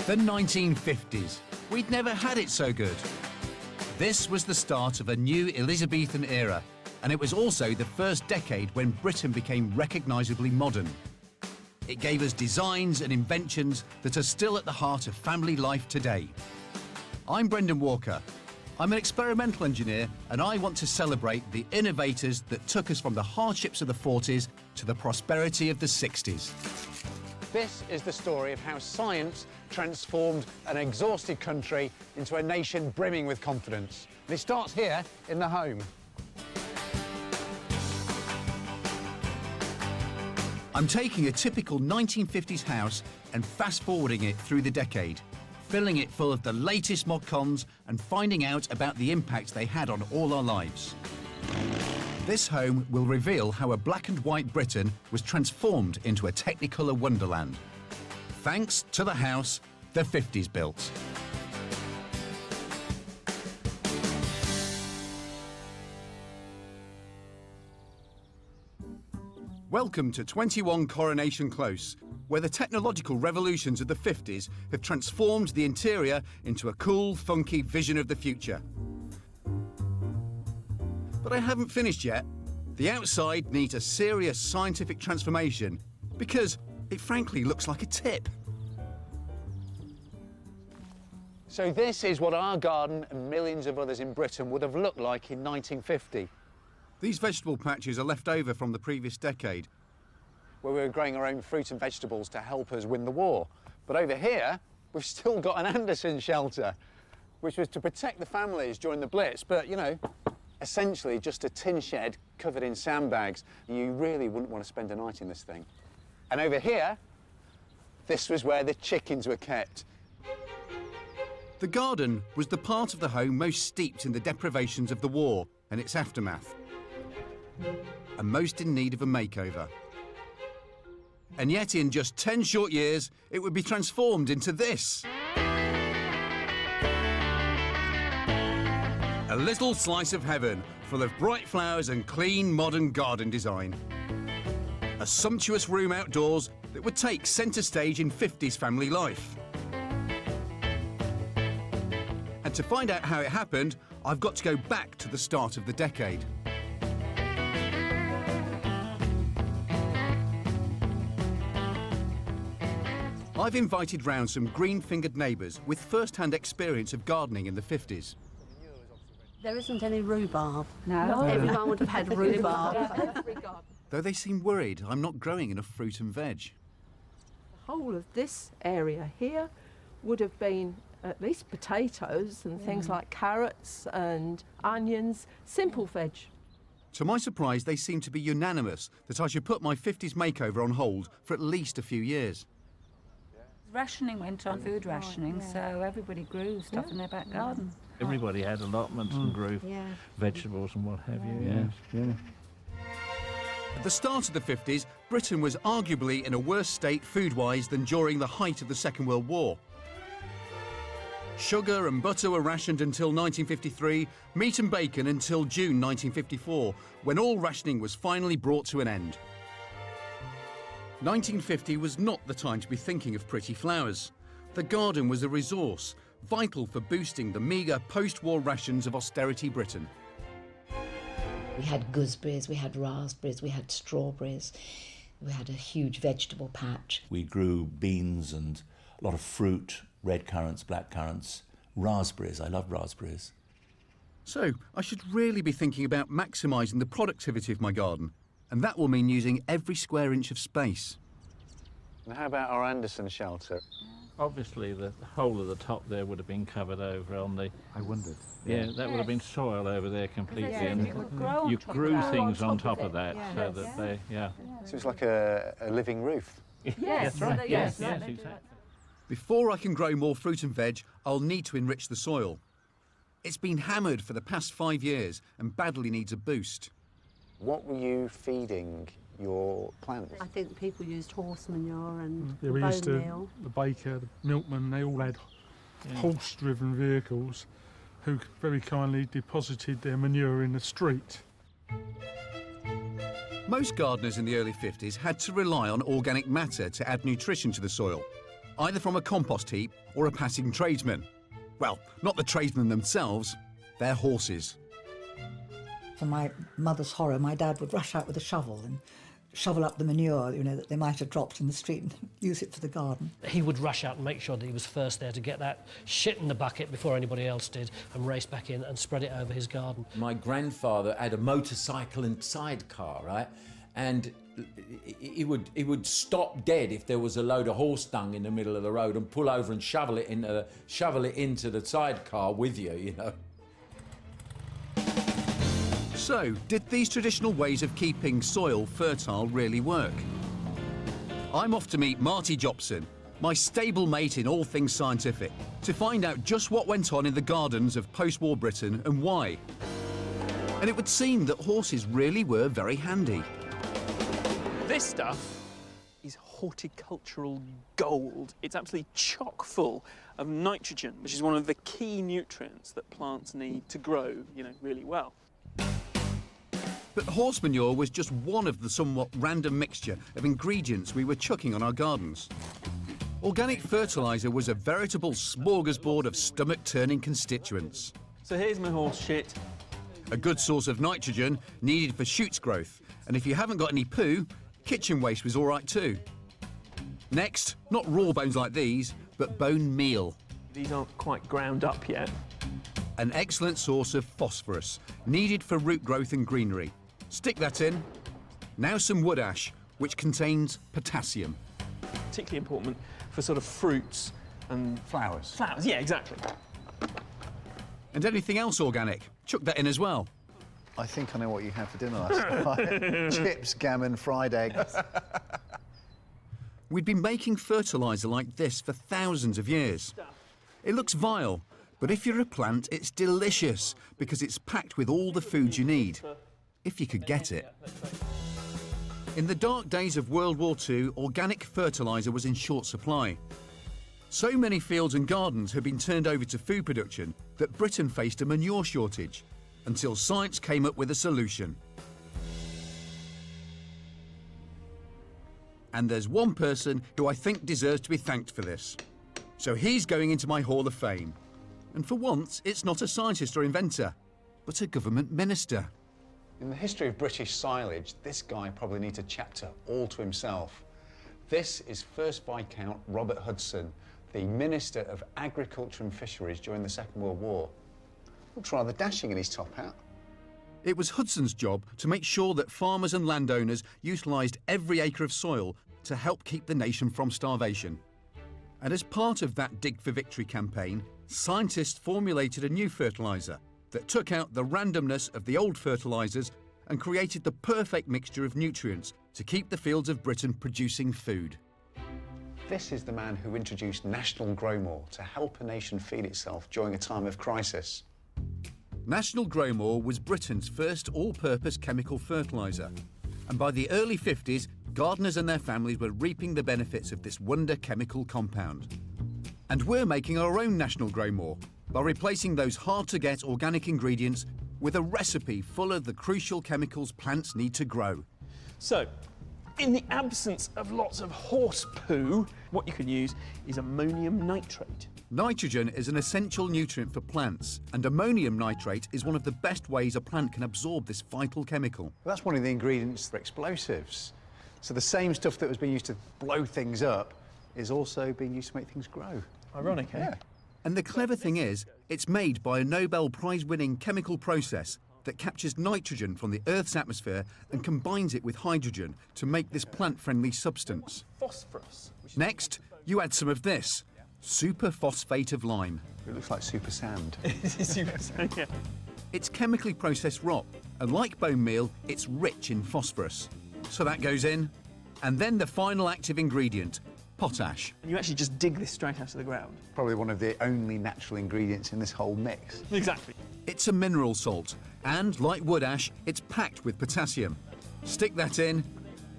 The 1950s. We'd never had it so good. This was the start of a new Elizabethan era, and it was also the first decade when Britain became recognisably modern. It gave us designs and inventions that are still at the heart of family life today. I'm Brendan Walker. I'm an experimental engineer, and I want to celebrate the innovators that took us from the hardships of the 40s to the prosperity of the 60s. This is the story of how science transformed an exhausted country into a nation brimming with confidence. And it starts here in the home. I'm taking a typical 1950s house and fast-forwarding it through the decade, filling it full of the latest mod-cons and finding out about the impact they had on all our lives. This home will reveal how a black and white Britain was transformed into a Technicolor wonderland. Thanks to the house the 50s built. Welcome to 21 Coronation Close, where the technological revolutions of the 50s have transformed the interior into a cool, funky vision of the future. But I haven't finished yet. The outside needs a serious scientific transformation because it frankly looks like a tip. So this is what our garden and millions of others in Britain would have looked like in 1950. These vegetable patches are left over from the previous decade, where we were growing our own fruit and vegetables to help us win the war. But over here, we've still got an Anderson shelter, which was to protect the families during the Blitz, but, you know, essentially just a tin shed covered in sandbags. You really wouldn't want to spend a night in this thing. And over here, this was where the chickens were kept. The garden was the part of the home most steeped in the deprivations of the war and its aftermath, and most in need of a makeover. And yet, in just 10 short years, it would be transformed into this. A little slice of heaven, full of bright flowers and clean, modern garden design. A sumptuous room outdoors that would take centre stage in 50s family life. And to find out how it happened, I've got to go back to the start of the decade. I've invited round some green-fingered neighbours with first-hand experience of gardening in the 50s. There isn't any rhubarb. No. Not everyone would have had rhubarb. Though they seem worried I'm not growing enough fruit and veg. The whole of this area here would have been at least potatoes and things like carrots and onions, simple veg. To my surprise, they seem to be unanimous that I should put my 50s makeover on hold for at least a few years. Rationing went on, food rationing, so everybody grew stuff in their back garden. Everybody had allotments and grew vegetables and what have you, yeah. At the start of the 50s, Britain was arguably in a worse state food-wise than during the height of the Second World War. Sugar and butter were rationed until 1953, meat and bacon until June 1954, when all rationing was finally brought to an end. 1950 was not the time to be thinking of pretty flowers. The garden was a resource, vital for boosting the meagre post-war rations of austerity Britain. We had gooseberries, we had raspberries, we had strawberries, we had a huge vegetable patch. We grew beans and a lot of fruit, red currants, black currants, raspberries. I love raspberries. So I should really be thinking about maximising the productivity of my garden, and that will mean using every square inch of space. And how about our Anderson shelter? Obviously, the whole of the top there would have been covered over on the... I wondered. Yeah, that would have been soil over there completely, and You grew things on top of that, so that they, So it's like a living roof. Yes, right. yes, exactly. Before I can grow more fruit and veg, I'll need to enrich the soil. It's been hammered for the past 5 years and badly needs a boost. What were you feeding your plants? I think people used horse manure and we used bone to, meal. the baker, the milkman, they all had horse-driven vehicles who very kindly deposited their manure in the street. Most gardeners in the early 50s had to rely on organic matter to add nutrition to the soil. either from a compost heap or a passing tradesman. Well, not the tradesmen themselves, they're horses. For my mother's horror, my dad would rush out with a shovel and shovel up the manure, you know, that they might have dropped in the street and use it for the garden. He would rush out and make sure that he was first there to get that shit in the bucket before anybody else did and race back in and spread it over his garden. My grandfather had a motorcycle and sidecar, right? And he would stop dead if there was a load of horse dung in the middle of the road and pull over and shovel it into the sidecar with you, you know. So, did these traditional ways of keeping soil fertile really work? I'm off to meet Marty Jobson, my stable mate in all things scientific, to find out just what went on in the gardens of post-war Britain and why. And it would seem that horses really were very handy. This stuff is horticultural gold. It's absolutely chock full of nitrogen, which is one of the key nutrients that plants need to grow, you know, really well. But horse manure was just one of the somewhat random mixture of ingredients we were chucking on our gardens. Organic fertiliser was a veritable smorgasbord of stomach-turning constituents. So here's my horse shit. A good source of nitrogen needed for shoots growth, and if you haven't got any poo, kitchen waste was all right too. Next, not raw bones like these, but bone meal. These aren't quite ground up yet. An excellent source of phosphorus, needed for root growth and greenery. Stick that in. Now some wood ash, which contains potassium. Particularly important for sort of fruits and flowers. Flowers, yeah, exactly. And anything else organic, chuck that in as well. I think I know what you had for dinner last night. Chips, gammon, fried eggs. We'd been making fertiliser like this for thousands of years. It looks vile, but if you're a plant, it's delicious because it's packed with all the food you need, if you could get it. In the dark days of World War II, organic fertiliser was in short supply. So many fields and gardens had been turned over to food production that Britain faced a manure shortage, until science came up with a solution. And there's one person who I think deserves to be thanked for this. So he's going into my Hall of Fame. And for once, it's not a scientist or inventor, but a government minister. In the history of British silage, this guy probably needs a chapter all to himself. This is First Viscount Robert Hudson, the Minister of Agriculture and Fisheries during the Second World War. Looks rather dashing in his top hat. It was Hudson's job to make sure that farmers and landowners utilised every acre of soil to help keep the nation from starvation. And as part of that Dig for Victory campaign, scientists formulated a new fertiliser that took out the randomness of the old fertilisers and created the perfect mixture of nutrients to keep the fields of Britain producing food. This is the man who introduced National Growmore to help a nation feed itself during a time of crisis. National Growmore was Britain's first all-purpose chemical fertiliser, and by the early 50s, gardeners and their families were reaping the benefits of this wonder chemical compound. And we're making our own National Growmore by replacing those hard-to-get organic ingredients with a recipe full of the crucial chemicals plants need to grow. So, in the absence of lots of horse poo, what you can use is ammonium nitrate. Nitrogen is an essential nutrient for plants, and ammonium nitrate is one of the best ways a plant can absorb this vital chemical. That's one of the ingredients for explosives. So the same stuff that was being used to blow things up is also being used to make things grow. Ironic, eh? Yeah. And the clever thing is, it's made by a Nobel Prize-winning chemical process that captures nitrogen from the Earth's atmosphere and combines it with hydrogen to make this plant-friendly substance. Phosphorus. Next, you add some of this, superphosphate of lime. It looks like super sand. Super sand, yeah. It's chemically processed rock, and like bone meal, it's rich in phosphorus. So that goes in, and then the final active ingredient, potash. And you actually just dig this straight out of the ground. Probably one of the only natural ingredients in this whole mix. Exactly. It's a mineral salt, and like wood ash, it's packed with potassium. Stick that in,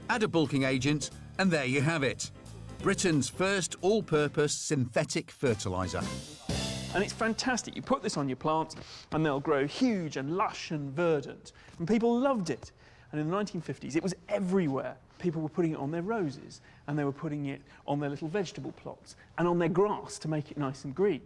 add a bulking agent, and there you have it. Britain's first all-purpose synthetic fertiliser. And it's fantastic. You put this on your plants and they'll grow huge and lush and verdant. And people loved it. And in the 1950s, it was everywhere. people were putting it on their roses, and they were putting it on their little vegetable plots and on their grass to make it nice and green.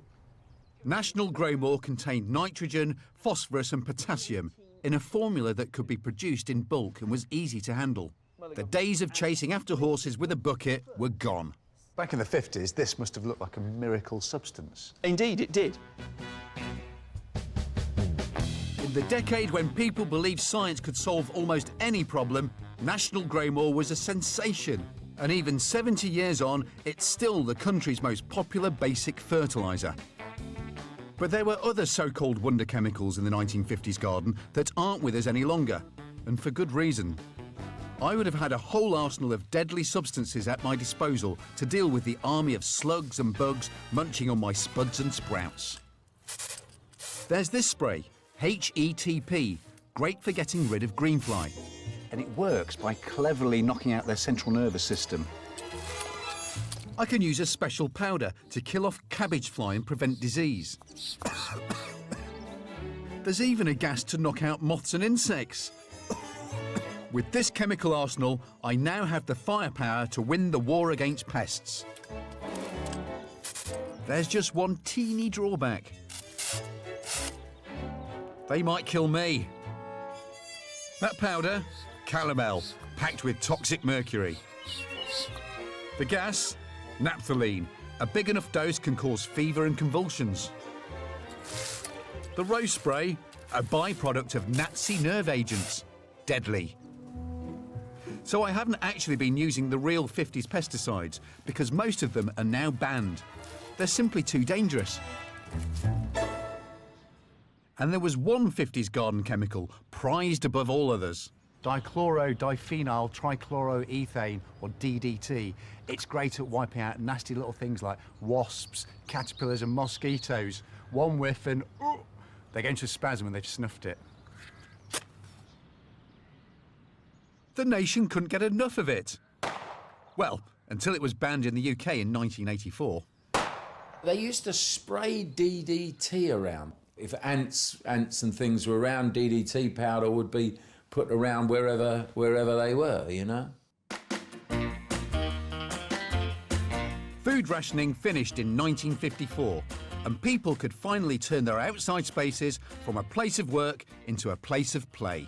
National Growmore contained nitrogen, phosphorus and potassium in a formula that could be produced in bulk and was easy to handle. The days of chasing after horses with a bucket were gone. Back in the 50s, this must have looked like a miracle substance. Indeed, it did. In the decade when people believed science could solve almost any problem, National Growmore was a sensation. And even 70 years on, it's still the country's most popular basic fertiliser. But there were other so-called wonder chemicals in the 1950s garden that aren't with us any longer, and for good reason. I would have had a whole arsenal of deadly substances at my disposal to deal with the army of slugs and bugs munching on my spuds and sprouts. There's this spray, HETP, great for getting rid of greenfly. And it works by cleverly knocking out their central nervous system. I can use a special powder to kill off cabbage fly and prevent disease. There's even a gas to knock out moths and insects. With this chemical arsenal, I now have the firepower to win the war against pests. There's just one teeny drawback. They might kill me. That powder, calomel, packed with toxic mercury. The gas, naphthalene. A big enough dose can cause fever and convulsions. The rose spray, a byproduct of Nazi nerve agents. Deadly. So I haven't actually been using the real 50s pesticides because most of them are now banned. They're simply too dangerous. And there was one 50s garden chemical prized above all others. Dichloro-diphenyl trichloroethane, or DDT. It's great at wiping out nasty little things like wasps, caterpillars and mosquitoes. One whiff and they go into a spasm when they've snuffed it. The nation couldn't get enough of it. Well, until it was banned in the UK in 1984. They used to spray DDT around. If ants and things were around, DDT powder would be put around wherever they were, you know? Food rationing finished in 1954, and people could finally turn their outside spaces from a place of work into a place of play.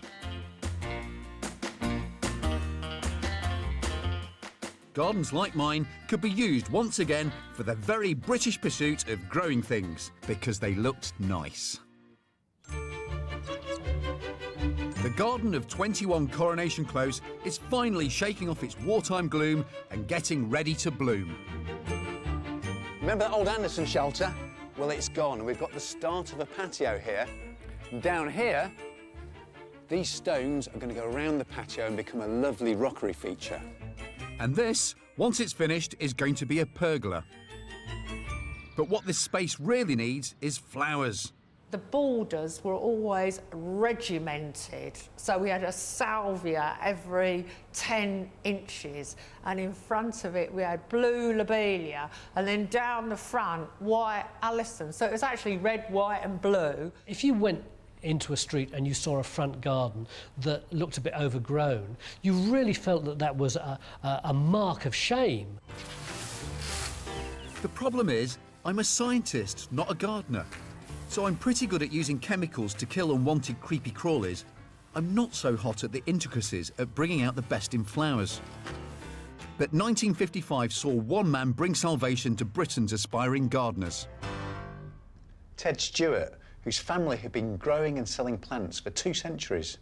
Gardens like mine could be used once again for the very British pursuit of growing things, because they looked nice. The garden of 21 Coronation Close is finally shaking off its wartime gloom and getting ready to bloom. Remember that old Anderson shelter? Well, it's gone, and we've got the start of a patio here. And down here, these stones are going to go around the patio and become a lovely rockery feature. And this, once it's finished, is going to be a pergola. But what this space really needs is flowers. The borders were always regimented, so we had a salvia every 10 inches, and in front of it we had blue lobelia, and then down the front, white Alison. So it was actually red, white and blue. If you went into a street and you saw a front garden that looked a bit overgrown, you really felt that that was a mark of shame. The problem is, I'm a scientist, not a gardener. So I'm pretty good at using chemicals to kill unwanted creepy crawlies. I'm not so hot at the intricacies at bringing out the best in flowers. But 1955 saw one man bring salvation to Britain's aspiring gardeners. Ted Stewart, whose family had been growing and selling plants for 2 centuries.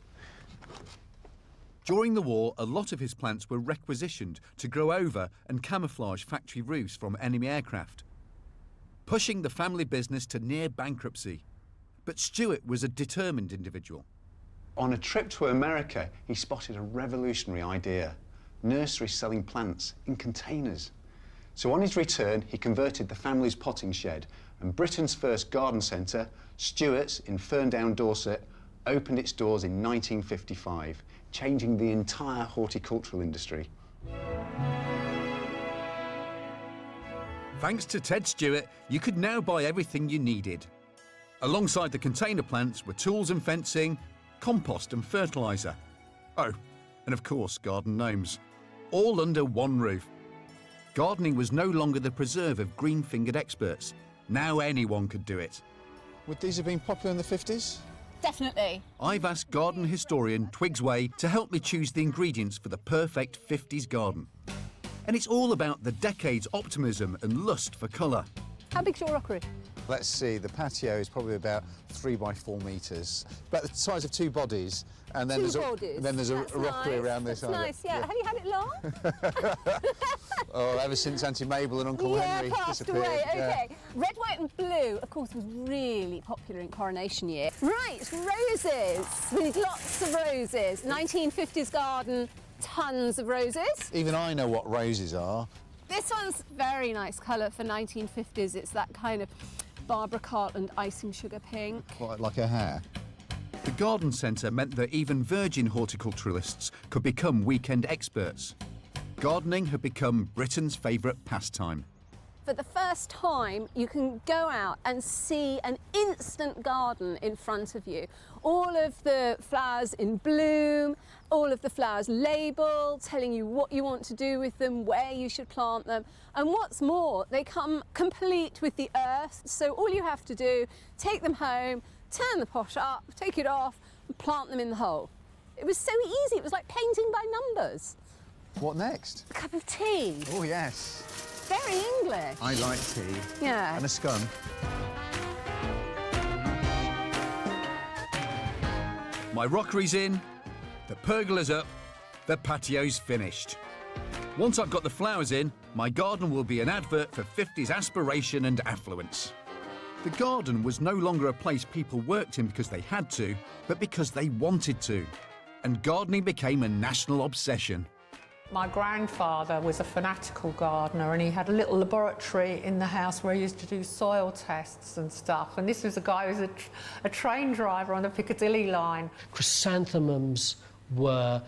During the war, a lot of his plants were requisitioned to grow over and camouflage factory roofs from enemy aircraft, pushing the family business to near bankruptcy. But Stewart was a determined individual. On a trip to America, he spotted a revolutionary idea: nurseries selling plants in containers. So on his return, he converted the family's potting shed, and Britain's first garden centre, Stewart's in Ferndown, Dorset, opened its doors in 1955, changing the entire horticultural industry. Thanks to Ted Stewart, you could now buy everything you needed. Alongside the container plants were tools and fencing, compost and fertiliser. Oh, and of course, garden gnomes. all under one roof. Gardening was no longer the preserve of green-fingered experts. Now anyone could do it. Would these have been popular in the 50s? Definitely. I've asked garden historian Twigs Way to help me choose the ingredients for the perfect 50s garden. And it's all about the decade's optimism and lust for colour. How big's your rockery? Let's see, the patio is probably about 3 by 4 metres, about the size of 2 bodies, and then there's a rockery around this. That's nice, yeah. Have you had it long? Oh, ever since Auntie Mabel and Uncle Henry passed disappeared. away. Okay. Red, white and blue, of course, was really popular in coronation year. Right, roses. We need lots of roses. 1950s garden, tons of roses. Even I know what roses are. This one's very nice colour for 1950s. It's that kind of Barbara Cartland icing sugar pink. Quite like her hair. The garden centre meant that even virgin horticulturalists could become weekend experts. Gardening had become Britain's favourite pastime. For the first time, you can go out and see an instant garden in front of you. All of the flowers in bloom, all of the flowers labelled, telling you what you want to do with them, where you should plant them. And what's more, they come complete with the earth. So all you have to do, take them home, turn the pot up, take it off, and plant them in the hole. It was so easy. It was like painting by numbers. What next? A cup of tea. Oh, yes. Very English. I like tea. Yeah. And a scone. My rockery's in, the pergola's up, the patio's finished. Once I've got the flowers in, my garden will be an advert for 50s aspiration and affluence. The garden was no longer a place people worked in because they had to, but because they wanted to. And gardening became a national obsession. My grandfather was a fanatical gardener and he had a little laboratory in the house where he used to do soil tests and stuff. And this was a guy who was a train driver on the Piccadilly line. Chrysanthemums were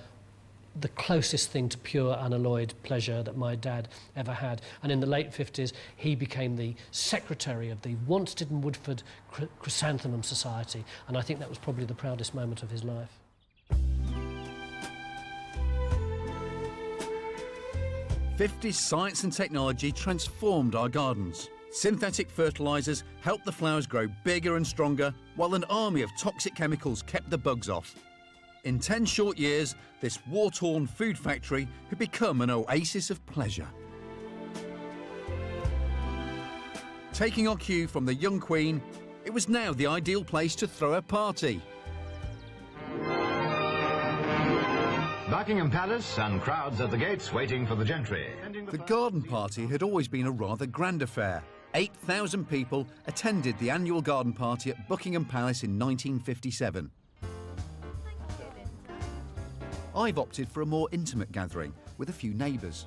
the closest thing to pure unalloyed pleasure that my dad ever had. And in the late 50s, he became the secretary of the Wanstead and Woodford Chrysanthemum Society. And I think that was probably the proudest moment of his life. '50s science and technology transformed our gardens. Synthetic fertilisers helped the flowers grow bigger and stronger, while an army of toxic chemicals kept the bugs off. In 10 short years, this war-torn food factory had become an oasis of pleasure. Taking our cue from the young Queen, it was now the ideal place to throw a party. Buckingham Palace and crowds at the gates waiting for the gentry. The garden party had always been a rather grand affair. 8,000 people attended the annual garden party at Buckingham Palace in 1957. I've opted for a more intimate gathering with a few neighbours.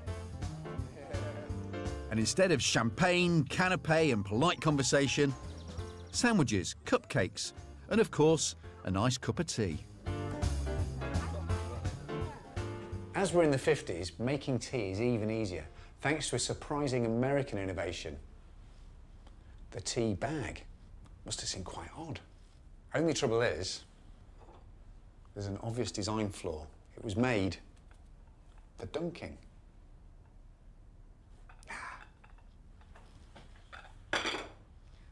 And instead of champagne, canapé and polite conversation, sandwiches, cupcakes, and of course, a nice cup of tea. As we're in the 50s, making tea is even easier, thanks to a surprising American innovation. The tea bag must have seemed quite odd. Only trouble is, there's an obvious design flaw. It was made for dunking.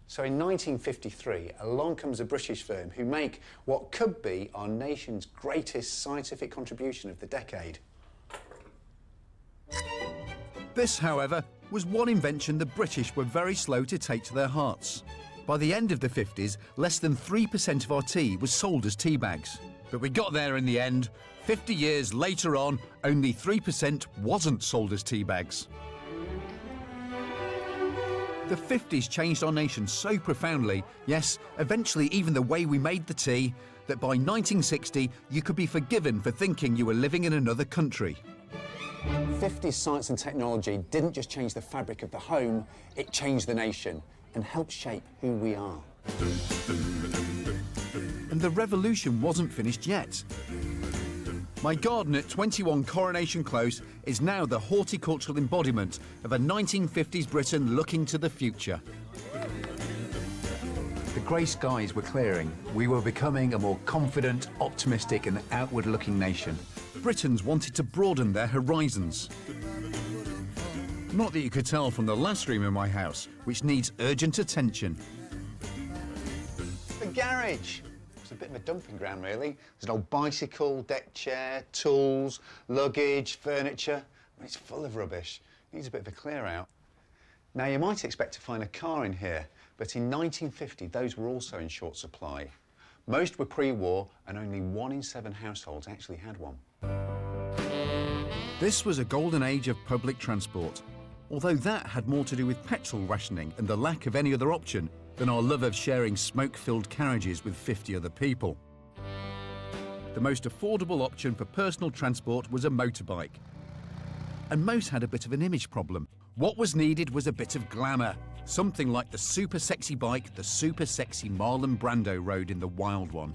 So in 1953, along comes a British firm who make what could be our nation's greatest scientific contribution of the decade. This, however, was one invention the British were very slow to take to their hearts. By the end of the 50s, less than 3% of our tea was sold as tea bags. But we got there in the end. 50 years later on, only 3% wasn't sold as tea bags. The 50s changed our nation so profoundly, yes, eventually even the way we made the tea, that by 1960 you could be forgiven for thinking you were living in another country. 50s science and technology didn't just change the fabric of the home, it changed the nation and helped shape who we are. And the revolution wasn't finished yet. My garden at 21 Coronation Close is now the horticultural embodiment of a 1950s Britain looking to the future. The grey skies were clearing. We were becoming a more confident, optimistic and outward-looking nation. Britons wanted to broaden their horizons. Not that you could tell from the last room in my house, which needs urgent attention. The garage. It's a bit of a dumping ground, really. There's an old bicycle, deck chair, tools, luggage, furniture. It's full of rubbish. Needs a bit of a clear out. Now, you might expect to find a car in here, but in 1950, those were also in short supply. Most were pre-war, and only 1 in 7 households actually had one. This was a golden age of public transport, although that had more to do with petrol rationing and the lack of any other option than our love of sharing smoke-filled carriages with 50 other people. The most affordable option for personal transport was a motorbike. And most had a bit of an image problem. What was needed was a bit of glamour, something like the super sexy bike the super sexy Marlon Brando rode in The Wild One.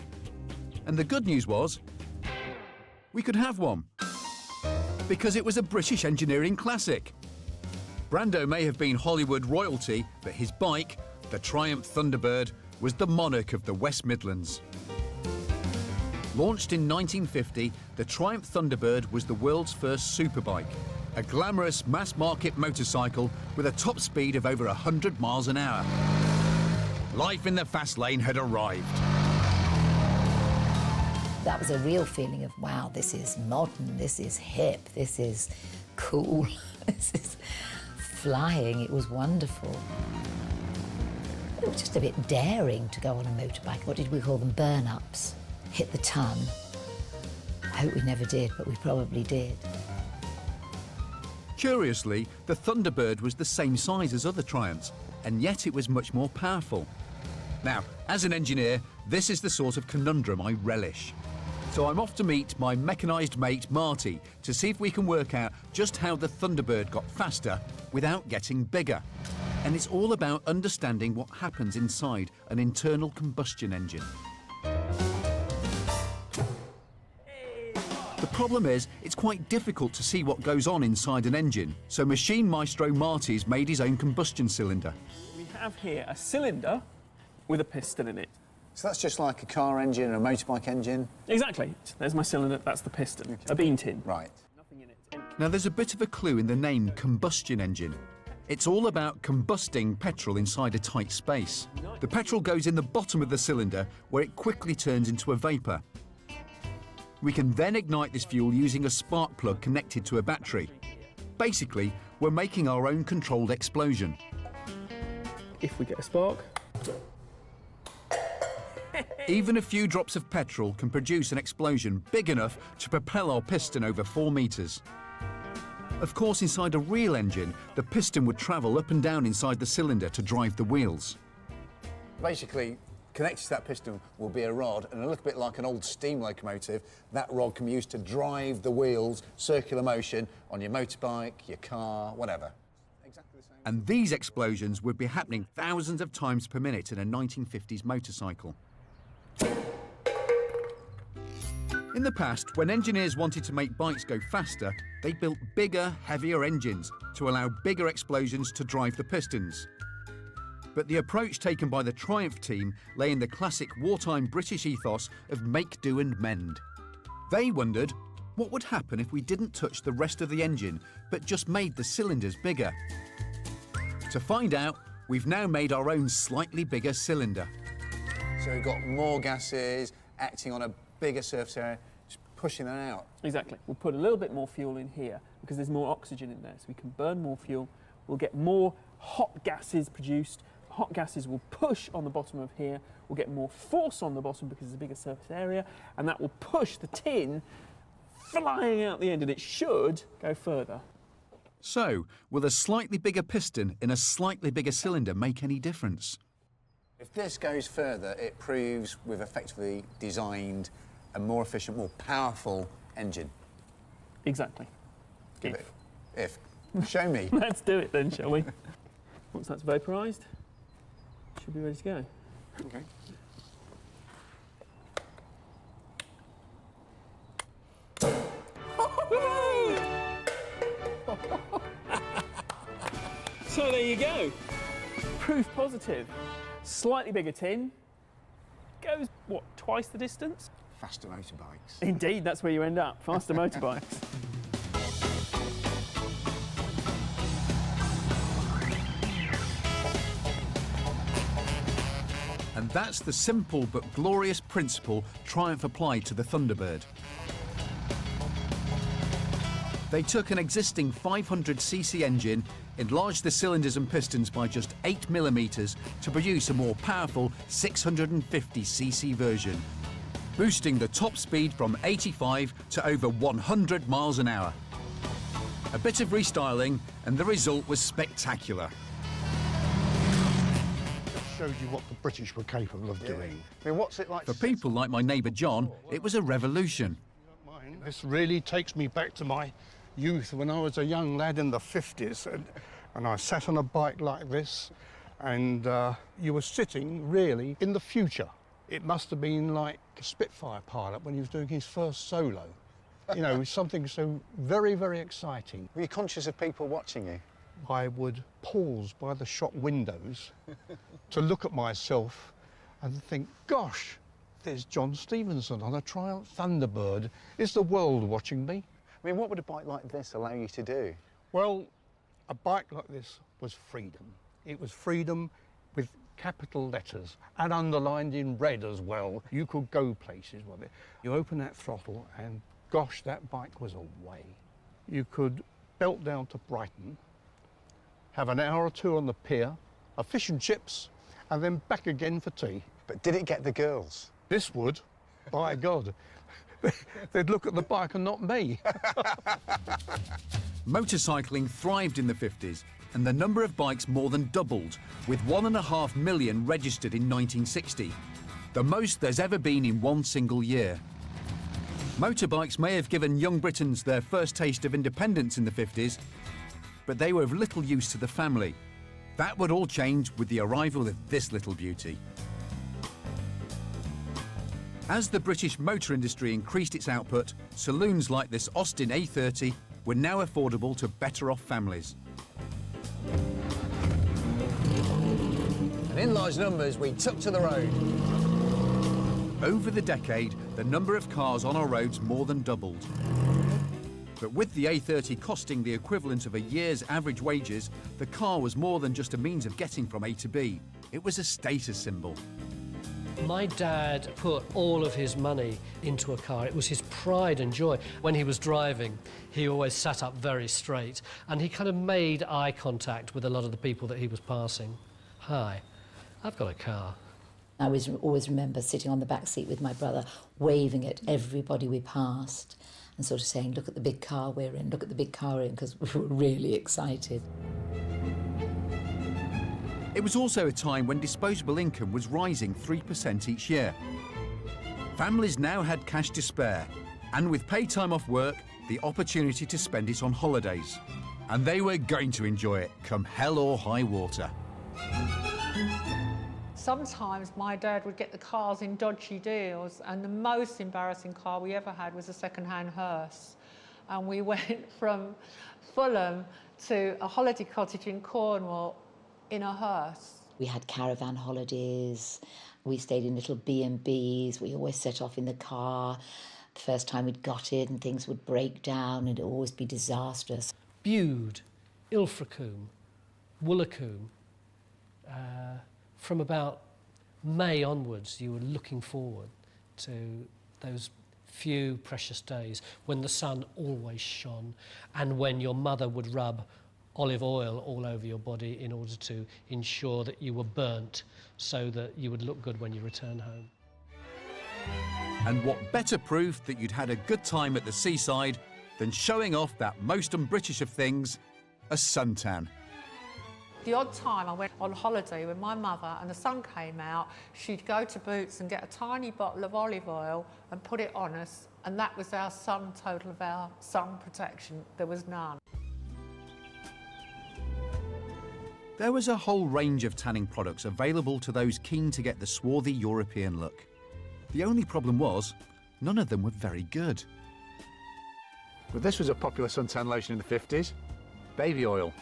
And the good news was, we could have one, because it was a British engineering classic. Brando may have been Hollywood royalty, but his bike, the Triumph Thunderbird, was the monarch of the West Midlands. Launched in 1950, the Triumph Thunderbird was the world's first superbike, a glamorous mass-market motorcycle with a top speed of over 100 miles an hour. Life in the fast lane had arrived. That was a real feeling of, wow, this is modern, this is hip, this is cool, this is flying. It was wonderful. It was just a bit daring to go on a motorbike. What did we call them? Burn-ups. Hit the ton. I hope we never did, but we probably did. Curiously, the Thunderbird was the same size as other Triumphs, and yet it was much more powerful. Now, as an engineer, this is the sort of conundrum I relish. So I'm off to meet my mechanised mate, Marty, to see if we can work out just how the Thunderbird got faster without getting bigger. And it's all about understanding what happens inside an internal combustion engine. The problem is, it's quite difficult to see what goes on inside an engine, so machine maestro Marty's made his own combustion cylinder. We have here a cylinder with a piston in it. So that's just like a car engine or a motorbike engine? Exactly. There's my cylinder, that's the piston. A bean tin. Right. Now, there's a bit of a clue in the name combustion engine. It's all about combusting petrol inside a tight space. The petrol goes in the bottom of the cylinder, where it quickly turns into a vapour. We can then ignite this fuel using a spark plug connected to a battery. Basically, we're making our own controlled explosion. If we get a spark. Even a few drops of petrol can produce an explosion big enough to propel our piston over 4 metres. Of course, inside a real engine, the piston would travel up and down inside the cylinder to drive the wheels. Basically, connected to that piston will be a rod, and a little bit like an old steam locomotive, that rod can be used to drive the wheels, circular motion, on your motorbike, your car, whatever. Exactly the same. And these explosions would be happening thousands of times per minute in a 1950s motorcycle. In the past, when engineers wanted to make bikes go faster, they built bigger, heavier engines to allow bigger explosions to drive the pistons. But the approach taken by the Triumph team lay in the classic wartime British ethos of make, do and mend. They wondered, what would happen if we didn't touch the rest of the engine, but just made the cylinders bigger? To find out, we've now made our own slightly bigger cylinder. So we've got more gases acting on a bigger surface area, just pushing them out. Exactly. We'll put a little bit more fuel in here because there's more oxygen in there, so we can burn more fuel. We'll get more hot gases produced. Hot gases will push on the bottom of here. We'll get more force on the bottom because there's a bigger surface area, and that will push the tin flying out the end, and it should go further. So, will a slightly bigger piston in a slightly bigger cylinder make any difference? If this goes further, it proves we've effectively designed a more efficient, more powerful engine. Exactly. If. Show me. Let's do it then, shall we? Once that's vaporised, should be ready to go. Okay. So there you go. Proof positive. Slightly bigger tin. Goes, what, twice the distance? faster motorbikes. Indeed, that's where you end up, faster motorbikes. And that's the simple but glorious principle Triumph applied to the Thunderbird. They took an existing 500cc engine, enlarged the cylinders and pistons by just 8mm to produce a more powerful 650cc version, boosting the top speed from 85 to over 100 miles an hour. A bit of restyling and the result was spectacular. Showed you what the British were capable of doing. I mean, what's it like? For people like my neighbour John, it was a revolution. This really takes me back to my youth when I was a young lad in the 50s, and I sat on a bike like this, and you were sitting really in the future. It must have been like a Spitfire pilot when he was doing his first solo. You know, something so very, very exciting. Were you conscious of people watching you? I would pause by the shop windows to look at myself and think, gosh, there's John Stevenson on a Triumph Thunderbird. Is the world watching me? I mean, what would a bike like this allow you to do? Well, a bike like this was freedom. It was freedom with capital letters and underlined in red as well. You could go places with it. You open that throttle and gosh, that bike was away. You could belt down to Brighton, have an hour or two on the pier, a fish and chips, and then back again for tea. But did it get the girls? This would, by God. They'd look at the bike and not me. Motorcycling thrived in the 50s, and the number of bikes more than doubled, with 1.5 million registered in 1960, the most there's ever been in one single year. Motorbikes may have given young Britons their first taste of independence in the 50s, but they were of little use to the family. That would all change with the arrival of this little beauty. As the British motor industry increased its output, saloons like this Austin A30 were now affordable to better-off families. And in large numbers, we took to the road. Over the decade, the number of cars on our roads more than doubled. But with the A30 costing the equivalent of a year's average wages, the car was more than just a means of getting from A to B. It was a status symbol. My dad put all of his money into a car. It was his pride and joy. When he was driving, he always sat up very straight, and he kind of made eye contact with a lot of the people that he was passing. Hi, I've got a car. I always remember sitting on the back seat with my brother, waving at everybody we passed and sort of saying, look at the big car we're in, look at the big car we're in, because we were really excited. It was also a time when disposable income was rising 3% each year. Families now had cash to spare, and with paid time off work, the opportunity to spend it on holidays. And they were going to enjoy it, come hell or high water. Sometimes my dad would get the cars in dodgy deals, and the most embarrassing car we ever had was a second-hand hearse. And we went from Fulham to a holiday cottage in Cornwall in a hearse. We had caravan holidays, we stayed in little B&Bs, we always set off in the car. The first time we'd got it and things would break down and it'd always be disastrous. Bude, Ilfracombe, Woolacombe. From about May onwards, you were looking forward to those few precious days when the sun always shone and when your mother would rub olive oil all over your body in order to ensure that you were burnt so that you would look good when you returned home. And what better proof that you'd had a good time at the seaside than showing off that most un-British of things, a suntan. The odd time I went on holiday with my mother and the sun came out, she'd go to Boots and get a tiny bottle of olive oil and put it on us, and that was our sum total of our sun protection. There was none. There was a whole range of tanning products available to those keen to get the swarthy European look. The only problem was, none of them were very good. But this was a popular suntan lotion in the 50s. Baby oil.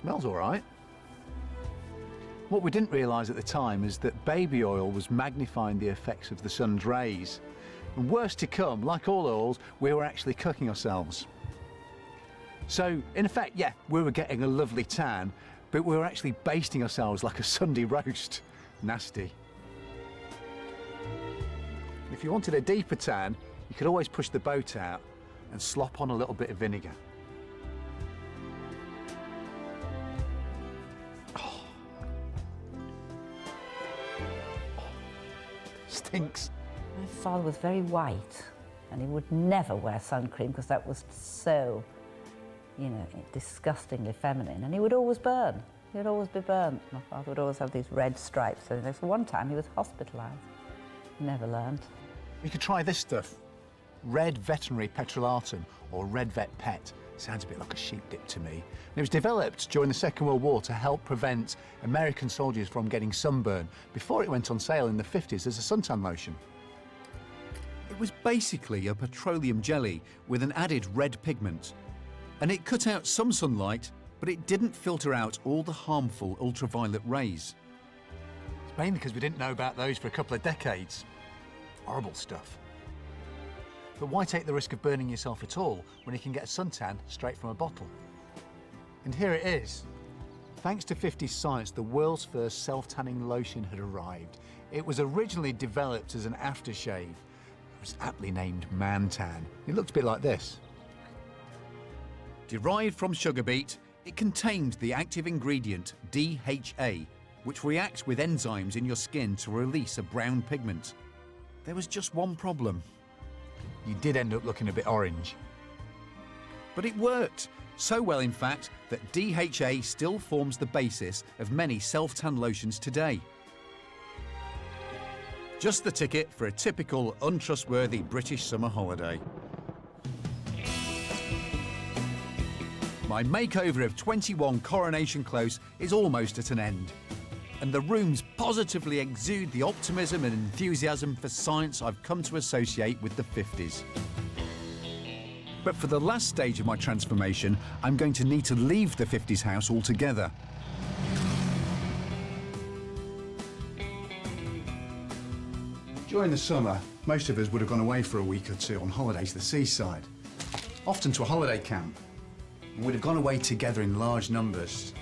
Smells all right. What we didn't realise at the time is that baby oil was magnifying the effects of the sun's rays. And worse to come, like all oils, we were actually cooking ourselves. So, in effect, yeah, we were getting a lovely tan, but we were actually basting ourselves like a Sunday roast. Nasty. If you wanted a deeper tan, you could always push the boat out and slop on a little bit of vinegar. Oh. Stinks. My father was very white, and he would never wear sun cream because that was so, you know, disgustingly feminine, and he would always burn. He would always be burnt. My father would always have these red stripes. So one time he was hospitalised. Never learned. You could try this stuff. Red veterinary petrolatum, or red vet pet. Sounds a bit like a sheep dip to me. And it was developed during the Second World War to help prevent American soldiers from getting sunburn before it went on sale in the 50s as a suntan lotion. It was basically a petroleum jelly with an added red pigment. And it cut out some sunlight, but it didn't filter out all the harmful ultraviolet rays. It's mainly because we didn't know about those for a couple of decades. Horrible stuff. But why take the risk of burning yourself at all when you can get a suntan straight from a bottle? And here it is. Thanks to 50s science, the world's first self-tanning lotion had arrived. It was originally developed as an aftershave. It was aptly named Man Tan. It looked a bit like this. Derived from sugar beet, it contained the active ingredient DHA, which reacts with enzymes in your skin to release a brown pigment. There was just one problem. You did end up looking a bit orange. But it worked. So well, in fact, that DHA still forms the basis of many self-tan lotions today. Just the ticket for a typical untrustworthy British summer holiday. My makeover of 21 Coronation Close is almost at an end. And the rooms positively exude the optimism and enthusiasm for science I've come to associate with the 50s. But for the last stage of my transformation, I'm going to need to leave the 50s house altogether. During the summer, most of us would have gone away for a week or two on holiday to the seaside, often to a holiday camp. And we'd have gone away together in large numbers.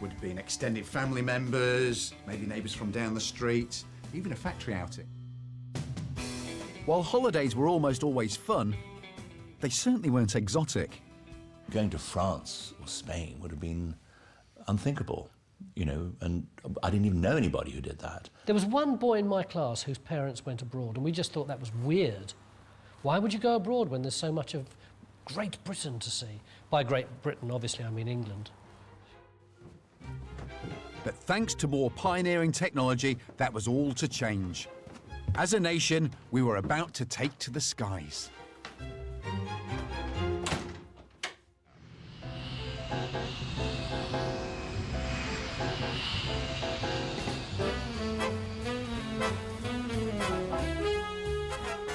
Would have been extended family members, maybe neighbours from down the street, even a factory outing. While holidays were almost always fun, they certainly weren't exotic. Going to France or Spain would have been unthinkable, you know, and I didn't even know anybody who did that. There was one boy in my class whose parents went abroad, and we just thought that was weird. Why would you go abroad when there's so much of Great Britain to see? By Great Britain, obviously, I mean England. But thanks to more pioneering technology, that was all to change. As a nation, we were about to take to the skies.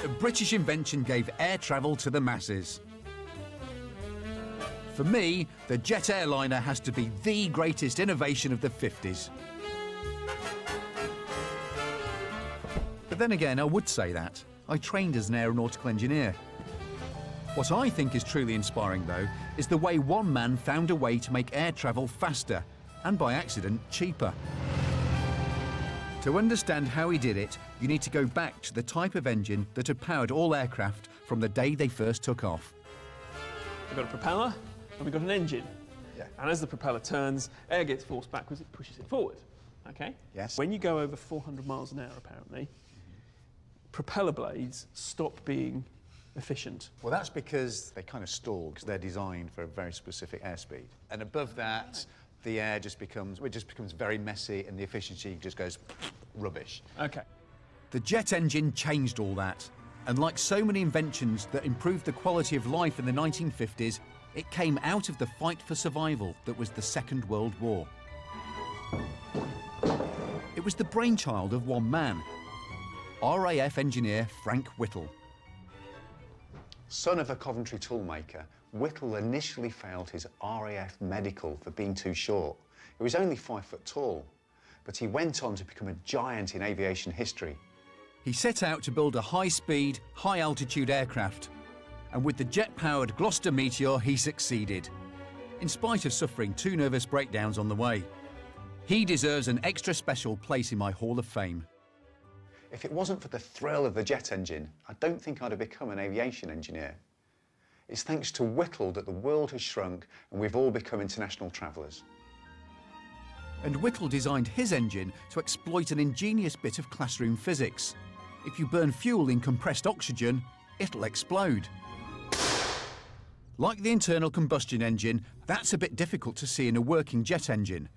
A British invention gave air travel to the masses. For me, the jet airliner has to be the greatest innovation of the 50s. But then again, I would say that. I trained as an aeronautical engineer. What I think is truly inspiring, though, is the way one man found a way to make air travel faster, and by accident, cheaper. To understand how he did it, you need to go back to the type of engine that had powered all aircraft from the day they first took off. We've got a propeller, and we've got an engine. Yeah. And as the propeller turns, air gets forced backwards, it pushes it forward. Okay? Yes. When you go over 400 miles an hour, apparently, propeller blades stop being efficient. Well, that's because they kind of stall, because they're designed for a very specific airspeed. And above that, the air just becomes very messy, and the efficiency just goes rubbish. Okay. The jet engine changed all that. And like so many inventions that improved the quality of life in the 1950s, it came out of the fight for survival that was the Second World War. It was the brainchild of one man, RAF engineer Frank Whittle. Son of a Coventry toolmaker, Whittle initially failed his RAF medical for being too short. He was only 5 foot tall. but he went on to become a giant in aviation history. He set out to build a high-speed, high-altitude aircraft, and with the jet-powered Gloucester Meteor, he succeeded, in spite of suffering 2 nervous breakdowns on the way. He deserves an extra special place in my Hall of Fame. If it wasn't for the thrill of the jet engine, I don't think I'd have become an aviation engineer. It's thanks to Whittle that the world has shrunk and we've all become international travellers. And Whittle designed his engine to exploit an ingenious bit of classroom physics. If you burn fuel in compressed oxygen, it'll explode. Like the internal combustion engine, that's a bit difficult to see in a working jet engine.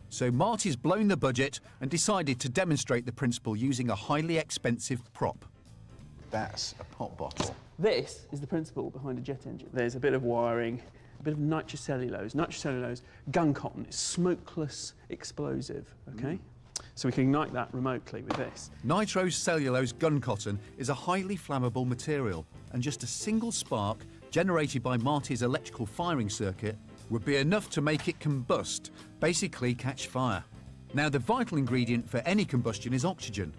So Marty's blown the budget and decided to demonstrate the principle using a highly expensive prop. That's a pop bottle. This is the principle behind a jet engine. There's a bit of wiring, a bit of nitrocellulose. Nitrocellulose, gun cotton, it's smokeless explosive, okay? So we can ignite that remotely with this. Nitrocellulose gun cotton is a highly flammable material, and just a single spark generated by Marty's electrical firing circuit would be enough to make it combust, basically catch fire. Now, the vital ingredient for any combustion is oxygen,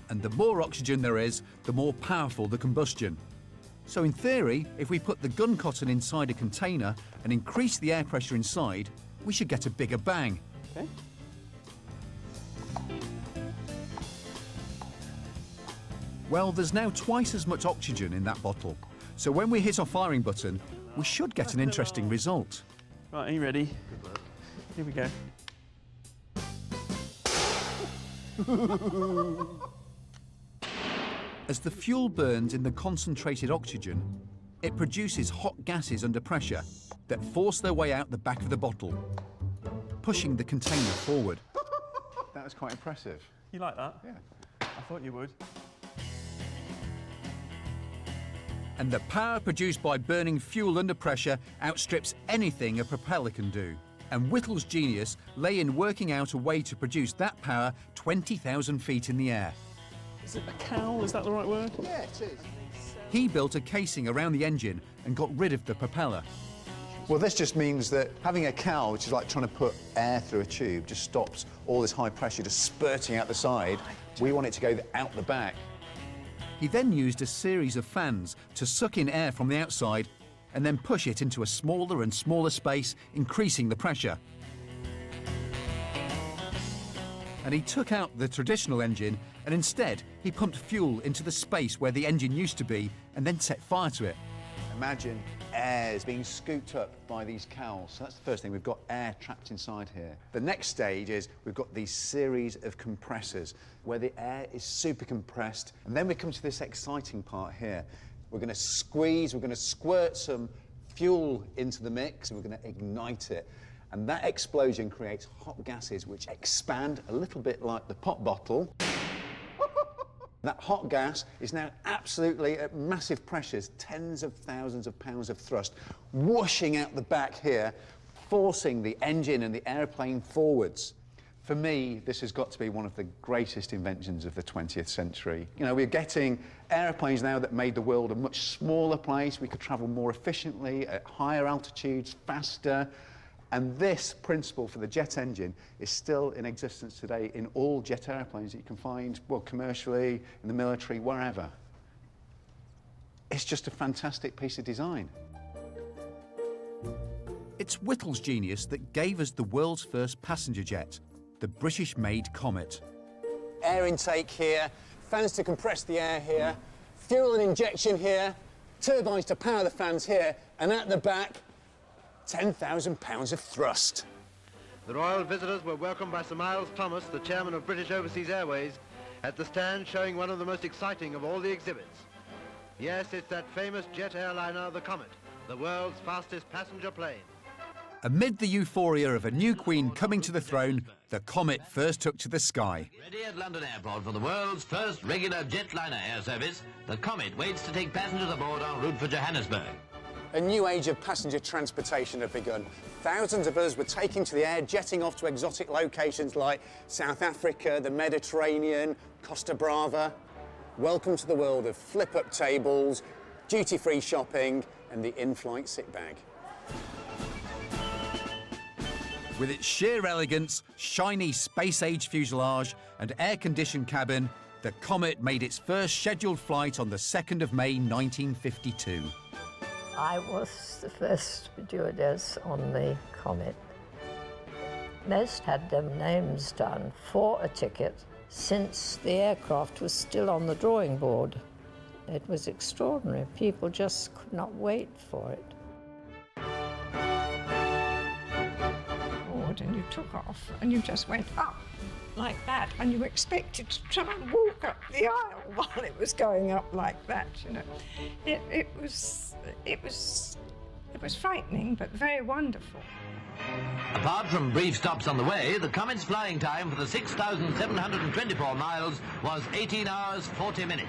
and the more oxygen there is, the more powerful the combustion. So in theory, if we put the gun cotton inside a container and increase the air pressure inside, we should get a bigger bang. Okay. Well, there's now twice as much oxygen in that bottle, so when we hit our firing button, we should get an interesting result. Right, are you ready? Here we go. As the fuel burns in the concentrated oxygen, it produces hot gases under pressure that force their way out the back of the bottle, pushing the container forward. That was quite impressive. You like that? Yeah. I thought you would. And the power produced by burning fuel under pressure outstrips anything a propeller can do. And Whittle's genius lay in working out a way to produce that power 20,000 feet in the air. Is it a cowl? Is that the right word? Yeah, it is. He built a casing around the engine and got rid of the propeller. Well, this just means that having a cowl, which is like trying to put air through a tube, just stops all this high pressure just spurting out the side. We want it to go out the back. He then used a series of fans to suck in air from the outside and then push it into a smaller and smaller space, increasing the pressure. And he took out the traditional engine and instead he pumped fuel into the space where the engine used to be and then set fire to it. Imagine air is being scooped up by these cowls. So that's the first thing, we've got air trapped inside here. The next stage is we've got these series of compressors where the air is super compressed. And then we come to this exciting part here. We're going to squeeze, we're going to squirt some fuel into the mix, and we're going to ignite it. And that explosion creates hot gases which expand a little bit like the pop bottle. That hot gas is now absolutely at massive pressures, tens of thousands of pounds of thrust, whooshing out the back here, forcing the engine and the airplane forwards. For me, this has got to be one of the greatest inventions of the 20th century. You know, we're getting airplanes now that made the world a much smaller place. We could travel more efficiently at higher altitudes, faster. And this principle for the jet engine is still in existence today in all jet airplanes that you can find, well, commercially, in the military, wherever. It's just a fantastic piece of design. It's Whittle's genius that gave us the world's first passenger jet, the British-made Comet. Air intake here, fans to compress the air here, fuel and injection here, turbines to power the fans here, and at the back, 10,000 pounds of thrust. The royal visitors were welcomed by Sir Miles Thomas, the chairman of British Overseas Airways, at the stand showing one of the most exciting of all the exhibits. Yes, it's that famous jet airliner, the Comet, the world's fastest passenger plane. Amid the euphoria of a new queen coming to the throne, the Comet first took to the sky. Ready at London Airport for the world's first regular jetliner air service, the Comet waits to take passengers aboard en route for Johannesburg. A new age of passenger transportation had begun. Thousands of us were taking to the air, jetting off to exotic locations like South Africa, the Mediterranean, Costa Brava. Welcome to the world of flip-up tables, duty-free shopping, and the in-flight sick bag. With its sheer elegance, shiny space-age fuselage and air-conditioned cabin, the Comet made its first scheduled flight on the 2nd of May 1952. I was the first stewardess on the Comet. Most had their names done for a ticket since the aircraft was still on the drawing board. It was extraordinary. People just could not wait for it. And you took off and you just went up like that, and you expected to try and walk up the aisle while it was going up like that, you know. It was frightening but very wonderful. Apart from brief stops on the way, the Comet's flying time for the 6,724 miles was 18 hours 40 minutes,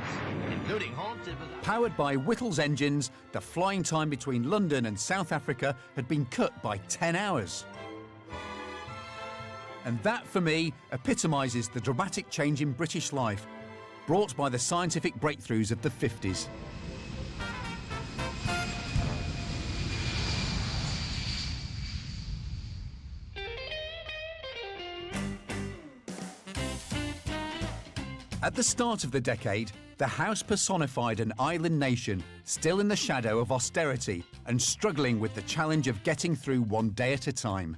including halts. Powered by Whittle's engines, the flying time between London and South Africa had been cut by 10 hours. And that, for me, epitomises the dramatic change in British life, brought by the scientific breakthroughs of the 50s. At the start of the decade, the house personified an island nation still in the shadow of austerity and struggling with the challenge of getting through one day at a time.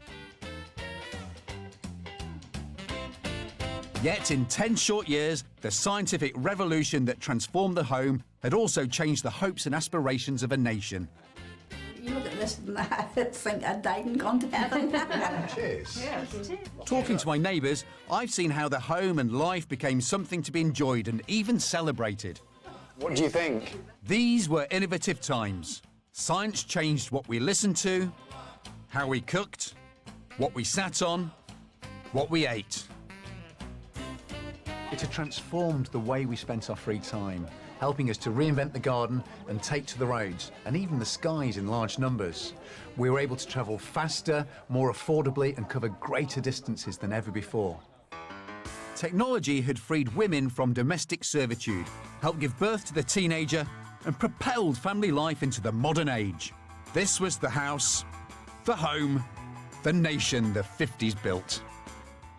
Yet in 10 short years, the scientific revolution that transformed the home had also changed the hopes and aspirations of a nation. You look at this and I think I died and gone to heaven. Cheers. Yes. Talking to my neighbours, I've seen how the home and life became something to be enjoyed and even celebrated. What do you think? These were innovative times. Science changed what we listened to, how we cooked, what we sat on, what we ate. It had transformed the way we spent our free time, helping us to reinvent the garden and take to the roads, and even the skies in large numbers. We were able to travel faster, more affordably, and cover greater distances than ever before. Technology had freed women from domestic servitude, helped give birth to the teenager, and propelled family life into the modern age. This was the house, the home, the nation the 50s built.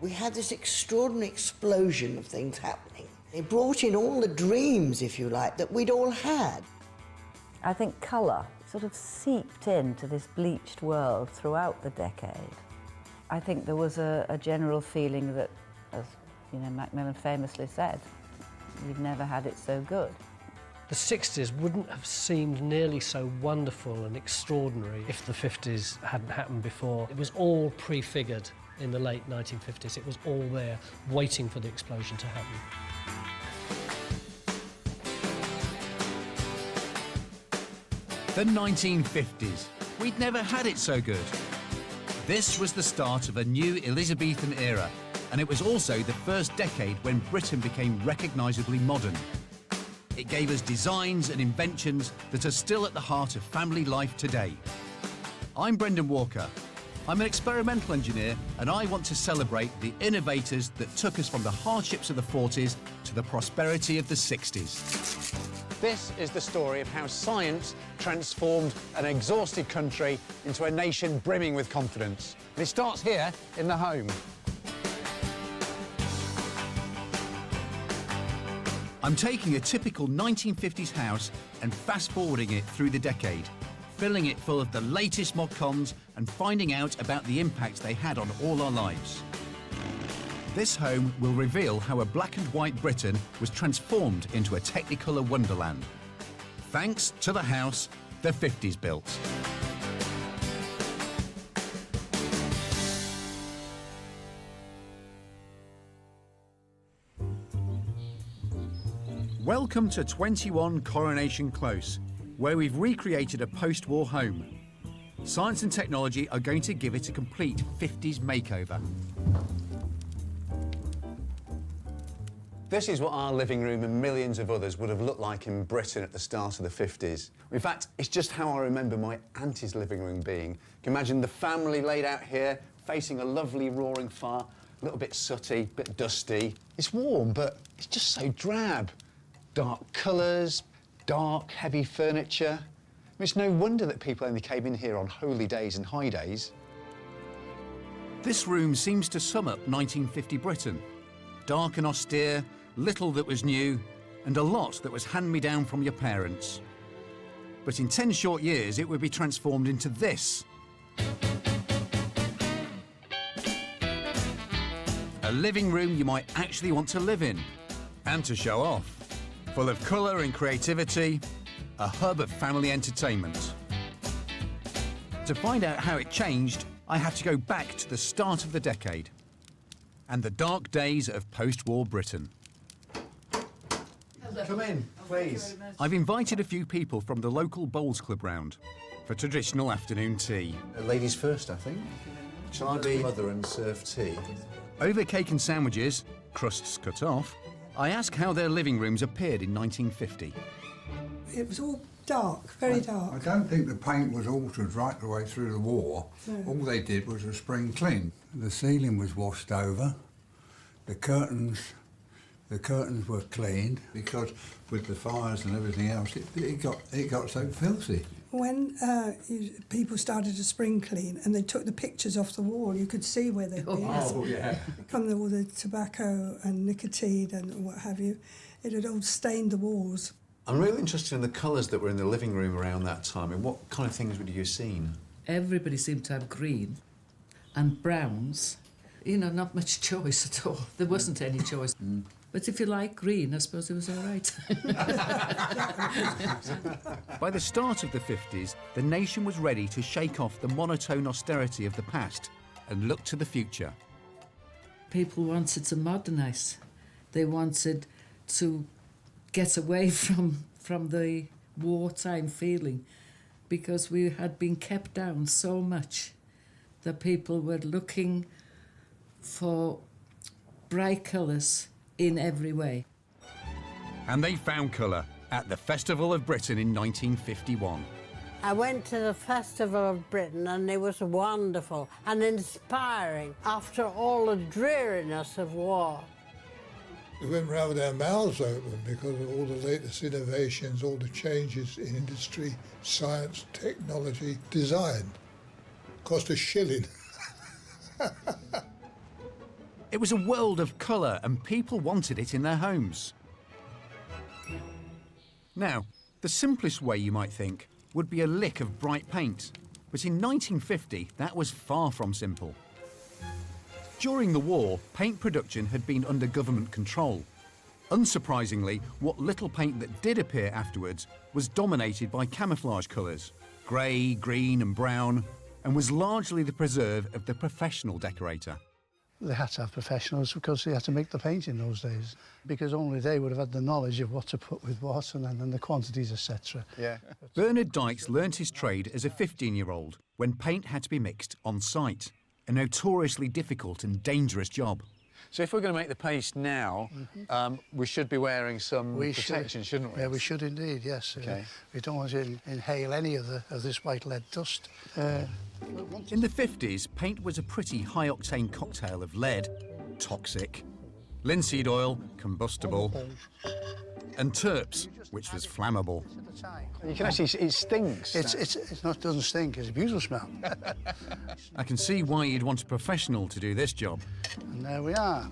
We had this extraordinary explosion of things happening. It brought in all the dreams, if you like, that we'd all had. I think colour sort of seeped into this bleached world throughout the decade. I think there was a general feeling that, as you know, Macmillan famously said, you'd never had it so good. The 60s wouldn't have seemed nearly so wonderful and extraordinary if the 50s hadn't happened before. It was all prefigured in the late 1950s. It was all there, waiting for the explosion to happen. The 1950s. We'd never had it so good. This was the start of a new Elizabethan era, and it was also the first decade when Britain became recognisably modern. It gave us designs and inventions that are still at the heart of family life today. I'm Brendan Walker. I'm an experimental engineer, and I want to celebrate the innovators that took us from the hardships of the 40s to the prosperity of the 60s. This is the story of how science transformed an exhausted country into a nation brimming with confidence. And it starts here in the home. I'm taking a typical 1950s house and fast-forwarding it through the decade, filling it full of the latest mod-cons and finding out about the impact they had on all our lives. This home will reveal how a black and white Britain was transformed into a Technicolor wonderland, thanks to the house the 50s built. Welcome to 21 Coronation Close, where we've recreated a post-war home. Science and technology are going to give it a complete 50s makeover. This is what our living room and millions of others would have looked like in Britain at the start of the 50s. In fact, it's just how I remember my auntie's living room being. You can imagine the family laid out here, facing a lovely roaring fire, a little bit sooty, a bit dusty. It's warm, but it's just so drab. Dark colours, dark, heavy furniture. It's no wonder that people only came in here on holy days and high days. This room seems to sum up 1950 Britain. Dark and austere, little that was new, and a lot that was hand-me-down from your parents. But in 10 short years, it would be transformed into this. A living room you might actually want to live in, and to show off. Full of colour and creativity, a hub of family entertainment. To find out how it changed, I have to go back to the start of the decade and the dark days of post-war Britain. Come in, please. I've invited a few people from the local bowls club round for traditional afternoon tea. Ladies first, I think. Shall I be mother and serve tea? Over cake and sandwiches, crusts cut off, I ask how their living rooms appeared in 1950. It was all dark, very dark. I don't think the paint was altered right the way through the war. No. All they did was a spring clean. The ceiling was washed over. The curtains were cleaned because with the fires and everything else, it got so filthy. When people started to spring clean and they took the pictures off the wall, you could see where they'd been. Oh, yeah. From all the tobacco and nicotine and what have you, it had all stained the walls. I'm really interested in the colours that were in the living room around that time. And what kind of things would you have seen? Everybody seemed to have green and browns. You know, not much choice at all. There wasn't any choice. But if you like green, I suppose it was all right. By the start of the 50s, the nation was ready to shake off the monotone austerity of the past and look to the future. People wanted to modernise. They wanted to get away from the wartime feeling because we had been kept down so much that people were looking for bright colours in every way. And they found colour at the Festival of Britain in 1951. I went to the Festival of Britain and it was wonderful and inspiring after all the dreariness of war. We went round with our mouths open because of all the latest innovations, all the changes in industry, science, technology, design. Cost a shilling. It was a world of colour and people wanted it in their homes. Now, the simplest way, you might think, would be a lick of bright paint. But in 1950, that was far from simple. During the war, paint production had been under government control. Unsurprisingly, what little paint that did appear afterwards was dominated by camouflage colours, grey, green and brown, and was largely the preserve of the professional decorator. They had to have professionals because they had to make the paint in those days, because only they would have had the knowledge of what to put with what and the quantities, etc. Yeah. Bernard Dykes learnt his trade as a 15-year-old when paint had to be mixed on site, a notoriously difficult and dangerous job. So if we're going to make the paste now, we should be wearing some protection, shouldn't we? Yeah, we should indeed, yes. Okay. We don't want to inhale any of this white lead dust. In the 50s, paint was a pretty high-octane cocktail of lead, toxic, linseed oil, combustible, and terps, which was flammable. You can actually, it stinks. It doesn't stink, it's a beautiful smell. I can see why you'd want a professional to do this job. And there we are.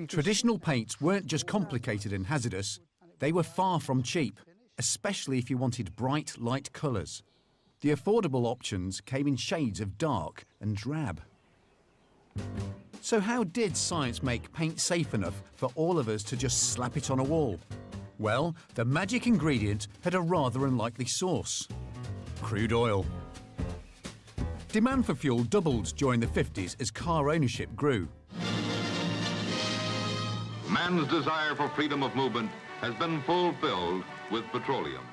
Traditional paints weren't just complicated and hazardous, they were far from cheap, especially if you wanted bright, light colours. The affordable options came in shades of dark and drab. So how did science make paint safe enough for all of us to just slap it on a wall? Well, the magic ingredient had a rather unlikely source: crude oil. Demand for fuel doubled during the 50s as car ownership grew. Man's desire for freedom of movement has been fulfilled with petroleum.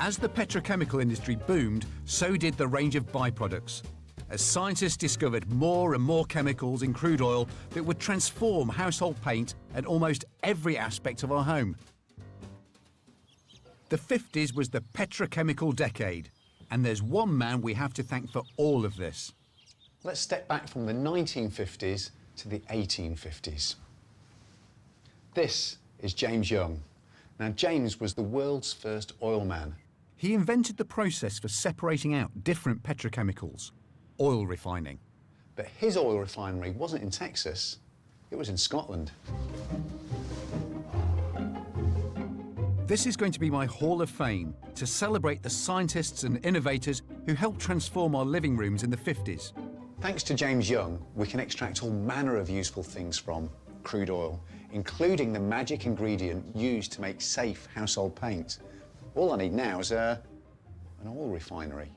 As the petrochemical industry boomed, so did the range of byproducts, as scientists discovered more and more chemicals in crude oil that would transform household paint and almost every aspect of our home. The 50s was the petrochemical decade, and there's one man we have to thank for all of this. Let's step back from the 1950s to the 1850s. This is James Young. Now, James was the world's first oil man. He invented the process for separating out different petrochemicals. oil refining. But his oil refinery wasn't in Texas, it was in Scotland. This is going to be my Hall of Fame to celebrate the scientists and innovators who helped transform our living rooms in the 50s. Thanks to James Young, we can extract all manner of useful things from crude oil, including the magic ingredient used to make safe household paint. All I need now is an oil refinery.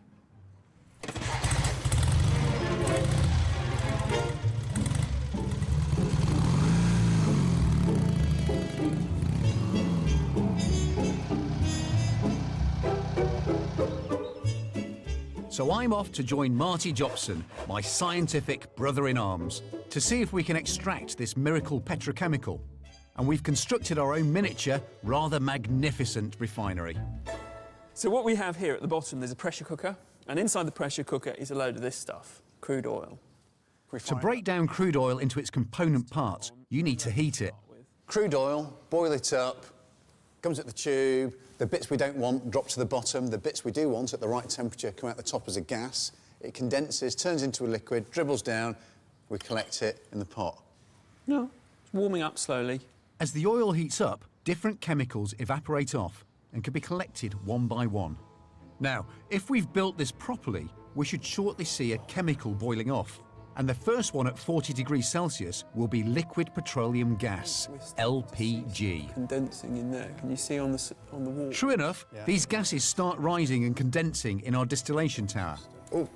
So I'm off to join Marty Jobson, my scientific brother-in-arms, to see if we can extract this miracle petrochemical. And we've constructed our own miniature, rather magnificent refinery. So what we have here at the bottom, there's a pressure cooker, and inside the pressure cooker is a load of this stuff, crude oil. To break down crude oil into its component parts, you need to heat it. Crude oil, boil it up, comes at the tube, the bits we don't want drop to the bottom, the bits we do want at the right temperature come out the top as a gas. It condenses, turns into a liquid, dribbles down, we collect it in the pot. No, it's warming up slowly. As the oil heats up, different chemicals evaporate off and can be collected one by one. Now, if we've built this properly, we should shortly see a chemical boiling off. And the first one at 40 degrees Celsius will be liquid petroleum gas, LPG. Condensing in there. Can you see on the wall? True enough, these gases start rising and condensing in our distillation tower. Oh.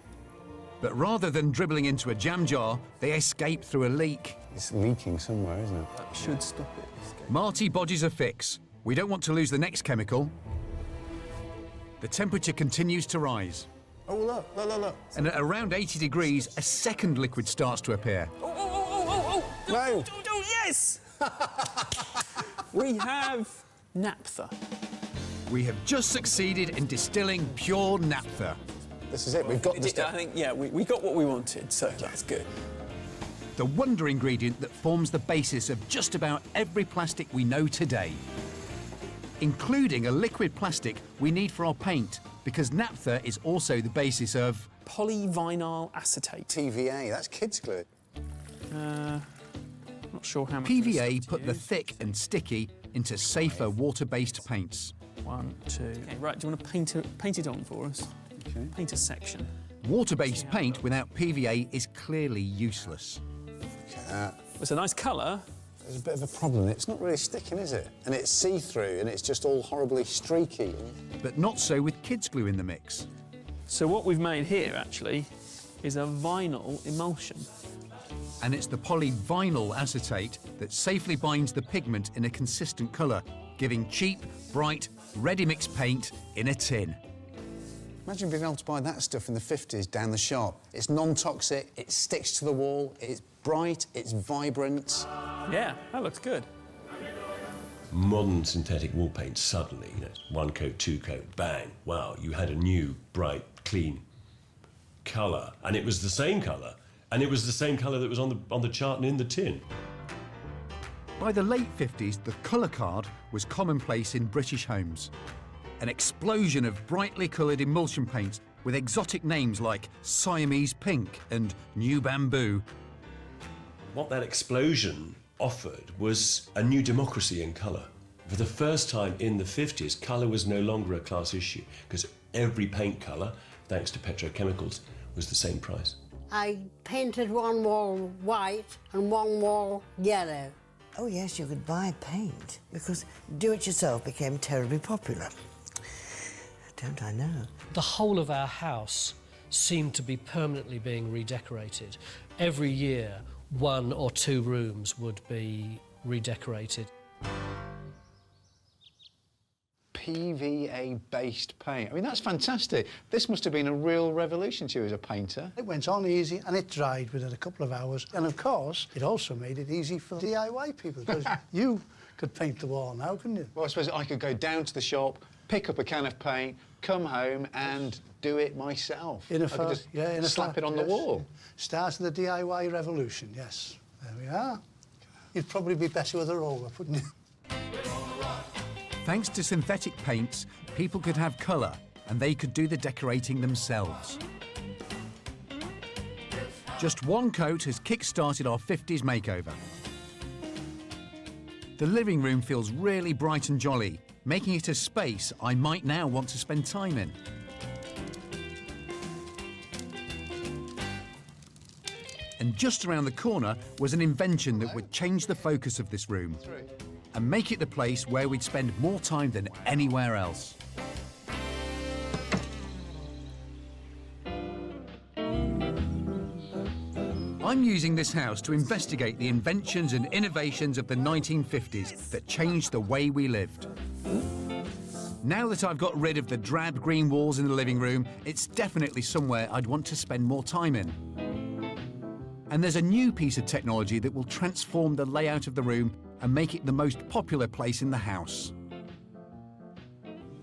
But rather than dribbling into a jam jar, they escape through a leak. It's leaking somewhere, isn't it? That should stop it. Marty bodges a fix. We don't want to lose the next chemical. The temperature continues to rise. Oh, look. And at around 80 degrees, a second liquid starts to appear. Oh, no. Yes! We have naphtha. We have just succeeded in distilling pure naphtha. This is it, we've got the stuff. I think, yeah, we got what we wanted, so that's good. The wonder ingredient that forms the basis of just about every plastic we know today, including a liquid plastic we need for our paint, because naphtha is also the basis of polyvinyl acetate. PVA, that's kids' glue. Not sure how much. PVA put the thick and sticky into safer water-based paints. 1, 2. Okay, right, do you want to paint it on for us? Okay. Paint a section. Water-based paint without PVA is clearly useless. Look at that. It's a nice colour. There's a bit of a problem. It's not really sticking, is it? And it's see-through, and it's just all horribly streaky. But not so with kids' glue in the mix. So what we've made here, actually, is a vinyl emulsion. And it's the polyvinyl acetate that safely binds the pigment in a consistent colour, giving cheap, bright, ready-mix paint in a tin. Imagine being able to buy that stuff in the 50s down the shop. It's non-toxic, it sticks to the wall, it's bright, it's vibrant. Yeah, that looks good. Modern synthetic wall paint, suddenly, you know, 1 coat, 2 coat, bang, wow, you had a new, bright, clean colour. And it was the same colour. And it was the same colour that was on the chart and in the tin. By the late 50s, the colour card was commonplace in British homes. An explosion of brightly coloured emulsion paints with exotic names like Siamese Pink and New Bamboo. What that explosion offered was a new democracy in colour. For the first time in the 50s, colour was no longer a class issue, because every paint colour, thanks to petrochemicals, was the same price. I painted one wall white and one wall yellow. Oh yes, you could buy paint, because do-it-yourself became terribly popular. Don't I know? The whole of our house seemed to be permanently being redecorated. Every year, 1 or 2 rooms would be redecorated. PVA-based paint. I mean, that's fantastic. This must have been a real revolution to you as a painter. It went on easy and it dried within a couple of hours. And of course, it also made it easy for DIY people, because you could paint the wall now, couldn't you? Well, I suppose I could go down to the shop, pick up a can of paint, come home and do it myself. In a I could just in a slap it on the wall. Start of the DIY revolution, yes. There we are. You'd probably be better with a roller, wouldn't you? Thanks to synthetic paints, people could have colour and they could do the decorating themselves. Just one coat has kick-started our 50s makeover. The living room feels really bright and jolly, making it a space I might now want to spend time in. And just around the corner was an invention that would change the focus of this room and make it the place where we'd spend more time than anywhere else. I'm using this house to investigate the inventions and innovations of the 1950s that changed the way we lived. Now that I've got rid of the drab green walls in the living room, it's definitely somewhere I'd want to spend more time in. And there's a new piece of technology that will transform the layout of the room and make it the most popular place in the house.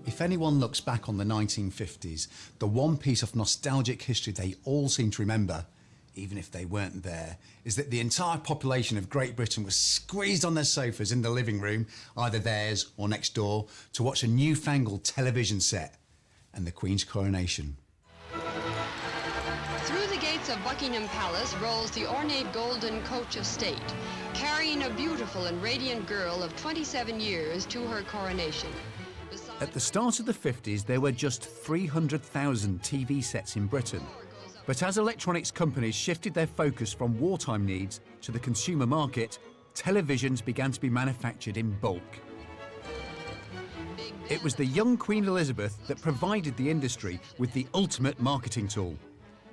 If anyone looks back on the 1950s, the one piece of nostalgic history they all seem to remember, even if they weren't there, is that the entire population of Great Britain was squeezed on their sofas in the living room, either theirs or next door, to watch a newfangled television set and the Queen's coronation. Through the gates of Buckingham Palace rolls the ornate golden coach of state, carrying a beautiful and radiant girl of 27 years to her coronation. At the start of the 50s, there were just 300,000 TV sets in Britain. But as electronics companies shifted their focus from wartime needs to the consumer market, televisions began to be manufactured in bulk. It was the young Queen Elizabeth that provided the industry with the ultimate marketing tool.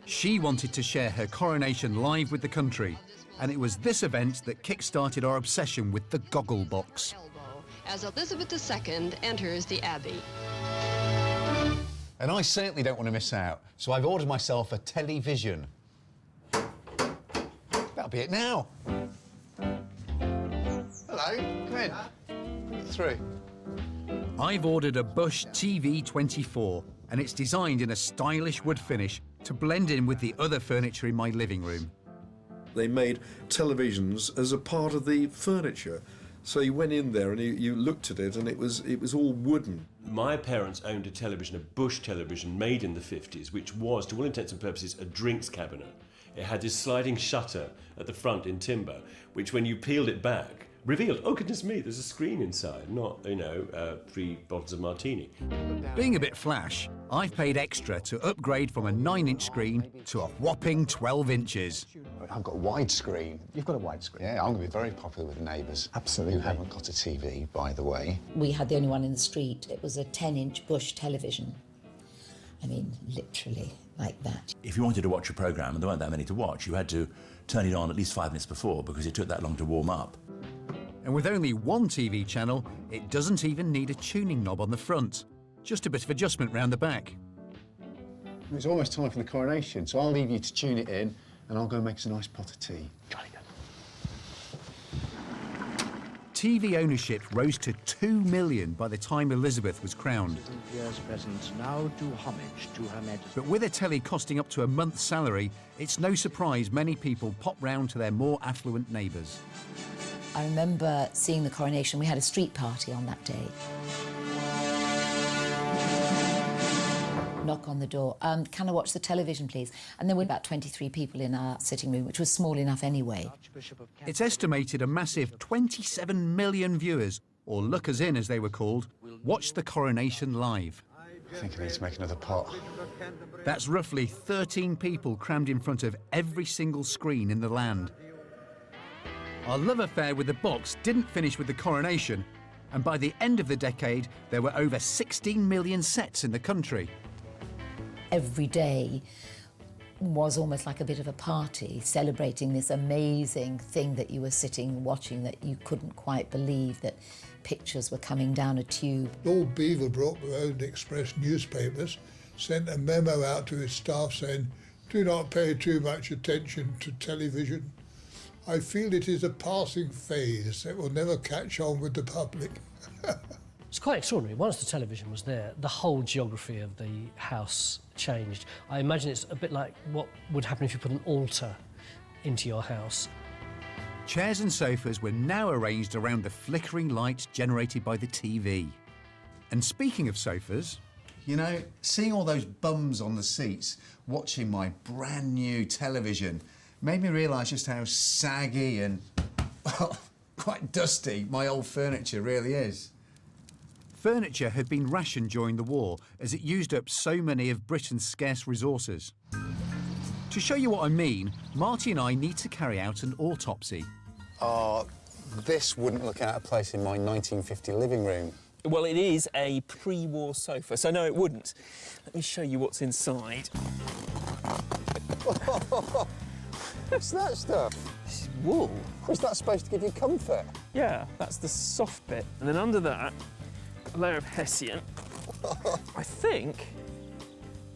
She wanted to share her coronation live with the country, and it was this event that kick-started our obsession with the goggle box. As Elizabeth II enters the Abbey. And I certainly don't want to miss out, so I've ordered myself a television. That'll be it now. Hello, come in. Through. I've ordered a Bush TV 24, and it's designed in a stylish wood finish to blend in with the other furniture in my living room. They made televisions as a part of the furniture. So you went in there and you looked at it and it was all wooden. My parents owned a television, a Bush television made in the 50s, which was, to all intents and purposes, a drinks cabinet. It had this sliding shutter at the front in timber, which when you peeled it back, revealed, oh goodness me, there's a screen inside, not, 3 bottles of martini. Being a bit flash, I've paid extra to upgrade from a 9-inch screen to a whopping 12 inches. I've got a widescreen. You've got a widescreen? Yeah, I'm going to be very popular with the neighbours. Absolutely. Who haven't got a TV, by the way. We had the only one in the street. It was a 10-inch Bush television. I mean, literally, like that. If you wanted to watch a programme, and there weren't that many to watch, you had to turn it on at least 5 minutes before because it took that long to warm up. And with only one TV channel, it doesn't even need a tuning knob on the front. Just a bit of adjustment round the back. It's almost time for the coronation, so I'll leave you to tune it in, and I'll go make us a nice pot of tea. Jolly good. TV ownership rose to 2 million by the time Elizabeth was crowned. Years present now do homage to Her Majesty. But with a telly costing up to a month's salary, it's no surprise many people pop round to their more affluent neighbours. I remember seeing the coronation. We had a street party on that day. Knock on the door. Can I watch the television, please? And there were about 23 people in our sitting room, which was small enough anyway. It's estimated a massive 27 million viewers, or lookers-in as they were called, watched the coronation live. I think I need to make another pot. That's roughly 13 people crammed in front of every single screen in the land. Our love affair with the box didn't finish with the coronation, and by the end of the decade, there were over 16 million sets in the country. Every day was almost like a bit of a party, celebrating this amazing thing that you were sitting watching that you couldn't quite believe that pictures were coming down a tube. Lord Beaverbrook, who owned Express newspapers, sent a memo out to his staff saying, "Do not pay too much attention to television. I feel it is a passing phase that will never catch on with the public." It's quite extraordinary. Once the television was there, the whole geography of the house changed. I imagine it's a bit like what would happen if you put an altar into your house. Chairs and sofas were now arranged around the flickering lights generated by the TV. And speaking of sofas, you know, seeing all those bums on the seats watching my brand new television Made me realise just how saggy and, well, quite dusty my old furniture really is. Furniture had been rationed during the war as it used up so many of Britain's scarce resources. To show you what I mean, Marty and I need to carry out an autopsy. This wouldn't look out of place in my 1950 living room. Well, it is a pre-war sofa, so no, it wouldn't. Let me show you what's inside. What's that stuff? This is wool. Was that supposed to give you comfort? Yeah, that's the soft bit. And then under that, a layer of hessian. I think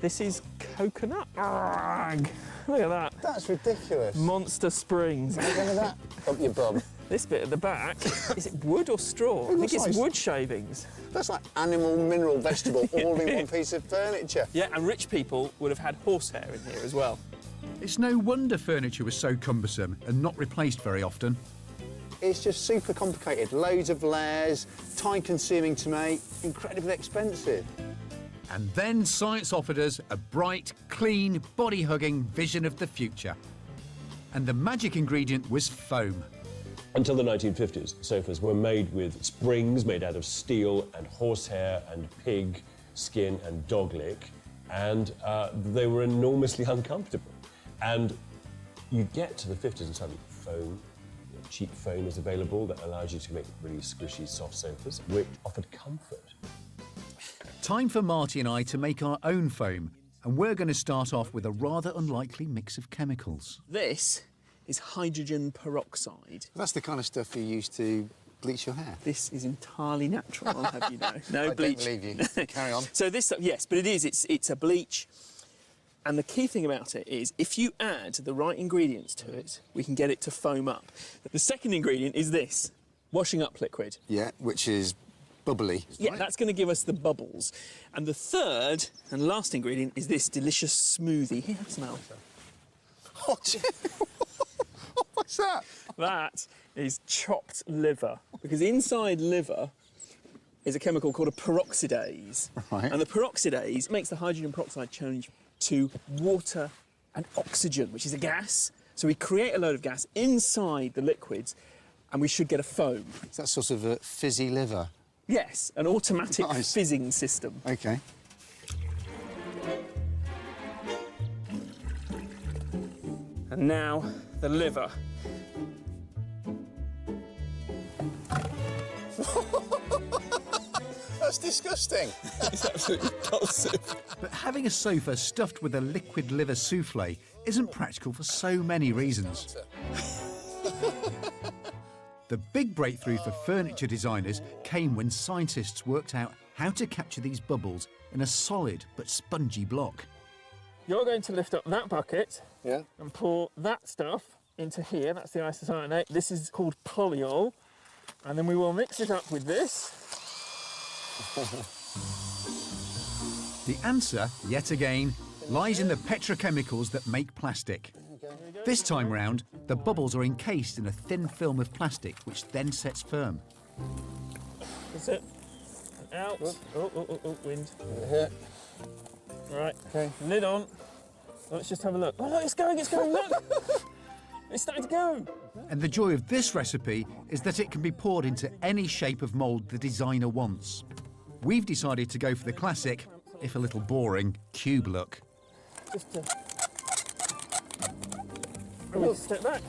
this is coconut. Look at that. That's ridiculous. Monster springs. Look at that up your bum. This bit at the back, is it wood or straw? I think it's wood shavings. That's like animal, mineral, vegetable, all in one piece of furniture. Yeah, and rich people would have had horsehair in here as well. It's no wonder furniture was so cumbersome and not replaced very often. It's just super complicated. Loads of layers, time-consuming to make, incredibly expensive. And then science offered us a bright, clean, body-hugging vision of the future. And the magic ingredient was foam. Until the 1950s, sofas were made with springs made out of steel and horsehair and pig skin and dog lick, and they were enormously uncomfortable. And you get to the 50s and suddenly foam, cheap foam is available that allows you to make really squishy, soft sofas, which offered comfort. Time for Marty and I to make our own foam, and we're going to start off with a rather unlikely mix of chemicals. This is hydrogen peroxide. That's the kind of stuff you use to bleach your hair. This is entirely natural, I'll have you know. No I bleach. don't believe you. Carry on. So this stuff, yes, but it is. It's a bleach. And the key thing about it is if you add the right ingredients to it, we can get it to foam up. The second ingredient is this, washing up liquid. Yeah, which is bubbly. Yeah, right? That's going to give us the bubbles. And the third and last ingredient is this delicious smoothie. Here, have a smell. What's that? That is chopped liver, because inside liver is a chemical called a peroxidase. Right. And the peroxidase makes the hydrogen peroxide change to water and oxygen, which is a gas. So we create a load of gas inside the liquids, and we should get a foam. Is that sort of a fizzy liver? Yes, an automatic Nice. fizzing system. OK. And now the liver. That's disgusting. It's absolutely repulsive. But having a sofa stuffed with a liquid liver souffle isn't practical for so many reasons. The big breakthrough for furniture designers came when scientists worked out how to capture these bubbles in a solid but spongy block. You're going to lift up that bucket Yeah. and pour that stuff into here. That's the isocyanate. This is called polyol. And then we will mix it up with this. The answer, yet again, lies in the petrochemicals that make plastic. This time round, the bubbles are encased in a thin film of plastic, which then sets firm. That's it. And out. Oh, wind. Here. Right. Okay. Lid on. Let's just have a look. Oh, look, it's going, look! It's starting to go. And the joy of this recipe is that it can be poured into any shape of mould the designer wants. We've decided to go for the classic, if a little boring, cube look. Just to... step back.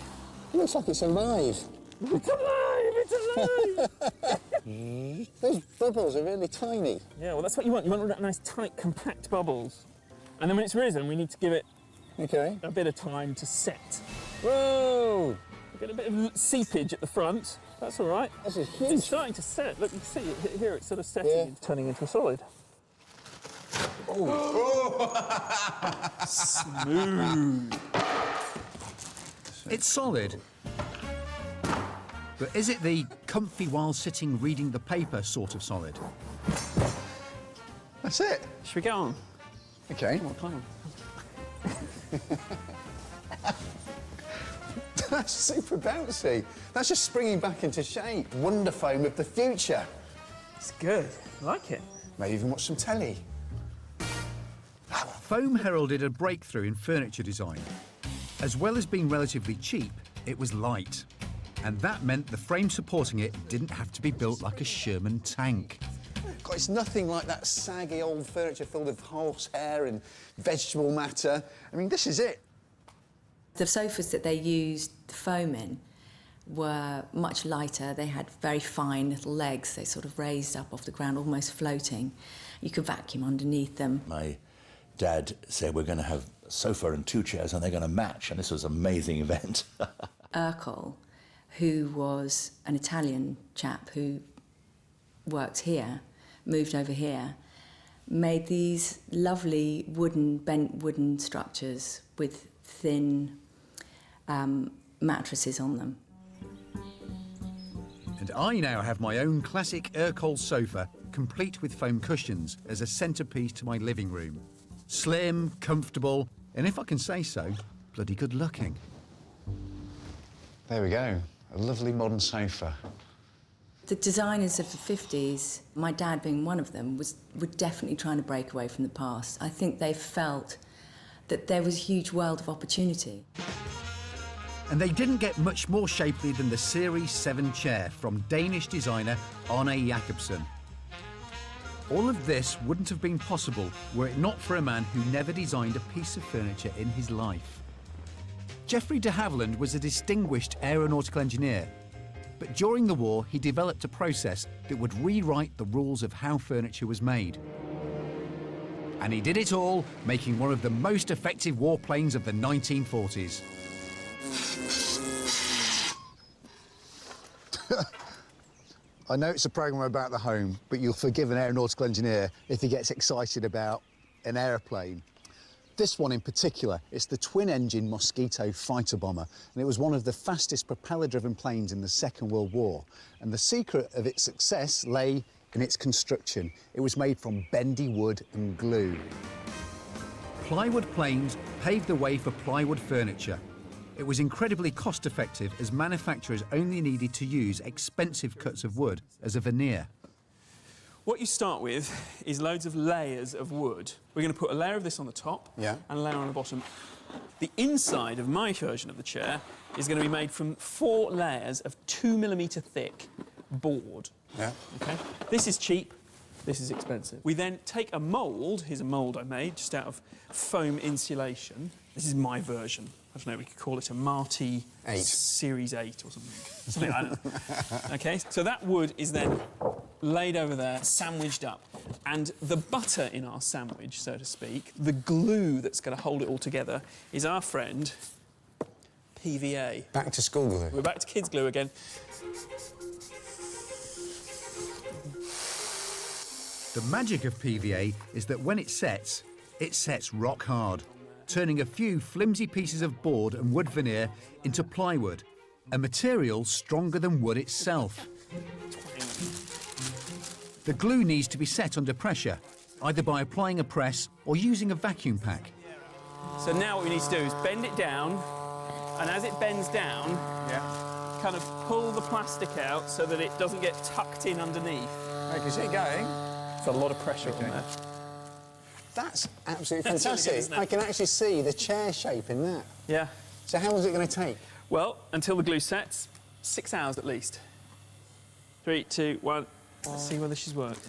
It looks like it's alive. It's alive! It's alive! Those bubbles are really tiny. Yeah, well, that's what you want. You want that nice, tight, compact bubbles. And then when it's risen, we need to give it a bit of time to set. Whoa! Get a bit of seepage at the front. That's all right. This is huge. It's starting to set. Look, you can see it here. It's sort of setting and turning into a solid. Smooth. It's solid. But is it the comfy while sitting reading the paper sort of solid? That's it. Should we get on? OK. Come on. That's super bouncy. That's just springing back into shape. Wonder foam of the future. It's good. I like it. Maybe even watch some telly. Foam heralded a breakthrough in furniture design. As well as being relatively cheap, it was light. And that meant the frame supporting it didn't have to be built like a Sherman tank. God, it's nothing like that saggy old furniture filled with horsehair and vegetable matter. I mean, this is it. The sofas that they used the foam in were much lighter. They had very fine little legs. They sort of raised up off the ground, almost floating. You could vacuum underneath them. My dad said, we're going to have a sofa and 2 chairs and they're going to match, and this was an amazing event. Urkel, who was an Italian chap who worked here, moved over here, made these lovely bent wooden structures with thin mattresses on them. And I now have my own classic Urkel sofa, complete with foam cushions, as a centrepiece to my living room. Slim, comfortable, and if I can say so, bloody good looking. There we go, a lovely modern sofa. The designers of the 50s, my dad being one of them, were definitely trying to break away from the past. I think they felt that there was a huge world of opportunity. And they didn't get much more shapely than the Series 7 chair from Danish designer Arne Jacobsen. All of this wouldn't have been possible were it not for a man who never designed a piece of furniture in his life. Geoffrey de Havilland was a distinguished aeronautical engineer, but during the war he developed a process that would rewrite the rules of how furniture was made. And he did it all, making one of the most effective warplanes of the 1940s. I know it's a programme about the home, but you'll forgive an aeronautical engineer if he gets excited about an aeroplane. This one in particular, it's the twin-engine Mosquito fighter bomber, and it was one of the fastest propeller-driven planes in the Second World War. And the secret of its success lay in its construction. It was made from bendy wood and glue. Plywood planes paved the way for plywood furniture. It was incredibly cost-effective as manufacturers only needed to use expensive cuts of wood as a veneer. What you start with is loads of layers of wood. We're going to put a layer of this on the top and a layer on the bottom. The inside of my version of the chair is going to be made from 4 layers of 2mm thick board. Yeah. Okay. This is cheap. This is expensive. We then take a mould. Here's a mould I made just out of foam insulation. This is my version. I don't know, we could call it a Marty 8. Series 8 or something like that. OK, so that wood is then laid over there, sandwiched up. And the butter in our sandwich, so to speak, the glue that's going to hold it all together, is our friend PVA. Back to school glue. We're back to kids' glue again. The magic of PVA is that when it sets rock hard, turning a few flimsy pieces of board and wood veneer into plywood, a material stronger than wood itself. The glue needs to be set under pressure, either by applying a press or using a vacuum pack. So now what we need to do is bend it down, and as it bends down, kind of pull the plastic out so that it doesn't get tucked in underneath. Right, can you see it going? There's a lot of pressure on there. That's absolutely That's really fantastic. good, isn't it? I can actually see the chair shape in that. Yeah. So how long is it going to take? Well, until the glue sets, 6 hours at least. 3, 2, 1. Let's see whether she's worked.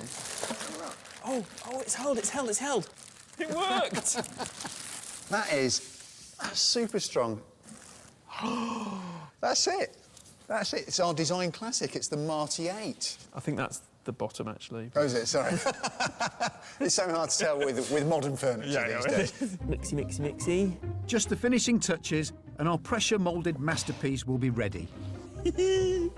Oh, it's held. It worked! That's super strong. That's it. It's our design classic. It's the Marty 8. I think that's the bottom, actually. Oh, is it? Sorry. It's so hard to tell with modern furniture these days. Mixy. Just the finishing touches and our pressure-moulded masterpiece will be ready. Look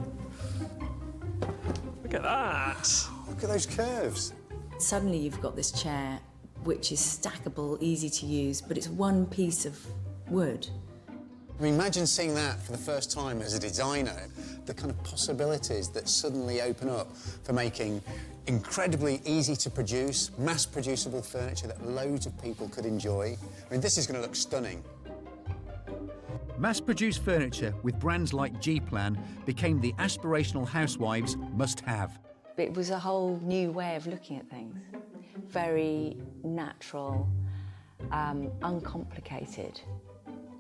at that! Look at those curves. Suddenly you've got this chair which is stackable, easy to use, but it's one piece of wood. I mean, imagine seeing that for the first time as a designer, the kind of possibilities that suddenly open up for making incredibly easy to produce, mass-producible furniture that loads of people could enjoy. I mean, this is going to look stunning. Mass-produced furniture with brands like G-Plan became the aspirational housewives must-have. It was a whole new way of looking at things. Very natural, uncomplicated.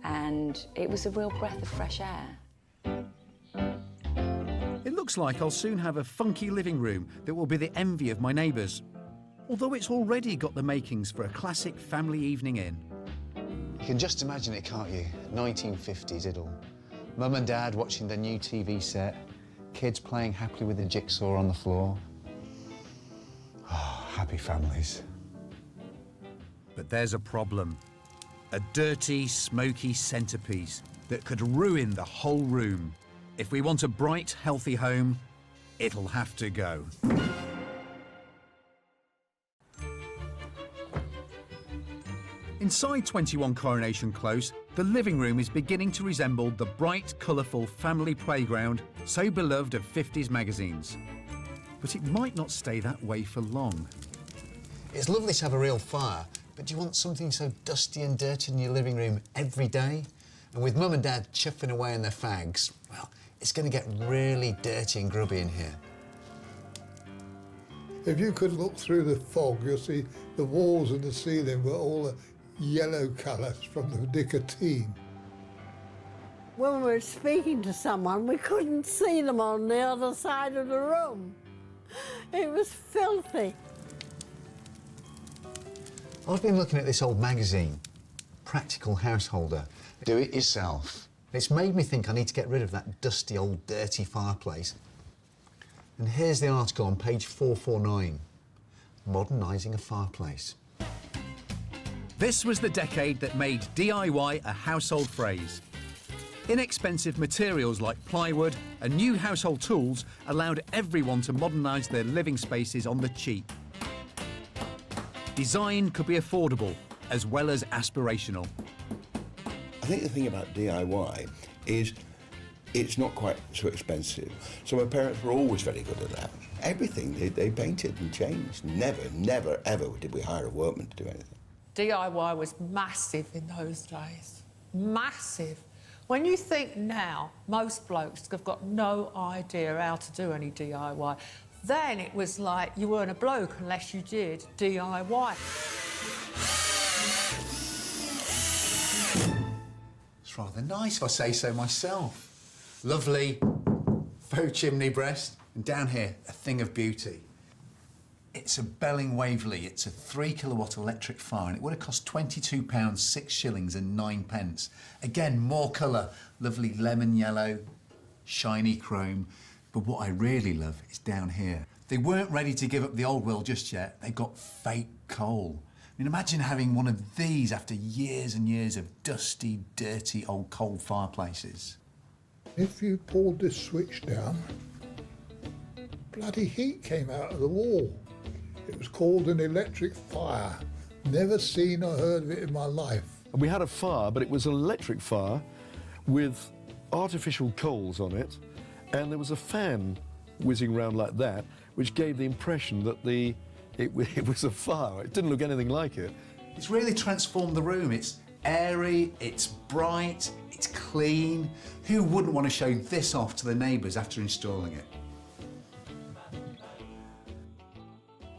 and it was a real breath of fresh air. It looks like I'll soon have a funky living room that will be the envy of my neighbours. Although it's already got the makings for a classic family evening in. You can just imagine it, can't you? 1950s Idyll. Mum and Dad watching their new TV set, kids playing happily with a jigsaw on the floor. Oh, happy families. But there's a problem. A dirty, smoky centrepiece that could ruin the whole room. If we want a bright, healthy home, it'll have to go. Inside 21 Coronation Close, the living room is beginning to resemble the bright, colourful family playground so beloved of 50s magazines. But it might not stay that way for long. It's lovely to have a real fire, but do you want something so dusty and dirty in your living room every day? And with Mum and Dad chuffing away on their fags, well, it's going to get really dirty and grubby in here. If you could look through the fog, you'll see the walls and the ceiling were all yellow colours from the nicotine. When we were speaking to someone, we couldn't see them on the other side of the room. It was filthy. I've been looking at this old magazine, Practical Householder. Do it yourself. It's made me think I need to get rid of that dusty old dirty fireplace. And here's the article on page 449, Modernising a Fireplace. This was the decade that made DIY a household phrase. Inexpensive materials like plywood and new household tools allowed everyone to modernise their living spaces on the cheap. Design could be affordable as well as aspirational. I think the thing about DIY is it's not quite so expensive. So my parents were always very good at that. Everything they painted and changed. Never, ever did we hire a workman to do anything. DIY was massive in those days. Massive. When you think now, most blokes have got no idea how to do any DIY. Then it was like you weren't a bloke unless you did DIY. It's rather nice if I say so myself. Lovely faux chimney breast, and down here, a thing of beauty. It's a Belling Waverley. It's a 3 kilowatt electric fire, and it would have cost £22, 6 shillings and 9 pence. Again, more colour, lovely lemon yellow, shiny chrome. But what I really love is down here. They weren't ready to give up the old world just yet. They got fake coal. I mean, imagine having one of these after years and years of dusty, dirty old coal fireplaces. If you pulled this switch down, bloody heat came out of the wall. It was called an electric fire. Never seen or heard of it in my life. And we had a fire, but it was an electric fire with artificial coals on it, and there was a fan whizzing around like that, which gave the impression that it was a fire. It didn't look anything like it. It's really transformed the room. It's airy, it's bright, it's clean. Who wouldn't want to show this off to the neighbours after installing it?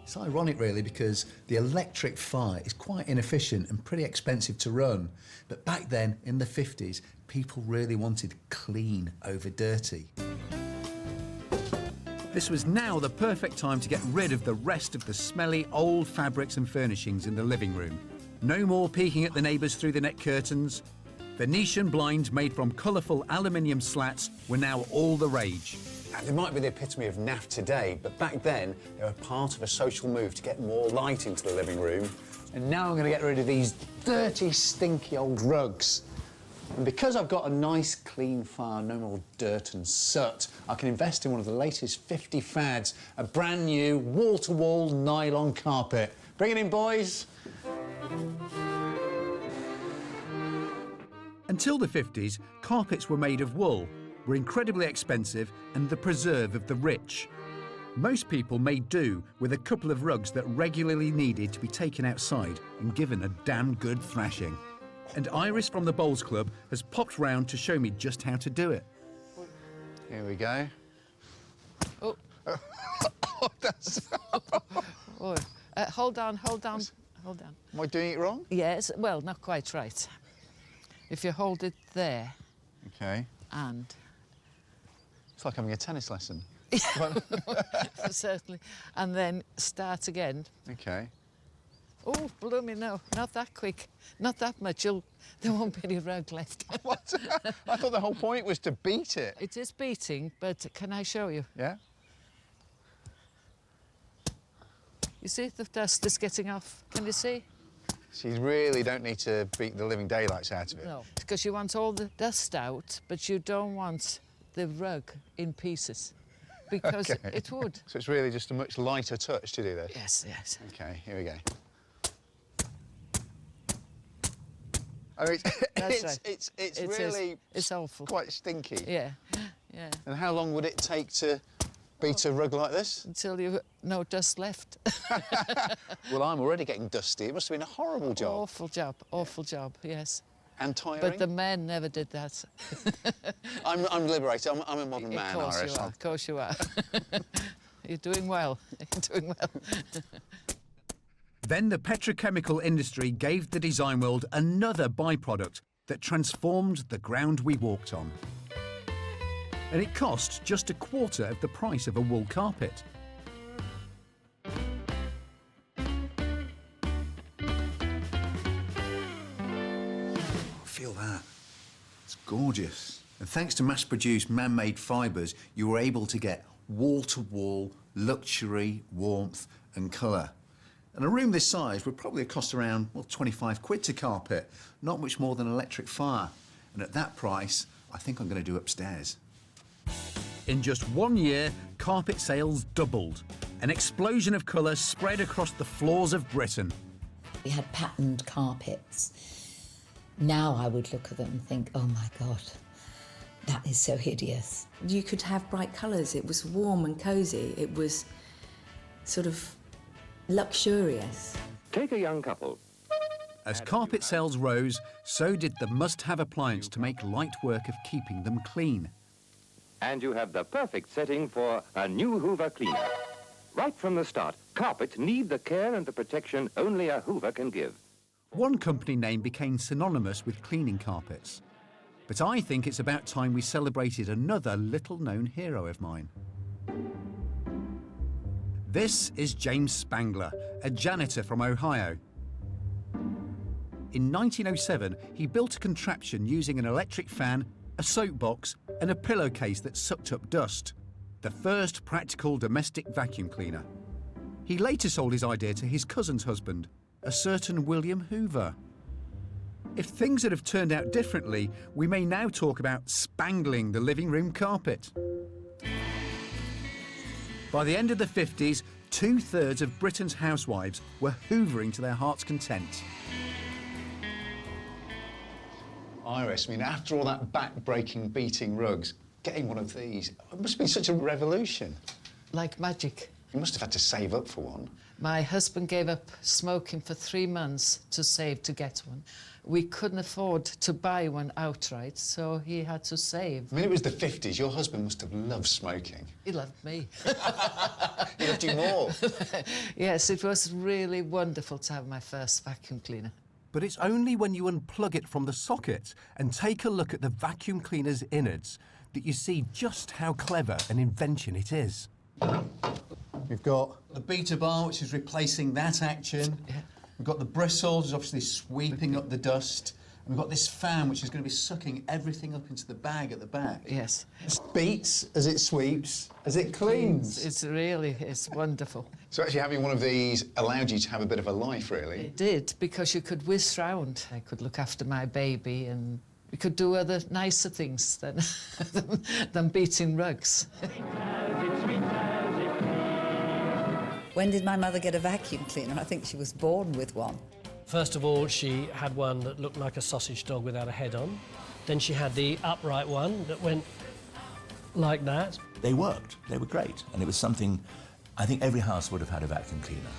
It's ironic, really, because the electric fire is quite inefficient and pretty expensive to run. But back then, in the 50s, people really wanted clean over dirty. This was now the perfect time to get rid of the rest of the smelly old fabrics and furnishings in the living room. No more peeking at the neighbours through the net curtains. Venetian blinds made from colourful aluminium slats were now all the rage. Now, they might be the epitome of naff today, but back then, they were part of a social move to get more light into the living room. And now I'm going to get rid of these dirty, stinky old rugs. And because I've got a nice, clean fire, no more dirt and soot, I can invest in one of the latest 50 fads, a brand new wall-to-wall nylon carpet. Bring it in, boys. Until the 50s, carpets were made of wool, were incredibly expensive and the preserve of the rich. Most people made do with a couple of rugs that regularly needed to be taken outside and given a damn good thrashing. And Iris from the Bowls Club has popped round to show me just how to do it. Here we go. Oh. Oh, hold on. Am I doing it wrong? Yes, well, not quite right. If you hold it there, Okay. and... It's like having a tennis lesson. Certainly. And then start again. Okay. Oh, blooming no, not that quick. Not that much. There won't be any rug left. What? I thought the whole point was to beat it. It is beating, but can I show you? Yeah. You see, the dust is getting off. Can you see? So you really don't need to beat the living daylights out of it. No, because you want all the dust out, but you don't want the rug in pieces, because Okay. it would. So it's really just a much lighter touch to do this? Yes, yes. Okay, here we go. I mean, That's right. it's really it's awful. Quite stinky. Yeah, yeah. And how long would it take to beat a rug like this? Until you no dust left. Well, I'm already getting dusty. It must have been a horrible job. Awful job, yes. And tiring? But the men never did that. I'm liberated. I'm a modern man, Of course Iris. you are, of course you are. You're doing well, you're doing well. Then the petrochemical industry gave the design world another byproduct that transformed the ground we walked on. And it cost just a quarter of the price of a wool carpet. Feel that. It's gorgeous. And thanks to mass-produced man-made fibres, you were able to get wall-to-wall luxury, warmth and colour. And a room this size would probably cost around, well, 25 quid to carpet, not much more than an electric fire. And at that price, I think I'm going to do upstairs. In just 1 year, carpet sales doubled. An explosion of colour spread across the floors of Britain. We had patterned carpets. Now I would look at them and think, oh my God, that is so hideous. You could have bright colours. It was warm and cosy. It was sort of luxurious. Take a young couple. As carpet sales rose, so did the must-have appliance to make light work of keeping them clean. And you have the perfect setting for a new Hoover cleaner. Right from the start, carpets need the care and the protection only a Hoover can give. One company name became synonymous with cleaning carpets. But I think it's about time we celebrated another little-known hero of mine. This is James Spangler, a janitor from Ohio. In 1907, he built a contraption using an electric fan, a soapbox, and a pillowcase that sucked up dust. The first practical domestic vacuum cleaner. He later sold his idea to his cousin's husband, a certain William Hoover. If things had have turned out differently, we may now talk about spangling the living room carpet. By the end of the 50s, 2/3 of Britain's housewives were hoovering to their heart's content. Iris, I mean, after all that back-breaking, beating rugs, getting one of these, it must have been such a revolution. Like magic. You must have had to save up for one. My husband gave up smoking for 3 months to save to get one. We couldn't afford to buy one outright, so he had to save. I mean, it was the 50s. Your husband must have loved smoking. He loved me. He loved you more. Yes, it was really wonderful to have my first vacuum cleaner. But it's only when you unplug it from the socket and take a look at the vacuum cleaner's innards that you see just how clever an invention it is. We've got the beta bar, which is replacing that action. Yeah. We've got the bristles, which is obviously sweeping up the dust. And we've got this fan, which is going to be sucking everything up into the bag at the back. Yes. It beats as it sweeps, as it cleans. It's wonderful. So actually having one of these allowed you to have a bit of a life, really. It did, because you could whiz round. I could look after my baby and we could do other nicer things than, than beating rugs. When did my mother get a vacuum cleaner? I think she was born with one. First of all, she had one that looked like a sausage dog without a head on. Then she had the upright one that went like that. They worked. They were great. And it was something I think every house would have had a vacuum cleaner.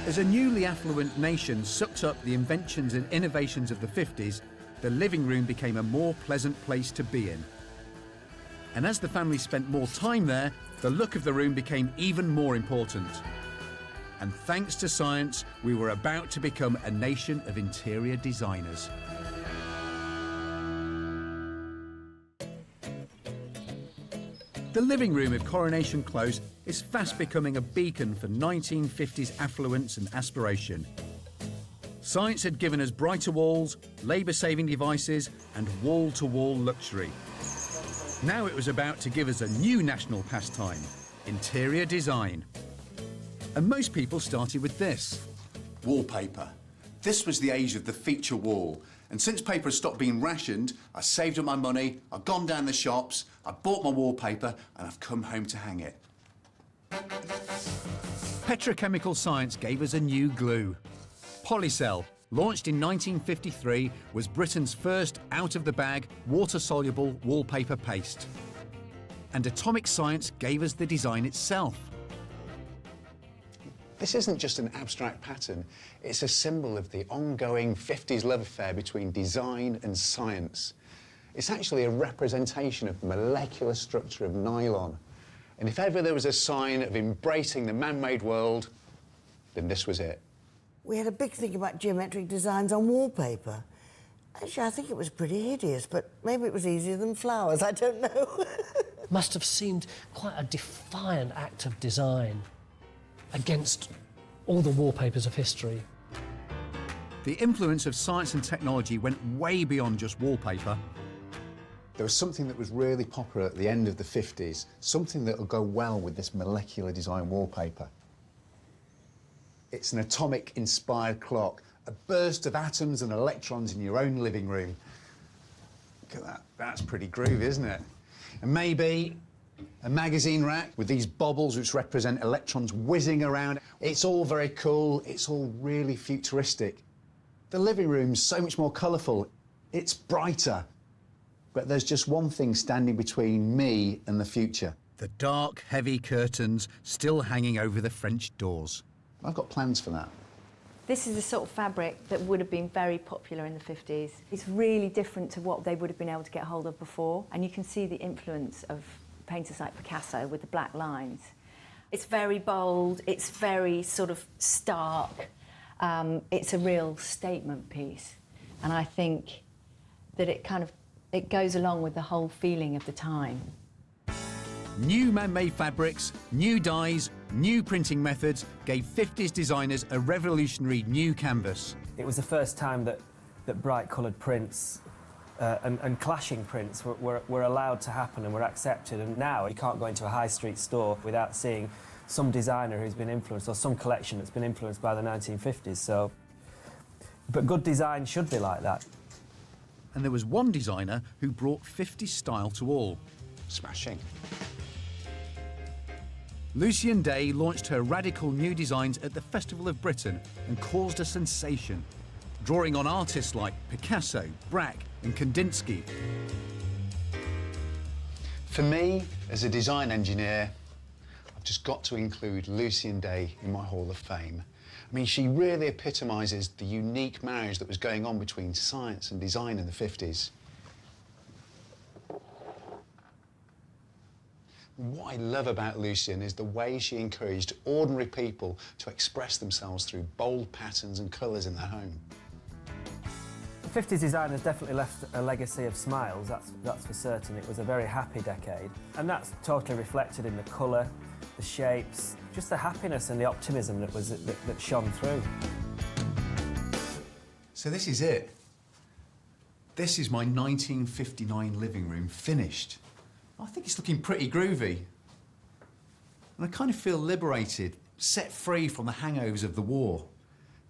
As a newly affluent nation sucked up the inventions and innovations of the 50s, the living room became a more pleasant place to be in. And as the family spent more time there, the look of the room became even more important. And thanks to science, we were about to become a nation of interior designers. The living room of Coronation Close is fast becoming a beacon for 1950s affluence and aspiration. Science had given us brighter walls, labour-saving devices and wall-to-wall luxury. Now it was about to give us a new national pastime, interior design. And most people started with this. Wallpaper. This was the age of the feature wall. And since paper has stopped being rationed, I saved up my money, I've gone down the shops, I bought my wallpaper, and I've come home to hang it. Petrochemical science gave us a new glue. Polycell, launched in 1953, was Britain's first out-of-the-bag, water-soluble wallpaper paste. And atomic science gave us the design itself. This isn't just an abstract pattern, it's a symbol of the ongoing 50s love affair between design and science. It's actually a representation of the molecular structure of nylon. And if ever there was a sign of embracing the man-made world, then this was it. We had a big thing about geometric designs on wallpaper. Actually, I think it was pretty hideous, but maybe it was easier than flowers, I don't know. Must have seemed quite a defiant act of design against all the wallpapers of history. The influence of science and technology went way beyond just wallpaper. There was something that was really popular at the end of the 50s, something that will go well with this molecular design wallpaper. It's an atomic-inspired clock, a burst of atoms and electrons in your own living room. Look at that, that's pretty groovy, isn't it? And maybe a magazine rack with these baubles which represent electrons whizzing around. It's all very cool, it's all really futuristic. The living room's so much more colourful, it's brighter. But there's just one thing standing between me and the future. The dark, heavy curtains still hanging over the French doors. I've got plans for that. This is the sort of fabric that would have been very popular in the 50s. It's really different to what they would have been able to get hold of before, and you can see the influence of painters like Picasso with the black lines. It's very bold, it's very sort of stark, it's a real statement piece, and I think that it goes along with the whole feeling of the time. New man-made fabrics, new dyes, new printing methods gave 50s designers a revolutionary new canvas. It was the first time that bright coloured prints and clashing prints were allowed to happen and were accepted, and now you can't go into a high street store without seeing some designer who's been influenced or some collection that's been influenced by the 1950s. So, but good design should be like that. And there was one designer who brought 50s style to all. Smashing. Lucienne Day launched her radical new designs at the Festival of Britain and caused a sensation, drawing on artists like Picasso, Braque and Kandinsky. For me, as a design engineer, I've just got to include Lucienne Day in my Hall of Fame. I mean, she really epitomises the unique marriage that was going on between science and design in the 50s. What I love about Lucienne is the way she encouraged ordinary people to express themselves through bold patterns and colours in their home. The 50s designers definitely left a legacy of smiles, that's for certain. It was a very happy decade, and that's totally reflected in the colour, the shapes, just the happiness and the optimism that shone through. So this is it. This is my 1959 living room finished. I think it's looking pretty groovy. And I kind of feel liberated, set free from the hangovers of the war.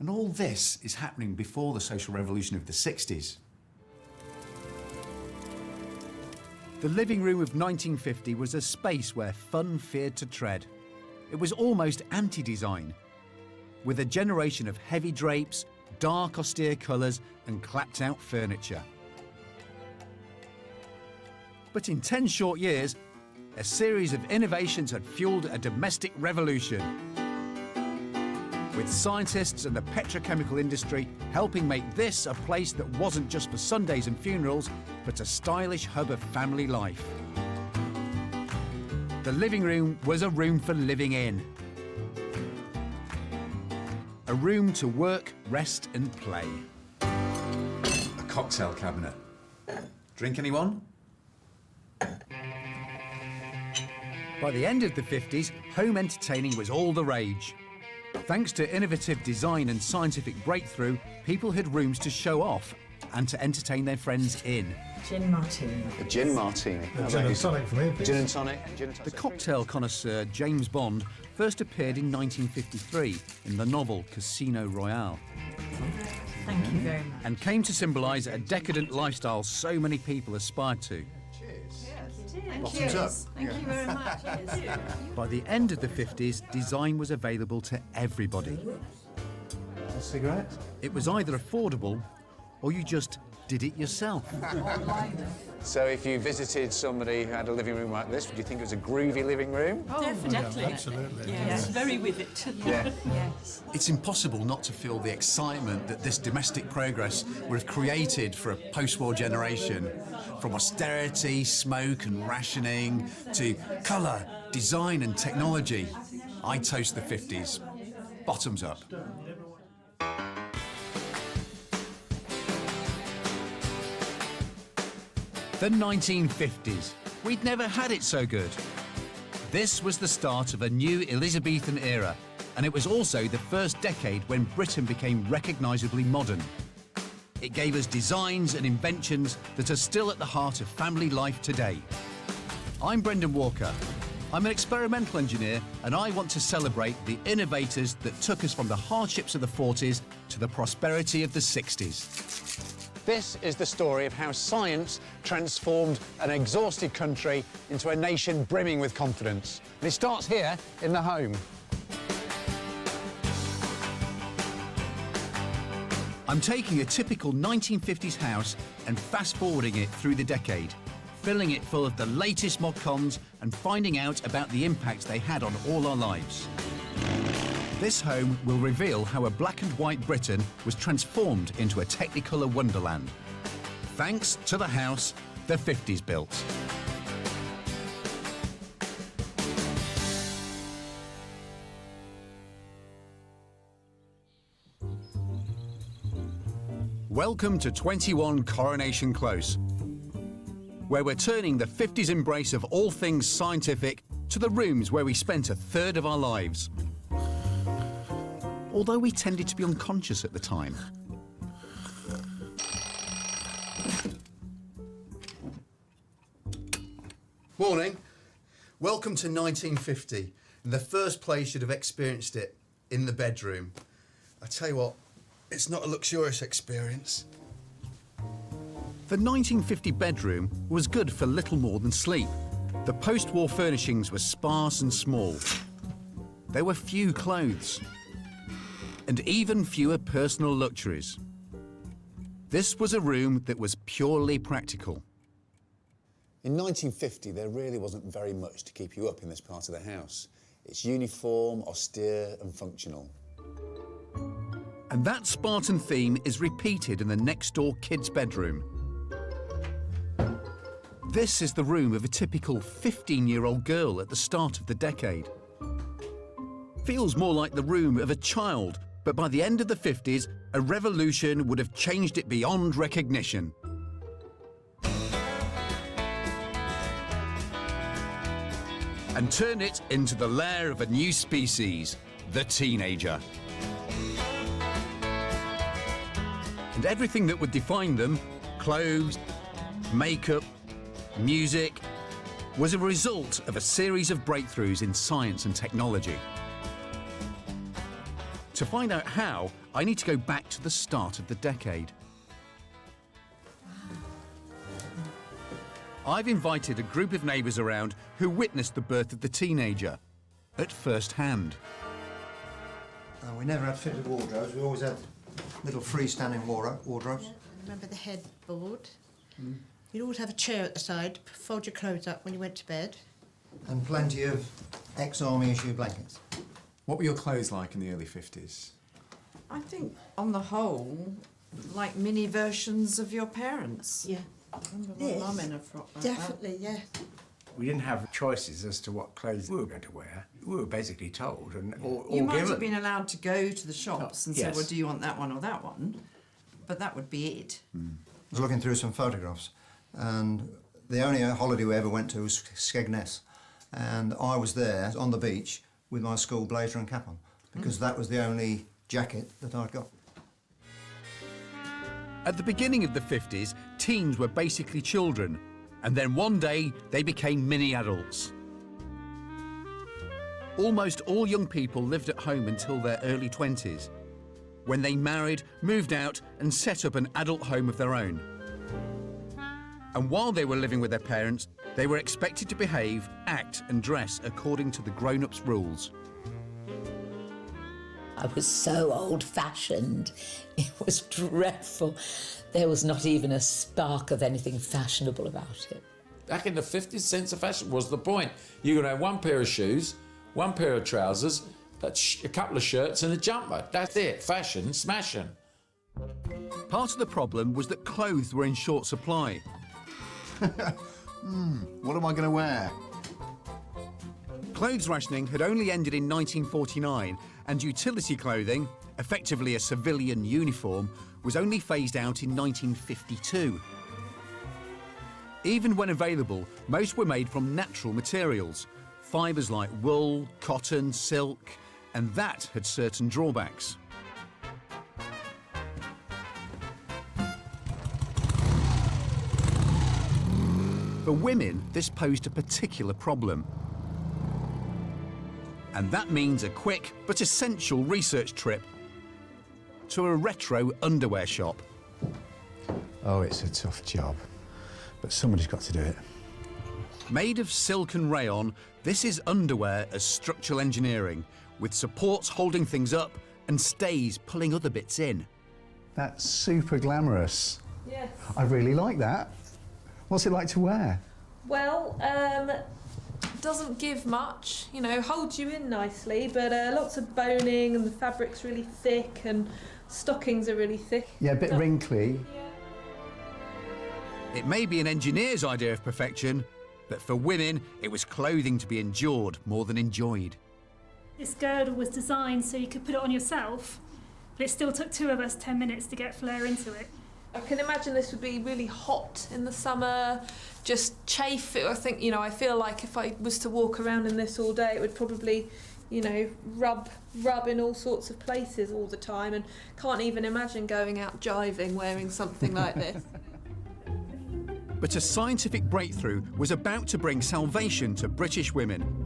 And all this is happening before the social revolution of the 60s. The living room of 1950 was a space where fun feared to tread. It was almost anti-design, with a generation of heavy drapes, dark austere colours and clapped-out furniture. But in 10 short years, a series of innovations had fueled a domestic revolution, with scientists and the petrochemical industry helping make this a place that wasn't just for Sundays and funerals, but a stylish hub of family life. The living room was a room for living in. A room to work, rest and play. A cocktail cabinet. Drink, anyone? By the end of the 50s, home entertaining was all the rage. Thanks to innovative design and scientific breakthrough, people had rooms to show off and to entertain their friends in. Gin martini. A gin martini. A gin and tonic for me, please. Gin and tonic. The cocktail connoisseur James Bond first appeared in 1953 in the novel Casino Royale. Thank you very much. And came to symbolise a decadent lifestyle so many people aspired to. Thank you. Thank you very much. By the end of the 50s, design was available to everybody. A cigarette? It was either affordable or you just did it yourself. So if you visited somebody who had a living room like this, would you think it was a groovy living room? Oh, definitely. Yeah, absolutely. Yes, very with it. Yeah. Yes. It's impossible not to feel the excitement that this domestic progress would have created for a post-war generation. From austerity, smoke and rationing, to colour, design and technology. I toast the 50s. Bottoms up. The 1950s. We'd never had it so good. This was the start of a new Elizabethan era, and it was also the first decade when Britain became recognisably modern. It gave us designs and inventions that are still at the heart of family life today. I'm Brendan Walker. I'm an experimental engineer, and I want to celebrate the innovators that took us from the hardships of the 40s to the prosperity of the 60s. This is the story of how science transformed an exhausted country into a nation brimming with confidence. And it starts here in the home. I'm taking a typical 1950s house and fast-forwarding it through the decade, filling it full of the latest mod-cons and finding out about the impact they had on all our lives. This home will reveal how a black and white Britain was transformed into a Technicolor wonderland. Thanks to the house the 50s built. Welcome to 21 Coronation Close, where we're turning the 50s embrace of all things scientific to the rooms where we spent a third of our lives. Although we tended to be unconscious at the time. Morning. Welcome to 1950. In the first place you'd have experienced it, in the bedroom. I tell you what, it's not a luxurious experience. The 1950 bedroom was good for little more than sleep. The post-war furnishings were sparse and small. There were few clothes. And even fewer personal luxuries. This was a room that was purely practical. In 1950, there really wasn't very much to keep you up in this part of the house. It's uniform, austere and functional. And that Spartan theme is repeated in the next-door kid's bedroom. This is the room of a typical 15-year-old girl at the start of the decade. Feels more like the room of a child, but by the end of the 50s, a revolution would have changed it beyond recognition. And turned it into the lair of a new species, the teenager. And everything that would define them, clothes, makeup, music, was a result of a series of breakthroughs in science and technology. To find out how, I need to go back to the start of the decade. I've invited a group of neighbours around who witnessed the birth of the teenager at first hand. We never had fitted wardrobes, we always had little freestanding wardrobes. Remember the headboard? You'd always have a chair at the side, fold your clothes up when you went to bed. And plenty of ex-army issue blankets. What were your clothes like in the early 50s? I think, on the whole, like mini versions of your parents. Yeah. I remember my mum in a frock like Definitely, yeah. We didn't have choices as to what clothes we were going to wear. We were basically told and or You might given. have been allowed to go to the shops and say, Yes. well, do you want that one or that one? But that would be it. I was looking through some photographs, and the only holiday we ever went to was Skegness, and I was there on the beach with my school blazer and cap on, because that was the only jacket that I'd got. At the beginning of the 50s, teens were basically children, and then one day they became mini-adults. Almost all young people lived at home until their early 20s, when they married, moved out and set up an adult home of their own. And while they were living with their parents, they were expected to behave, act and dress according to the grown-ups' rules. I was so old-fashioned. It was dreadful. There was not even a spark of anything fashionable about it. Back in the 50s, sense of fashion was the point. You're going to have one pair of shoes, one pair of trousers, a couple of shirts and a jumper. That's it. Fashion, smashing. Part of the problem was that clothes were in short supply. What am I going to wear? Clothes rationing had only ended in 1949, and utility clothing, effectively a civilian uniform, was only phased out in 1952. Even when available, most were made from natural materials, fibres like wool, cotton, silk, and that had certain drawbacks. For women, this posed a particular problem. And that means a quick but essential research trip to a retro underwear shop. Oh, it's a tough job, but somebody's got to do it. Made of silk and rayon, this is underwear as structural engineering, with supports holding things up and stays pulling other bits in. That's super glamorous. Yes. I really like that. What's it like to wear? Well, doesn't give much, you know, holds you in nicely, but lots of boning and the fabric's really thick and stockings are really thick. Yeah, a bit wrinkly. It may be an engineer's idea of perfection, but for women, it was clothing to be endured more than enjoyed. This girdle was designed so you could put it on yourself, but it still took 2 of us 10 minutes to get flare into it. I can imagine this would be really hot in the summer, just chafe. I think, you know, I feel like if I was to walk around in this all day, it would probably, you know, rub in all sorts of places all the time, and can't even imagine going out jiving wearing something like this. But a scientific breakthrough was about to bring salvation to British women.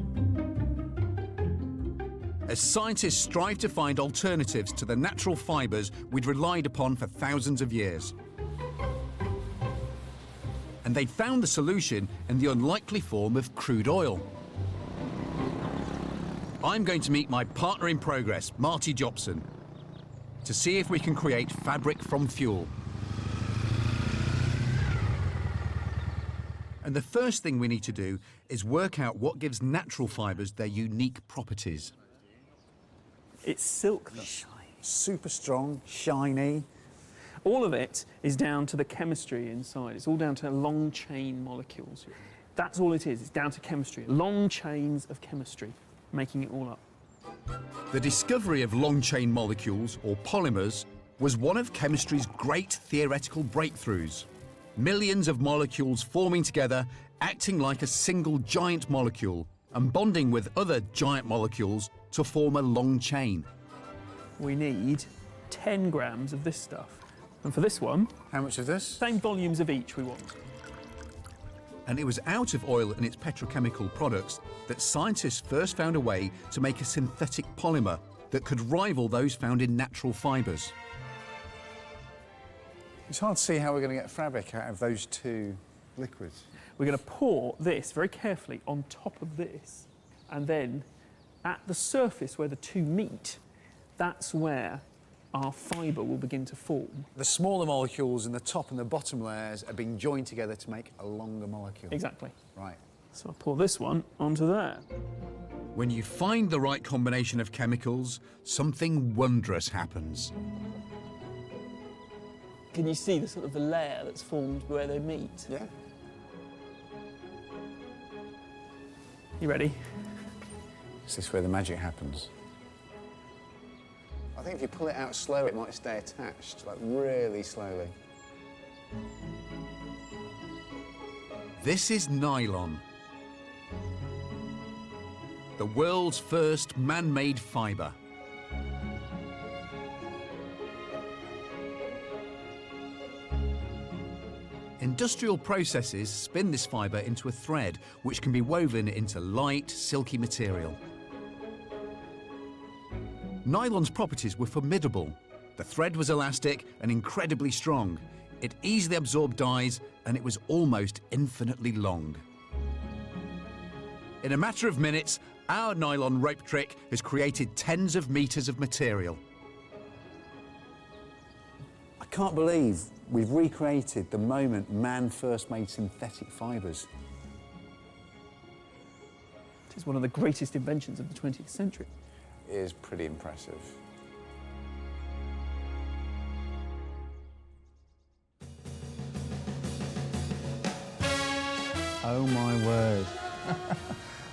As scientists strive to find alternatives to the natural fibres we'd relied upon for thousands of years. And they'd found the solution in the unlikely form of crude oil. I'm going to meet my partner in progress, Marty Jobson, to see if we can create fabric from fuel. And the first thing we need to do is work out what gives natural fibres their unique properties. It's silk. Super strong, shiny. All of it is down to the chemistry inside. It's all down to long chain molecules. That's all it is. It's down to chemistry. Long chains of chemistry, making it all up. The discovery of long chain molecules, or polymers, was one of chemistry's great theoretical breakthroughs. Millions of molecules forming together, acting like a single giant molecule, and bonding with other giant molecules to form a long chain. We need 10 grams of this stuff. And for this one... How much of this? Same volumes of each we want. And it was out of oil and its petrochemical products that scientists first found a way to make a synthetic polymer that could rival those found in natural fibres. It's hard to see how we're going to get fabric out of those two liquids. We're going to pour this very carefully on top of this, and then at the surface where the two meet, that's where our fibre will begin to form. The smaller molecules in the top and the bottom layers are being joined together to make a longer molecule. Exactly. Right. So I'll pour this one onto there. When you find the right combination of chemicals, something wondrous happens. Can you see the sort of the layer that's formed where they meet? Yeah. You ready? Is this where the magic happens? I think if you pull it out slow, it might stay attached, like really slowly. This is nylon, the world's first man-made fibre. Industrial processes spin this fibre into a thread which can be woven into light, silky material. Nylon's properties were formidable. The thread was elastic and incredibly strong. It easily absorbed dyes, and it was almost infinitely long. In a matter of minutes, our nylon rope trick has created tens of metres of material. I can't believe we've recreated the moment man first made synthetic fibres. It is one of the greatest inventions of the 20th century. It is pretty impressive. Oh my word.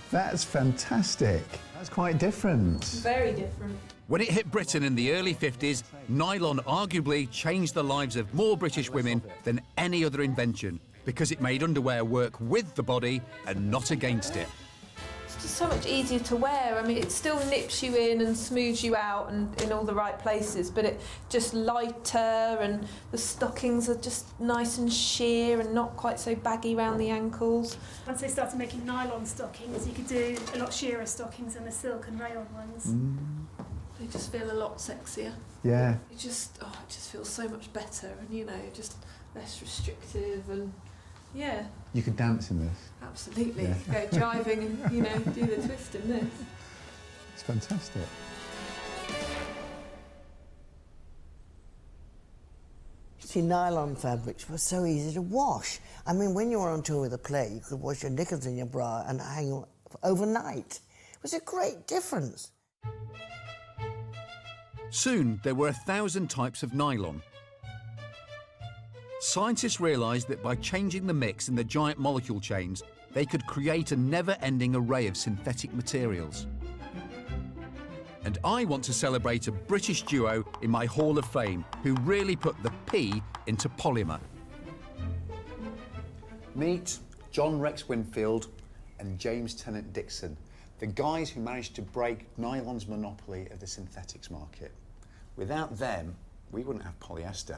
That's fantastic. That's quite different. Very different. When it hit Britain in the early 50s, nylon arguably changed the lives of more British women than any other invention, because it made underwear work with the body and not against it. It's just so much easier to wear. I mean, it still nips you in and smooths you out and in all the right places, but it's just lighter, and the stockings are just nice and sheer and not quite so baggy around the ankles. Once they started making nylon stockings, you could do a lot sheerer stockings than the silk and rayon ones. They just feel a lot sexier. Yeah. It just feels so much better, and you know, just less restrictive, and yeah. You could dance in this. Absolutely. Yeah. Go driving and, you know, do the twist in this. It's fantastic. See, nylon fabrics were so easy to wash. I mean, when you were on tour with a play, you could wash your knickers in your bra and hang on overnight. It was a great difference. Soon, there were 1,000 types of nylon. Scientists realised that by changing the mix in the giant molecule chains, they could create a never-ending array of synthetic materials. And I want to celebrate a British duo in my Hall of Fame who really put the P into polymer. Meet John Rex Winfield and James Tennant Dixon, the guys who managed to break nylon's monopoly of the synthetics market. Without them, we wouldn't have polyester.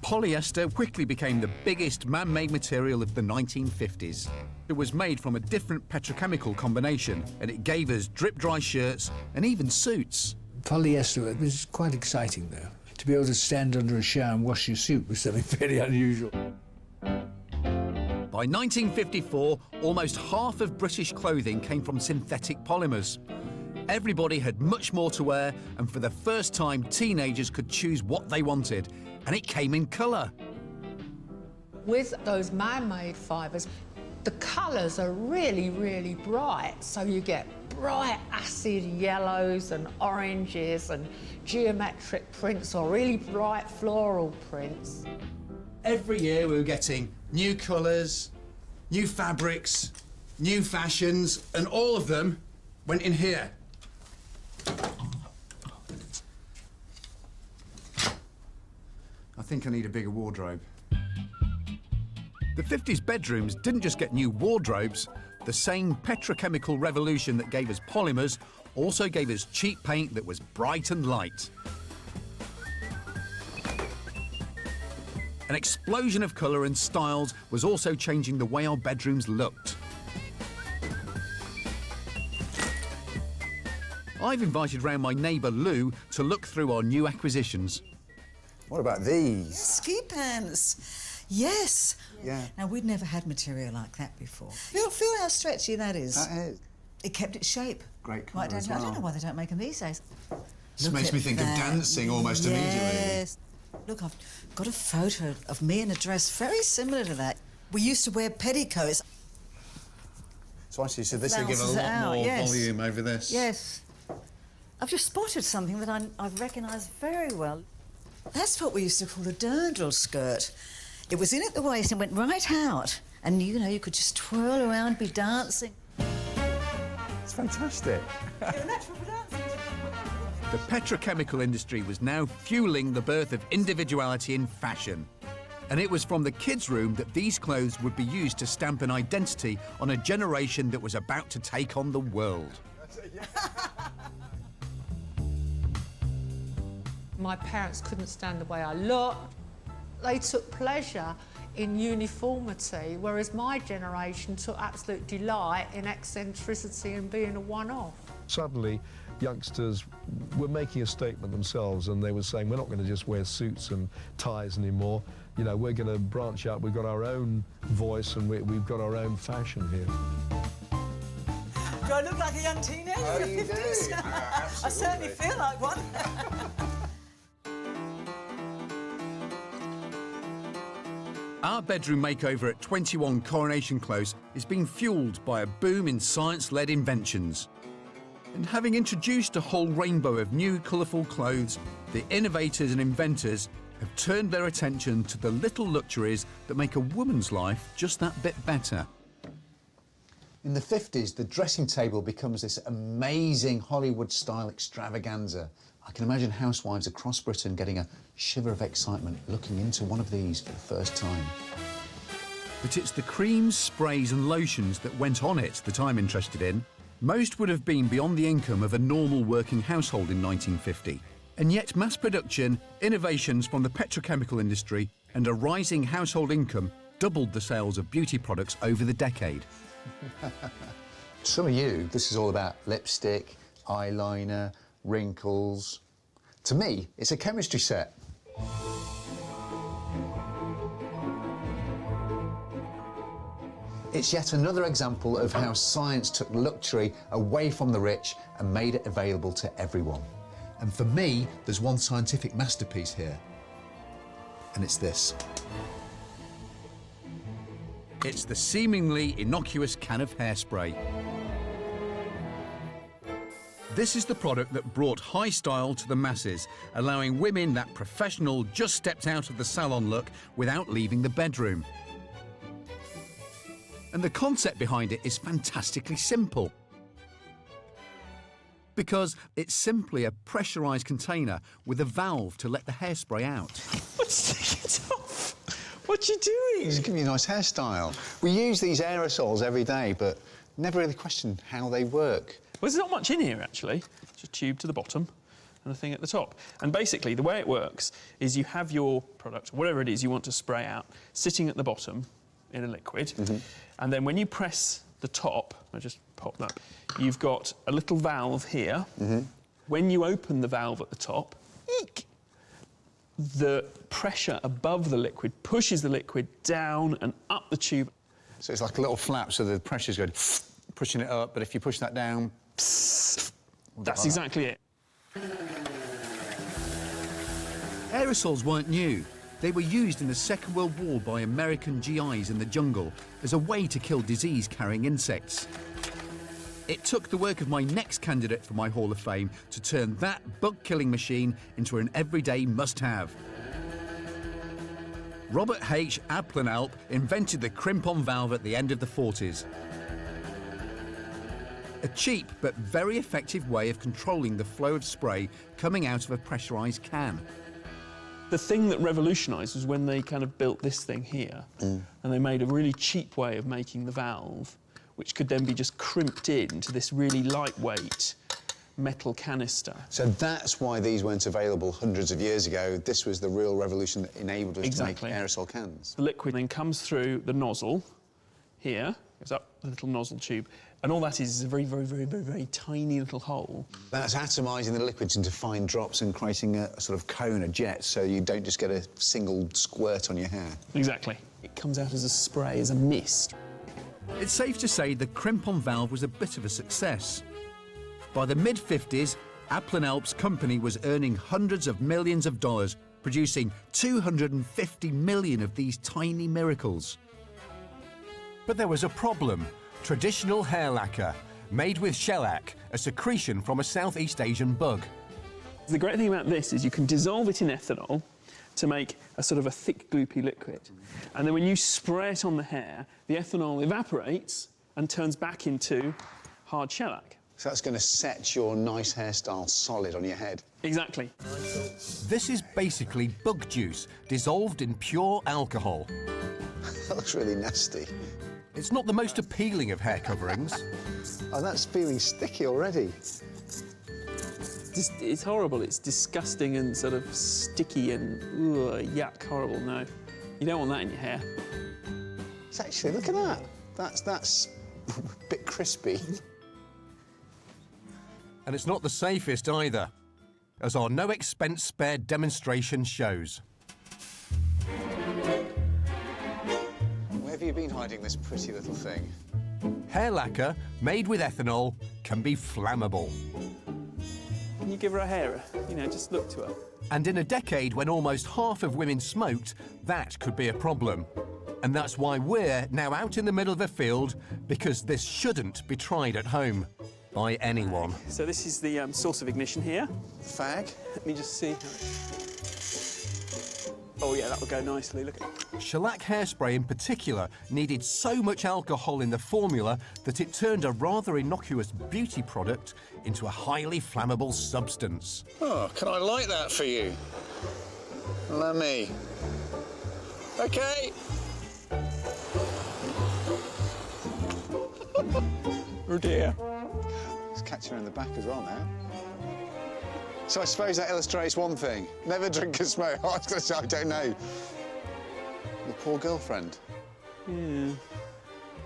Polyester quickly became the biggest man-made material of the 1950s. It was made from a different petrochemical combination, and it gave us drip-dry shirts and even suits. Polyester was quite exciting, though. To be able to stand under a shower and wash your suit was something fairly unusual. By 1954, almost half of British clothing came from synthetic polymers. Everybody had much more to wear, and for the first time, teenagers could choose what they wanted, and it came in colour. With those man-made fibres, the colours are really, really bright, so you get bright acid yellows and oranges and geometric prints or really bright floral prints. Every year we were getting new colours, new fabrics, new fashions, and all of them went in here. I think I need a bigger wardrobe. The 50s bedrooms didn't just get new wardrobes. The same petrochemical revolution that gave us polymers also gave us cheap paint that was bright and light. An explosion of colour and styles was also changing the way our bedrooms looked. I've invited round my neighbour Lou to look through our new acquisitions. What about these? Ski pants. Yes. Yeah. Now, we'd never had material like that before. Feel how stretchy that is. That is. It kept its shape. Great colour as I well. don't know why they don't make them these days. This Look makes me at think of that. dancing almost immediately. Yes. Look, I've got a photo of me in a dress very similar to that. We used to wear petticoats. So I see, so this will give a Flounces lot it out, more yes. volume over this. Yes. I've just spotted something that I recognise very well. That's what we used to call a dirndl skirt. It was in at the waist and went right out, And, you know, you could just twirl around, be dancing. It's fantastic. The petrochemical industry was now fueling the birth of individuality in fashion. And it was from the kids' room that these clothes would be used to stamp an identity on a generation that was about to take on the world. My parents couldn't stand the way I looked. They took pleasure in uniformity, whereas my generation took absolute delight in eccentricity and being a one-off. Suddenly, youngsters were making a statement themselves, and they were saying, we're not going to just wear suits and ties anymore. You know, we're going to branch out. We've got our own voice, and we've got our own fashion here. Do I look like a young teenager in the 50s? I certainly feel like one. Our bedroom makeover at 21 Coronation Close is being fuelled by a boom in science-led inventions. And having introduced a whole rainbow of new colourful clothes, the innovators and inventors have turned their attention to the little luxuries that make a woman's life just that bit better. In the 50s, the dressing table becomes this amazing Hollywood-style extravaganza. I can imagine housewives across Britain getting a shiver of excitement looking into one of these for the first time. But it's the creams, sprays and lotions that went on it that I'm interested in. Most would have been beyond the income of a normal working household in 1950. And yet mass production, innovations from the petrochemical industry and a rising household income doubled the sales of beauty products over the decade. Some of you, this is all about lipstick, eyeliner, wrinkles. To me, it's a chemistry set. It's yet another example of how science took luxury away from the rich and made it available to everyone. And for me, there's one scientific masterpiece here, and it's this. It's the seemingly innocuous can of hairspray. This is the product that brought high style to the masses, allowing women that professional, just stepped out of the salon look without leaving the bedroom. And the concept behind it is fantastically simple. Because it's simply a pressurised container with a valve to let the hairspray out. Take it off. What are you doing? It's giving you a nice hairstyle. We use these aerosols every day, but never really question how they work. Well, there's not much in here, actually. It's a tube to the bottom and a thing at the top. And basically, the way it works is you have your product, whatever it is you want to spray out, sitting at the bottom in a liquid. And then when you press the top, I'll just pop that, you've got a little valve here. When you open the valve at the top, eek, the pressure above the liquid pushes the liquid down and up the tube. So it's like a little flap, so the pressure's going pushing it up, but if you push that down... That's exactly it. Aerosols weren't new. They were used in the Second World War by American GIs in the jungle as a way to kill disease-carrying insects. It took the work of my next candidate for my Hall of Fame to turn that bug-killing machine into an everyday must-have. Robert H. Abplanalp invented the crimp-on valve at the end of the 40s. A cheap but very effective way of controlling the flow of spray coming out of a pressurised can. The thing that revolutionised was when they kind of built this thing here, and they made a really cheap way of making the valve, which could then be just crimped into this really lightweight metal canister. So that's why these weren't available hundreds of years ago. This was the real revolution that enabled us to make aerosol cans. The liquid then comes through the nozzle here, goes up the little nozzle tube, and all that is a very, very, very, very, very tiny little hole. That's atomising the liquids into fine drops and creating a sort of cone, a jet, so you don't just get a single squirt on your hair. Exactly. It comes out as a spray, as a mist. It's safe to say the crimp-on valve was a bit of a success. By the mid-50s, Abplanalp's company was earning hundreds of millions of dollars, producing 250 million of these tiny miracles. But there was a problem. Traditional hair lacquer, made with shellac, a secretion from a Southeast Asian bug. The great thing about this is you can dissolve it in ethanol, to make a sort of a thick, gloopy liquid. And then when you spray it on the hair, the ethanol evaporates and turns back into hard shellac. So that's going to set your nice hairstyle solid on your head. Exactly. This is basically bug juice dissolved in pure alcohol. That looks really nasty. It's not the most appealing of hair coverings. Oh, that's feeling sticky already. It's horrible. It's disgusting and sort of sticky and yuck, horrible. No, you don't want that in your hair. It's actually, look at that. That's a bit crispy. And it's not the safest either, as our no-expense-spared demonstration shows. Where have you been hiding this pretty little thing? Hair lacquer made with ethanol can be flammable. Can you give her a hair? You know, just look to her. And in a decade when almost half of women smoked, that could be a problem. And that's why we're now out in the middle of a field, because this shouldn't be tried at home by anyone. So this is the source of ignition here. Fag. Let me just see. Oh yeah, that will go nicely, look at it. Shellac hairspray in particular needed so much alcohol in the formula that it turned a rather innocuous beauty product into a highly flammable substance. Oh, can I light that for you? Let me. OK. Oh dear. It's catching her in the back as well now. So I suppose that illustrates one thing. Never drink and smoke. I was going to say, I don't know. Your poor girlfriend. Yeah.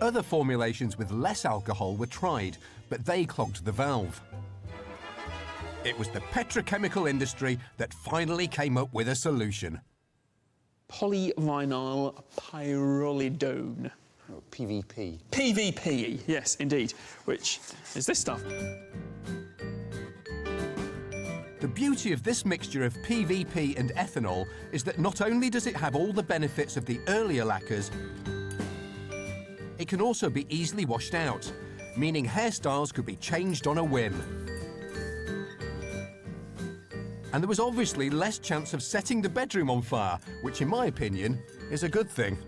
Other formulations with less alcohol were tried, but they clogged the valve. It was the petrochemical industry that finally came up with a solution. Polyvinyl pyrrolidone. Oh, PVP. PVP, yes, indeed, which is this stuff. The beauty of this mixture of PVP and ethanol is that not only does it have all the benefits of the earlier lacquers, it can also be easily washed out, meaning hairstyles could be changed on a whim. And there was obviously less chance of setting the bedroom on fire, which in my opinion is a good thing.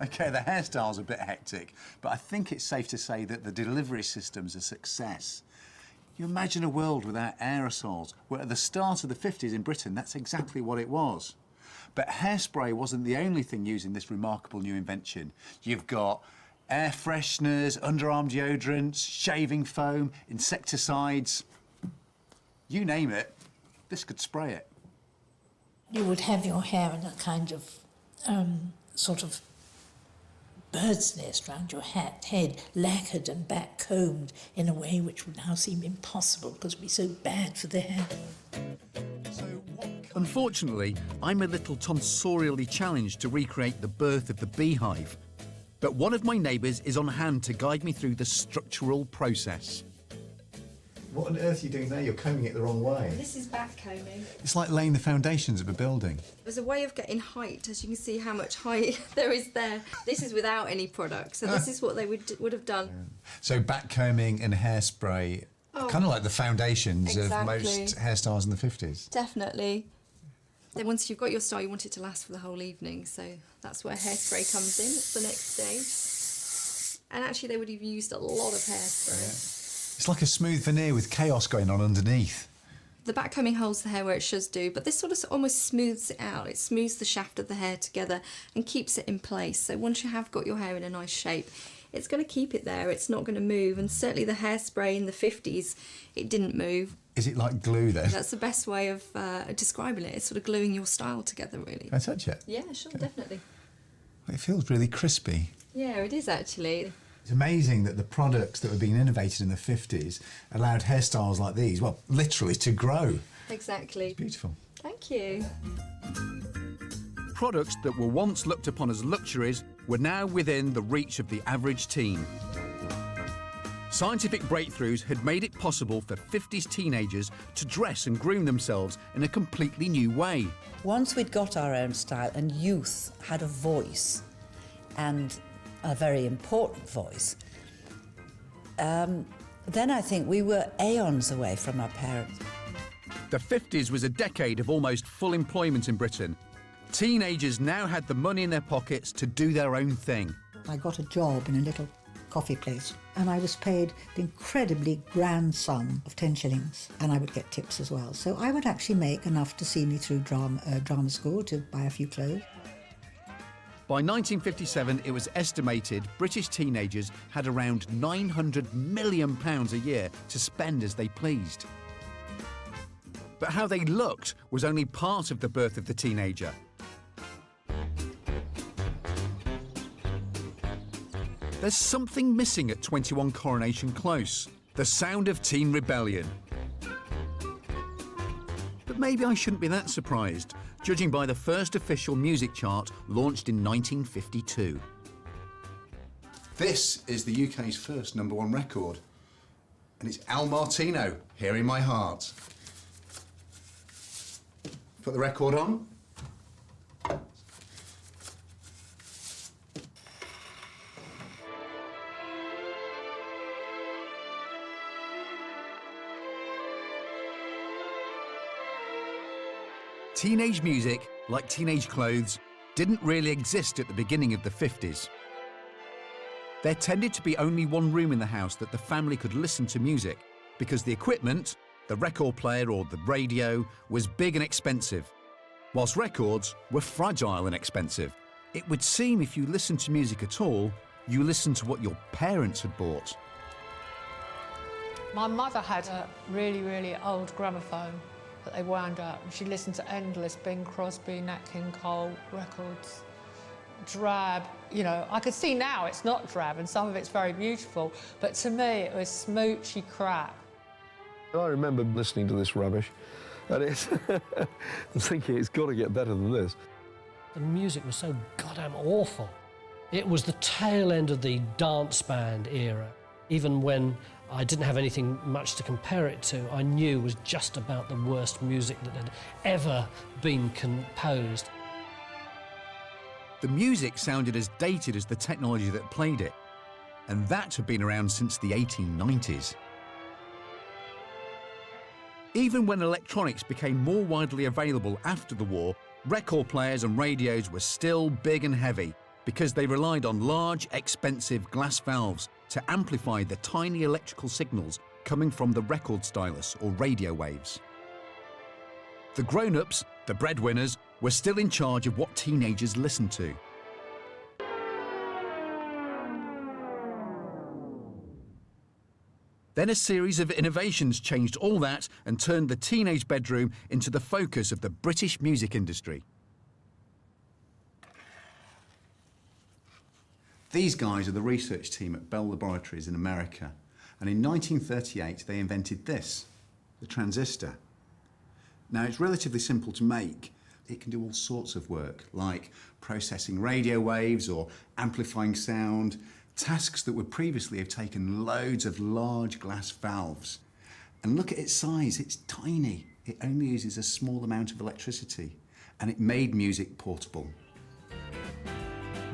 OK, the hairstyle's a bit hectic, but I think it's safe to say that the delivery system's a success. You imagine a world without aerosols, where at the start of the 50s in Britain, that's exactly what it was. But hairspray wasn't the only thing using this remarkable new invention. You've got air fresheners, underarm deodorants, shaving foam, insecticides. You name it, this could spray it. You would have your hair in a kind of sort of bird's nest round your head, lacquered and back combed in a way which would now seem impossible because it would be so bad for the hair. Unfortunately, I'm a little tonsorially challenged to recreate the birth of the beehive. But one of my neighbours is on hand to guide me through the structural process. What on earth are you doing there? You're combing it the wrong way. This is back combing. It's like laying the foundations of a building. There's a way of getting height, as you can see how much height there is there. This is without any product, so this is what they would have done. Yeah. So back combing and hairspray, kind of like the foundations of most hairstyles in the 50s. Definitely. Then once you've got your style, you want it to last for the whole evening, so that's where hairspray comes in. It's the next stage. And actually, they would have used a lot of hairspray. Yeah. It's like a smooth veneer with chaos going on underneath. The back combing holds the hair where it should do, but this sort of almost smooths it out. It smooths the shaft of the hair together and keeps it in place. So once you have got your hair in a nice shape, it's going to keep it there. It's not going to move. And certainly the hairspray in the 50s, it didn't move. Is it like glue then? That's the best way of describing it. It's sort of gluing your style together, really. Can I touch it? Yeah, sure, definitely. It feels really crispy. Yeah, it is actually. It's amazing that the products that were being innovated in the 50s allowed hairstyles like these, well, literally to grow. Exactly. It's beautiful. Thank you. Products that were once looked upon as luxuries were now within the reach of the average teen. Scientific breakthroughs had made it possible for 50s teenagers to dress and groom themselves in a completely new way. Once we'd got our own style and youth had a voice, and a very important voice, then I think we were aeons away from our parents. The 50s was a decade of almost full employment in Britain. Teenagers now had the money in their pockets to do their own thing. I got a job in a little coffee place and I was paid the incredibly grand sum of 10 shillings and I would get tips as well. So I would actually make enough to see me through drama school, to buy a few clothes. By 1957, it was estimated British teenagers had around £900 million a year to spend as they pleased. But how they looked was only part of the birth of the teenager. There's something missing at 21 Coronation Close, the sound of teen rebellion. But maybe I shouldn't be that surprised, judging by the first official music chart launched in 1952. This is the UK's first #1 record, and it's Al Martino, Here in My Heart. Put the record on. Teenage music, like teenage clothes, didn't really exist at the beginning of the 50s. There tended to be only one room in the house that the family could listen to music, because the equipment, the record player or the radio, was big and expensive, whilst records were fragile and expensive. It would seem if you listened to music at all, you listened to what your parents had bought. My mother had a really, really old gramophone that they wound up, and she listened to endless Bing Crosby, Nat King Cole records. Drab, you know, I could see now it's not drab and some of it's very beautiful, but to me it was smoochy crap. I remember listening to this rubbish and it's I'm thinking it's got to get better than this. The music was so goddamn awful. It was the tail end of the dance band era. Even when I didn't have anything much to compare it to, I knew it was just about the worst music that had ever been composed. The music sounded as dated as the technology that played it, and that had been around since the 1890s. Even when electronics became more widely available after the war, record players and radios were still big and heavy because they relied on large, expensive glass valves to amplify the tiny electrical signals coming from the record stylus or radio waves. The grown-ups, the breadwinners, were still in charge of what teenagers listened to. Then a series of innovations changed all that and turned the teenage bedroom into the focus of the British music industry. These guys are the research team at Bell Laboratories in America, and in 1938 they invented this, the transistor. Now it's relatively simple to make. It can do all sorts of work, like processing radio waves or amplifying sound, tasks that would previously have taken loads of large glass valves. And look at its size, it's tiny. It only uses a small amount of electricity, and it made music portable.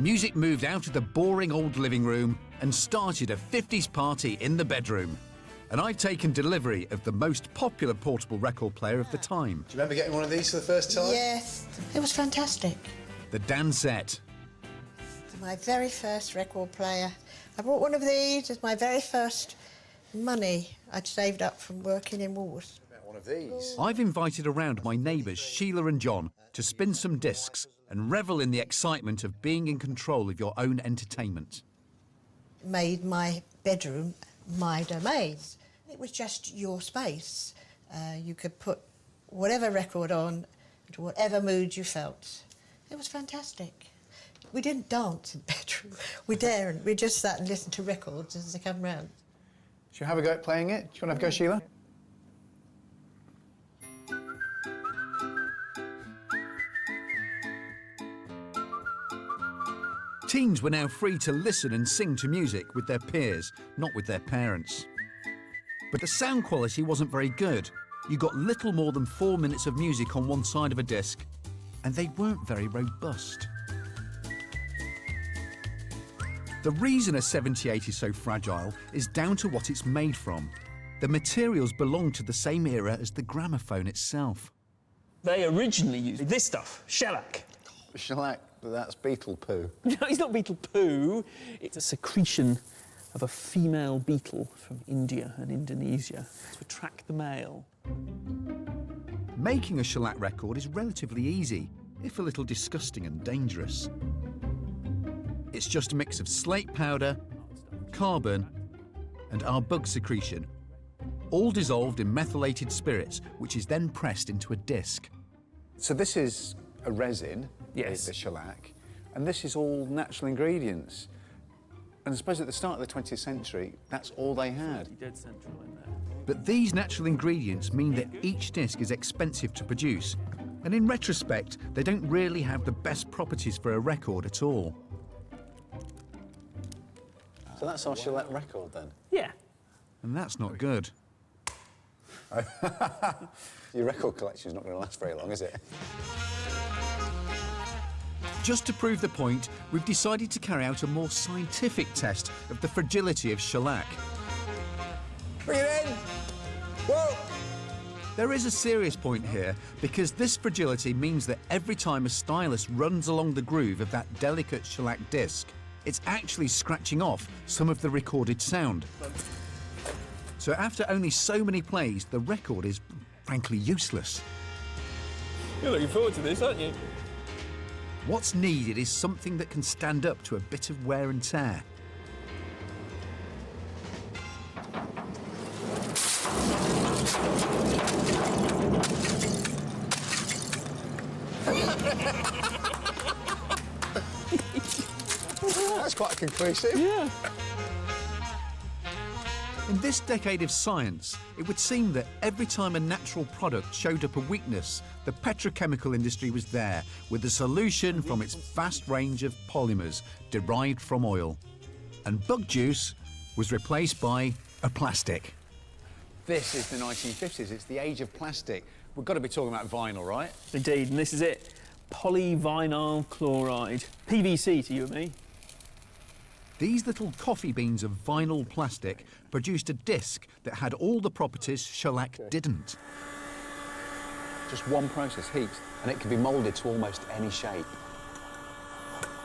Music moved out of the boring old living room and started a 50s party in the bedroom. And I've taken delivery of the most popular portable record player of the time. Do you remember getting one of these for the first time? Yes, it was fantastic. The Dansette. My very first record player. I bought one of these as my very first money I'd saved up from working in Woolworths. One of these? I've invited around my neighbours Sheila and John to spin some discs and revel in the excitement of being in control of your own entertainment. Made my bedroom my domain. It was just your space. You could put whatever record on to whatever mood you felt. It was fantastic. We didn't dance in the bedroom. We daren't. We just sat and listened to records as they come round. Shall we have a go at playing it? Do you want to have a go, Sheila? Teens were now free to listen and sing to music with their peers, not with their parents. But the sound quality wasn't very good. You got little more than 4 minutes of music on one side of a disc, and they weren't very robust. The reason a 78 is so fragile is down to what it's made from. the materials belong to the same era as the gramophone itself. They originally used this stuff, shellac. Shellac, that's beetle poo. No, it's not beetle poo. It's a secretion of a female beetle from India and Indonesia to attract the male. Making a shellac record is relatively easy, if a little disgusting and dangerous. It's just a mix of slate powder, carbon, and our bug secretion, all dissolved in methylated spirits, which is then pressed into a disc. So this is a resin, yes, the shellac, and this is all natural ingredients. And I suppose at the start of the 20th century, that's all they had. Dead central in there. But these natural ingredients mean that each disc is expensive to produce, and in retrospect, they don't really have the best properties for a record at all. So that's our shellac record then? Yeah. And that's not good. Your record collection's not going to last very long, is it? Just to prove the point, we've decided to carry out a more scientific test of the fragility of shellac. Bring it in! Whoa! There is a serious point here, because this fragility means that every time a stylus runs along the groove of that delicate shellac disc, it's actually scratching off some of the recorded sound. So after only so many plays, the record is frankly useless. You're looking forward to this, aren't you? What's needed is something that can stand up to a bit of wear and tear. That's quite conclusive. Yeah. In this decade of science, it would seem that every time a natural product showed up a weakness, the petrochemical industry was there with a solution from its vast range of polymers derived from oil. And bug juice was replaced by a plastic. This is the 1950s. It's the age of plastic. We've got to be talking about vinyl, right? Indeed, and this is it. Polyvinyl chloride. PVC to you and me. These little coffee beans of vinyl plastic produced a disc that had all the properties shellac didn't. Just one process, heat, and it can be moulded to almost any shape.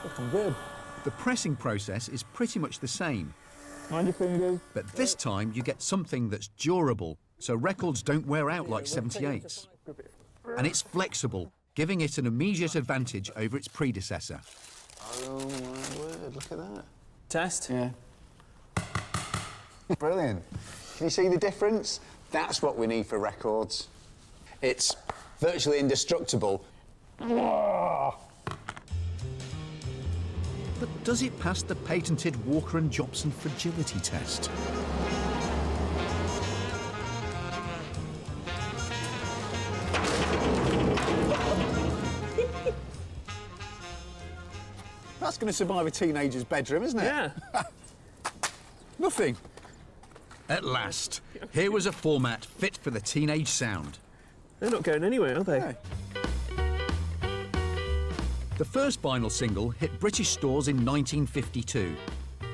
Looking good. The pressing process is pretty much the same. Mind your fingers. But this time you get something that's durable, so records don't wear out like 78s. And it's flexible, giving it an immediate advantage over its predecessor. Oh my word, look at that. Test? Yeah. Brilliant. Can you see the difference? That's what we need for records. It's virtually indestructible. But does it pass the patented Walker and Jobson fragility test? That's going to survive a teenager's bedroom, isn't it? Yeah. Nothing. At last, here was a format fit for the teenage sound. They're not going anywhere, are they? No. The first vinyl single hit British stores in 1952.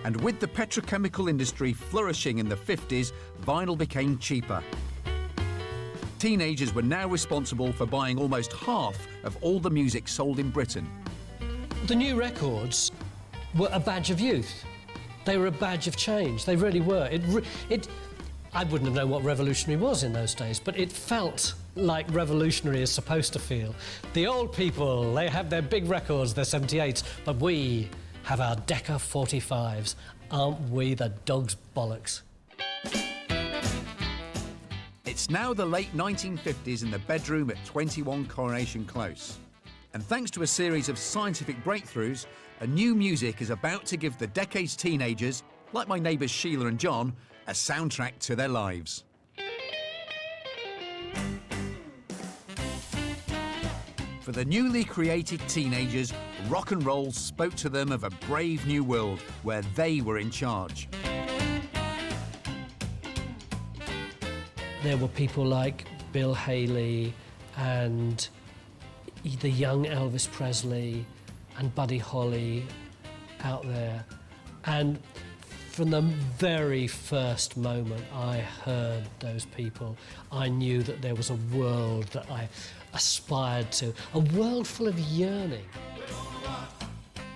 And with the petrochemical industry flourishing in the 50s, vinyl became cheaper. Teenagers were now responsible for buying almost half of all the music sold in Britain. The new records were a badge of youth. They were a badge of change. They really were. I wouldn't have known what revolutionary was in those days, but it felt like revolutionary is supposed to feel. The old people, they have their big records, their 78s, but we have our Decca 45s. Aren't we the dog's bollocks? It's now the late 1950s in the bedroom at 21 Coronation Close. And thanks to a series of scientific breakthroughs, a new music is about to give the decade's teenagers, like my neighbours Sheila and John, a soundtrack to their lives. For the newly created teenagers, rock and roll spoke to them of a brave new world where they were in charge. There were people like Bill Haley and the young Elvis Presley and Buddy Holly out there. And From the very first moment I heard those people, I knew that there was a world that I aspired to, a world full of yearning.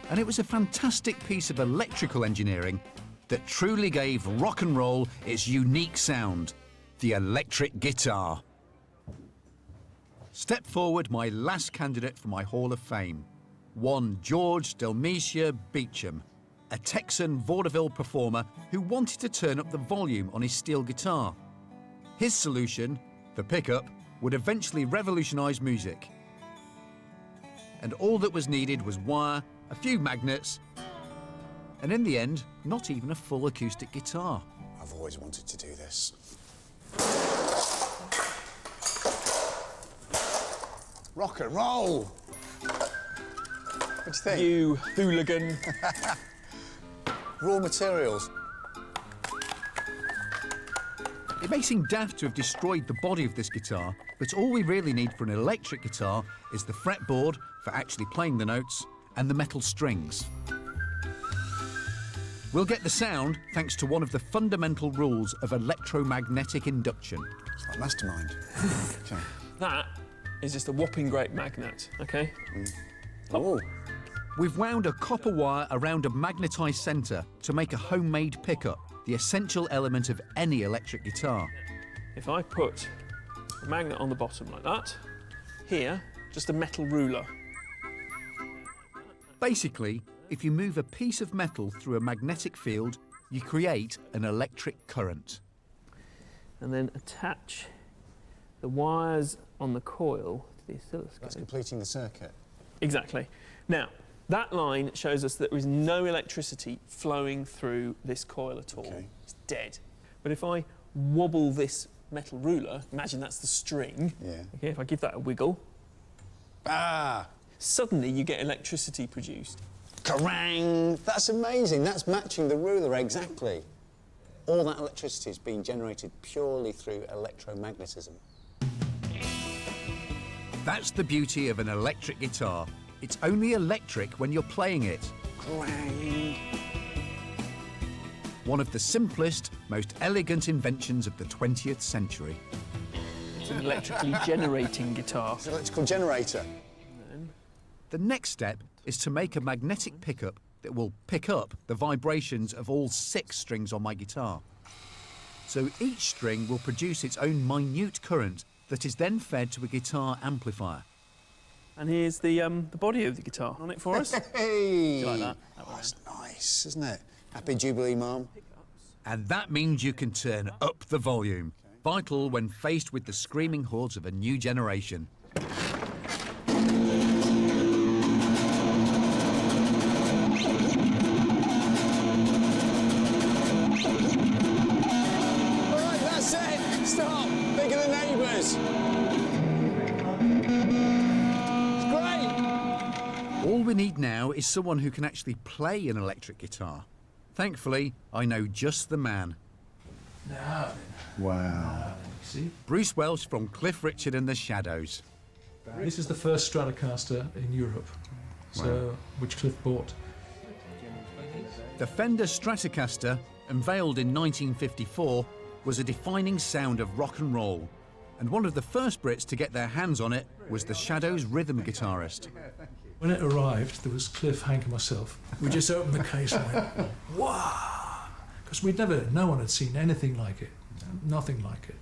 And it was a fantastic piece of electrical engineering that truly gave rock and roll its unique sound, the electric guitar. Step forward my last candidate for my Hall of Fame, one George Delmetia Beecham, a Texan vaudeville performer who wanted to turn up the volume on his steel guitar. His solution, the pickup, would eventually revolutionise music. And all that was needed was wire, a few magnets, and in the end, not even a full acoustic guitar. I've always wanted to do this. Rock and roll! What do you think? You hooligan. Raw materials. It may seem daft to have destroyed the body of this guitar, but all we really need for an electric guitar is the fretboard for actually playing the notes and the metal strings. We'll get the sound thanks to one of the fundamental rules of electromagnetic induction. It's like mastermind. Okay. That is just a whopping great magnet, OK? Oh. We've wound a copper wire around a magnetised centre to make a homemade pickup, the essential element of any electric guitar. If I put a magnet on the bottom like that, here, just a metal ruler. Basically, if you move a piece of metal through a magnetic field, you create an electric current. And then attach the wires on the coil to the oscilloscope. That's completing the circuit. Exactly. Now, that line shows us that there is no electricity flowing through this coil at all. Okay. It's dead. But if I wobble this metal ruler, imagine that's the string. Yeah. Okay, if I give that a wiggle, Ah! suddenly you get electricity produced. Kerrang! That's amazing. That's matching the ruler exactly. All that electricity is being generated purely through electromagnetism. That's the beauty of an electric guitar. It's only electric when you're playing it. Kerrang! One of the simplest, most elegant inventions of the 20th century. It's an electrically generating guitar. It's an electrical generator. The next step is to make a magnetic pickup that will pick up the vibrations of all 6 strings on my guitar. So each string will produce its own minute current that is then fed to a guitar amplifier. And here's the body of the guitar on it for us. Hey! Do you like that? Oh, that's nice, isn't it? Happy Jubilee, Mum. And that means you can turn up the volume, vital when faced with the screaming hordes of a new generation. All we need now is someone who can actually play an electric guitar. Thankfully, I know just the man. Now Wow. see? Bruce Welch from Cliff Richard and the Shadows. This is the first Stratocaster in Europe, so which Cliff bought. The Fender Stratocaster, unveiled in 1954, was a defining sound of rock and roll. And one of the first Brits to get their hands on it was the Shadows rhythm guitarist. When it arrived, there was Cliff, Hank and myself. We just opened the case and went, wow! Because no one had seen anything like it. Nothing like it.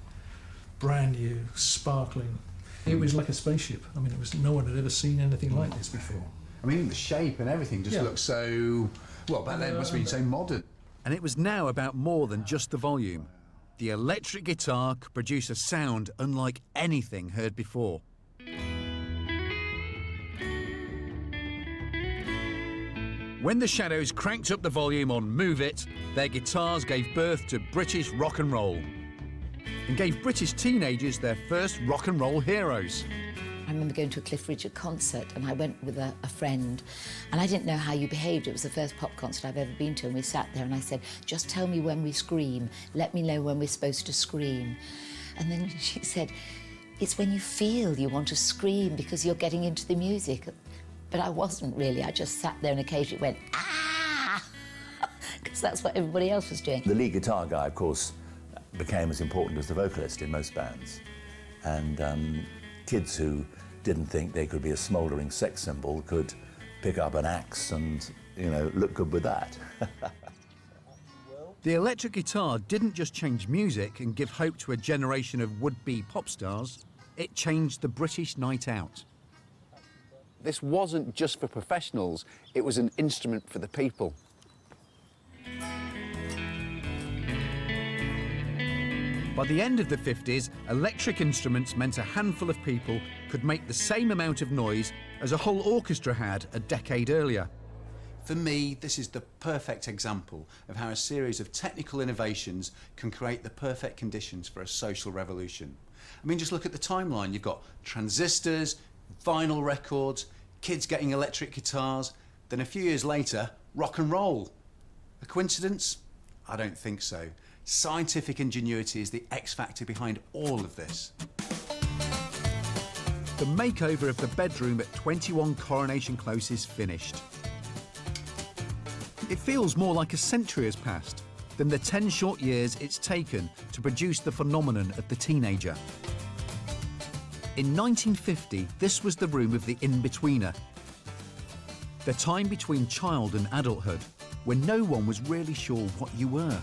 Brand new, sparkling. It was like a spaceship. I mean, no one had ever seen anything like this before. I mean, the shape and everything just looks so... Well, back then it must have been so modern. And it was now about more than just the volume. The electric guitar could produce a sound unlike anything heard before. When the Shadows cranked up the volume on Move It, their guitars gave birth to British rock and roll and gave British teenagers their first rock and roll heroes. I remember going to a Cliff Richard concert and I went with a friend and I didn't know how you behaved. It was the first pop concert I've ever been to and we sat there and I said, just tell me when we scream. Let me know when we're supposed to scream. And then she said, it's when you feel you want to scream because you're getting into the music. But I wasn't really. I just sat there and occasionally went, ah! Because because that's what everybody else was doing. The lead guitar guy, of course, became as important as the vocalist in most bands. And kids who didn't think they could be a smouldering sex symbol could pick up an axe and, you know, look good with that. The electric guitar didn't just change music and give hope to a generation of would-be pop stars, it changed the British night out. This wasn't just for professionals, it was an instrument for the people. By the end of the 50s, electric instruments meant a handful of people could make the same amount of noise as a whole orchestra had a decade earlier. For me, this is the perfect example of how a series of technical innovations can create the perfect conditions for a social revolution. I mean, just look at the timeline. You've got transistors, vinyl records, kids getting electric guitars, then a few years later, rock and roll. A coincidence? I don't think so. Scientific ingenuity is the X factor behind all of this. The makeover of the bedroom at 21 Coronation Close is finished. It feels more like a century has passed than the 10 short years it's taken to produce the phenomenon of the teenager. In 1950, this was the room of the in-betweener, the time between child and adulthood, when no one was really sure what you were.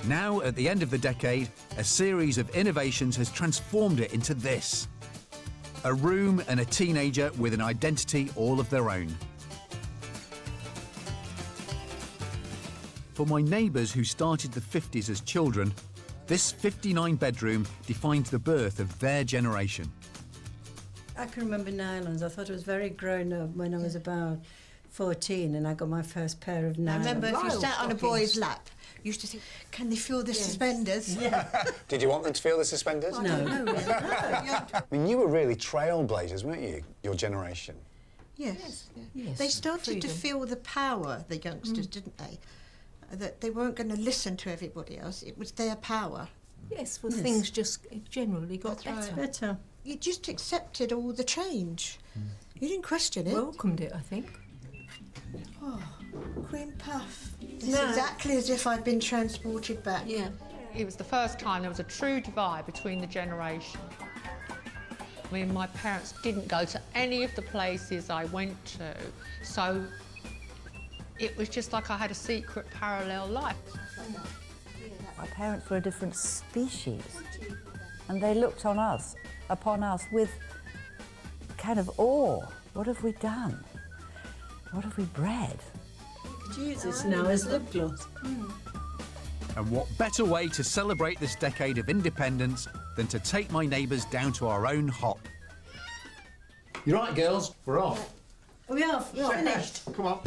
Now, at the end of the decade, a series of innovations has transformed it into this: a room and a teenager with an identity all of their own. For my neighbours who started the 50s as children, this 59-bedroom defined the birth of their generation. I can remember nylons. I thought it was very grown up when I was about 14 and I got my first pair of nylon. I remember if you sat on a boy's lap, you used to think, can they feel the suspenders? Yeah. Did you want them to feel the suspenders? No. I mean, you were really trailblazers, weren't you, your generation? Yes. Yes. They started to Freedom. feel the power, the youngsters, didn't they? That they weren't going to listen to everybody else. It was their power. Yes, well, things just generally got That's better. right. Better. You just accepted all the change. You didn't question it. Welcomed it, I think. Oh, cream puff. It's No. exactly as if I'd been transported back. Yeah. It was the first time there was a true divide between the generations. I mean, my parents didn't go to any of the places I went to, so it was just like I had a secret parallel life. My parents were a different species, and they looked on us, upon us, with kind of awe. What have we done? What have we bred? Could use this now as lip gloss. And what better way to celebrate this decade of independence than to take my neighbours down to our own hop? You're right, girls, we're off. We are finished. Come on.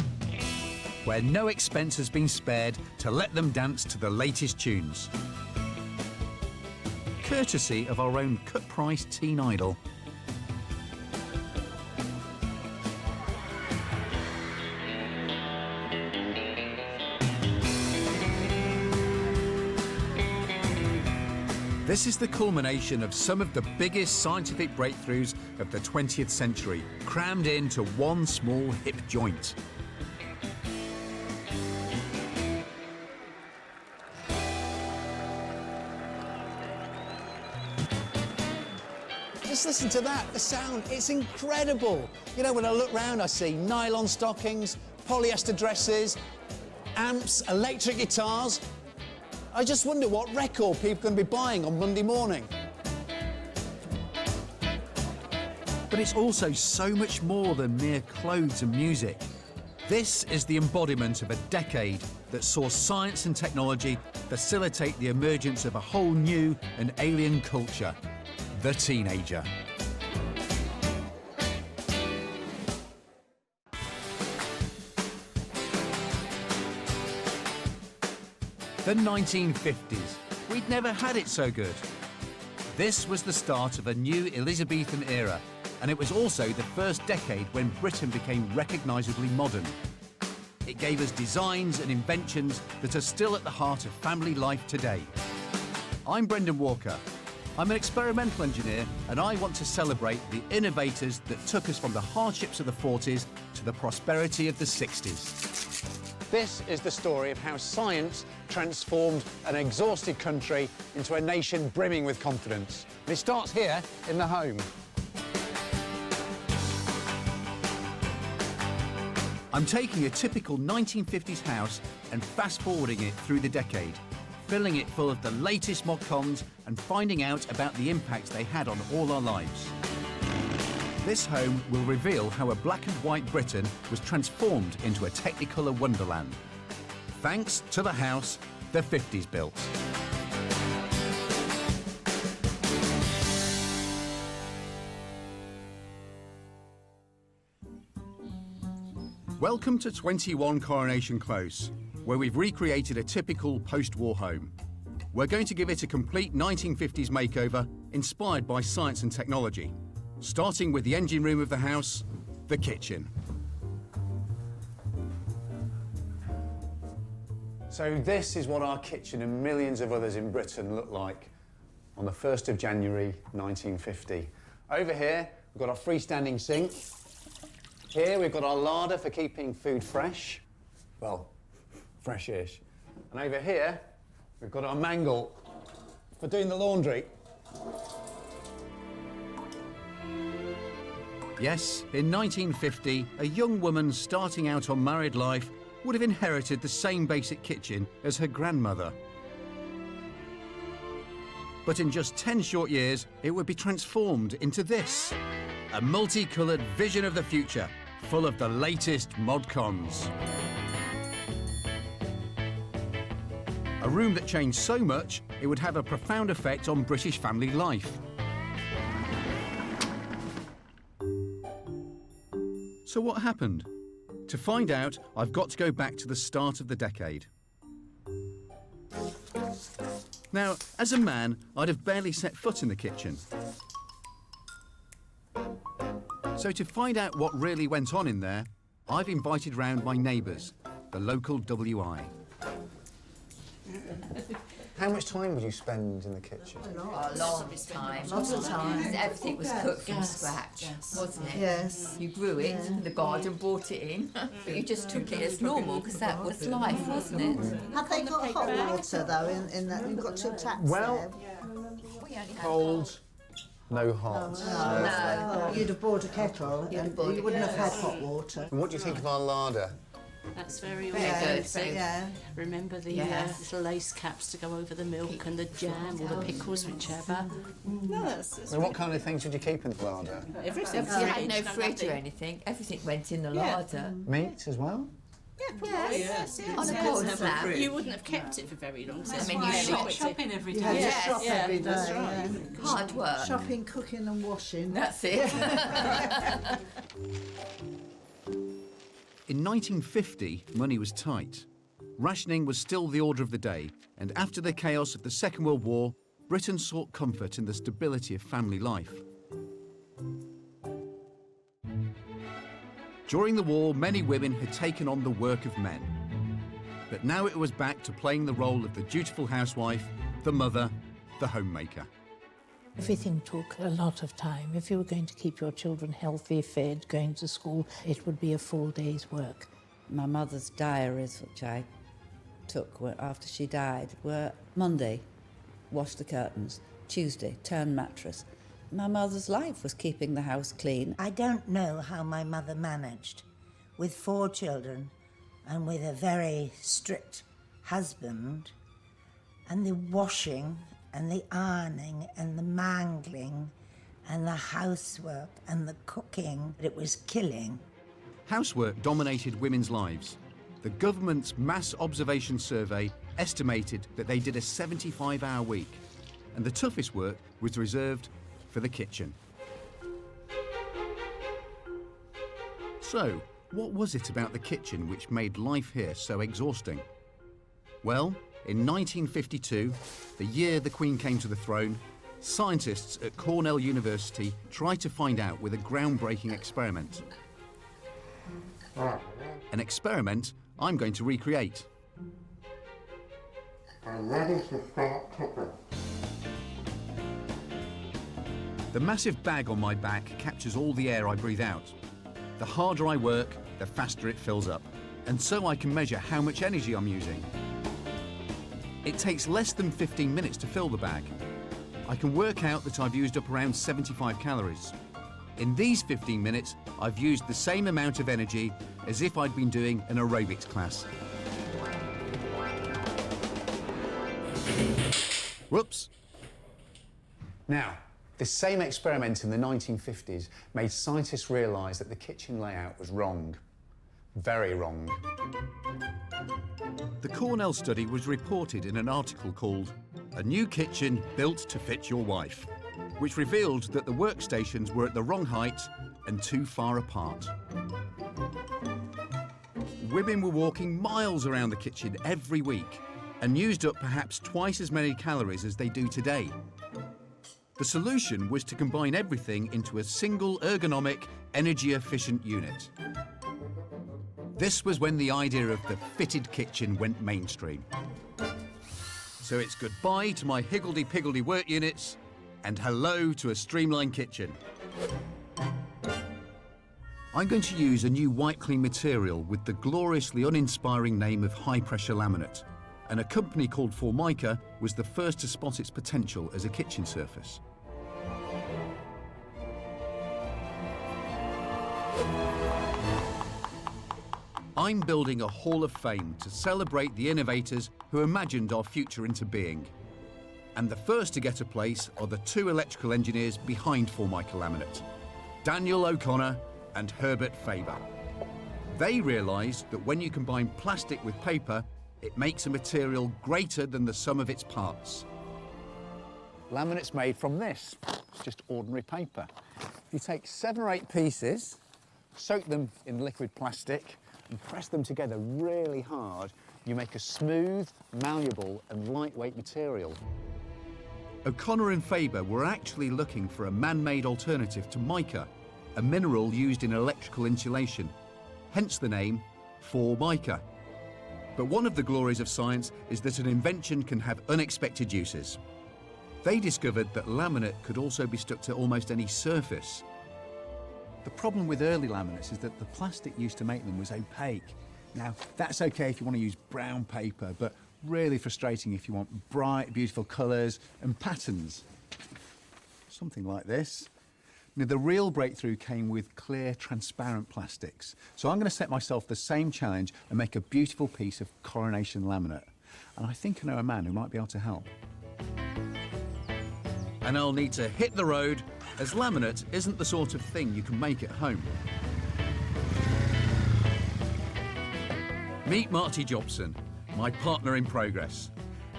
Where no expense has been spared to let them dance to the latest tunes. Courtesy of our own cut-price teen idol. This is the culmination of some of the biggest scientific breakthroughs of the 20th century, crammed into one small hip joint. Just listen to that, the sound, it's incredible. You know, when I look round, I see nylon stockings, polyester dresses, amps, electric guitars. I just wonder what record people are going to be buying on Monday morning. But it's also so much more than mere clothes and music. This is the embodiment of a decade that saw science and technology facilitate the emergence of a whole new and alien culture, the teenager. The 1950s. We'd never had it so good. This was the start of a new Elizabethan era, and it was also the first decade when Britain became recognisably modern. It gave us designs and inventions that are still at the heart of family life today. I'm Brendan Walker. I'm an experimental engineer, and I want to celebrate the innovators that took us from the hardships of the 40s to the prosperity of the 60s. This is the story of how science transformed an exhausted country into a nation brimming with confidence. And it starts here in the home. I'm taking a typical 1950s house and fast-forwarding it through the decade, filling it full of the latest mod cons and finding out about the impacts they had on all our lives. This home will reveal how a black and white Britain was transformed into a Technicolor wonderland, thanks to the house the 50s built. Welcome to 21 Coronation Close, where we've recreated a typical post-war home. We're going to give it a complete 1950s makeover inspired by science and technology, starting with the engine room of the house, the kitchen. So this is what our kitchen and millions of others in Britain looked like on the 1st of January 1950. Over here, we've got our freestanding sink. Here we've got our larder for keeping food fresh. Well, fresh-ish. And over here, we've got our mangle for doing the laundry. Yes, in 1950, a young woman starting out on married life would have inherited the same basic kitchen as her grandmother. But in just 10 short years, it would be transformed into this, a multicoloured vision of the future, full of the latest mod cons. A room that changed so much, it would have a profound effect on British family life. So what happened? To find out, I've got to go back to the start of the decade. Now, as a man, I'd have barely set foot in the kitchen. So to find out what really went on in there, I've invited round my neighbours, the local WI. How much time would you spend in the kitchen? A long time. Lots of time. Because everything was cooked from scratch, wasn't it? Yes. You grew it, the garden brought it in, but you just took it as normal because that was life, wasn't it? Have they got hot water though in that? You've got 2 taps Well, there. cold, no hot. No. You'd have bought a kettle and you wouldn't have had hot water. And what do you think of our larder? That's very Very good. good, yeah. Remember the little lace caps to go over the milk and the jam or the pickles, whichever. No, that's And what kind of things would you keep in the larder? Everything. You had no fridge or anything. Everything went in the larder. Meat as well? Yes. On a cold slab. You wouldn't have kept it for very long. So I mean, you shop shopping every day. You had to shop every day. That's right. Yeah. Hard work. Shopping, cooking and washing. That's it. In 1950, money was tight. Rationing was still the order of the day, and after the chaos of the Second World War, Britain sought comfort in the stability of family life. During the war, many women had taken on the work of men. But now it was back to playing the role of the dutiful housewife, the mother, the homemaker. Everything took a lot of time. If you were going to keep your children healthy, fed, going to school, it would be a full day's work. My mother's diaries, which I took after she died, were Monday, wash the curtains, Tuesday, turn mattress. My mother's life was keeping the house clean. I don't know how my mother managed with 4 children and with a very strict husband, and the washing and the ironing and the mangling and the housework and the cooking. It was killing. Housework dominated women's lives. The government's mass observation survey estimated that they did a 75-hour week, and the toughest work was reserved for the kitchen. So, what was it about the kitchen which made life here so exhausting? Well, in 1952, the year the Queen came to the throne, scientists at Cornell University tried to find out with a groundbreaking experiment. An experiment I'm going to recreate. The massive bag on my back captures all the air I breathe out. The harder I work, the faster it fills up. and so I can measure how much energy I'm using. It takes less than 15 minutes to fill the bag. I can work out that I've used up around 75 calories. In these 15 minutes, I've used the same amount of energy as if I'd been doing an aerobics class. Whoops. Now, this same experiment in the 1950s made scientists realise that the kitchen layout was wrong. Very wrong. The Cornell study was reported in an article called "A New Kitchen Built to Fit Your Wife," which revealed that the workstations were at the wrong height and too far apart. Women were walking miles around the kitchen every week and used up perhaps twice as many calories as they do today. The solution was to combine everything into a single ergonomic, energy-efficient unit. This was when the idea of the fitted kitchen went mainstream. So it's goodbye to my higgledy-piggledy work units and hello to a streamlined kitchen. I'm going to use a new white clean material with the gloriously uninspiring name of high-pressure laminate, and a company called Formica was the first to spot its potential as a kitchen surface. I'm building a Hall of Fame to celebrate the innovators who imagined our future into being. And the first to get a place are the two electrical engineers behind Formica laminate, Daniel O'Connor and Herbert Faber. They realised that when you combine plastic with paper, it makes a material greater than the sum of its parts. Laminate's made from this, just ordinary paper. You take 7 or 8 pieces, soak them in liquid plastic, and press them together really hard, you make a smooth, malleable and lightweight material. O'Connor and Faber were actually looking for a man-made alternative to mica, a mineral used in electrical insulation, hence the name Formica. But one of the glories of science is that an invention can have unexpected uses. They discovered that laminate could also be stuck to almost any surface. The problem with early laminates is that the plastic used to make them was opaque. Now, that's okay if you want to use brown paper, but really frustrating if you want bright, beautiful colours and patterns. Something like this. Now, the real breakthrough came with clear, transparent plastics. So I'm going to set myself the same challenge and make a beautiful piece of coronation laminate. And I think I know a man who might be able to help. And I'll need to hit the road, as laminate isn't the sort of thing you can make at home. Meet Marty Jobson, my partner in progress,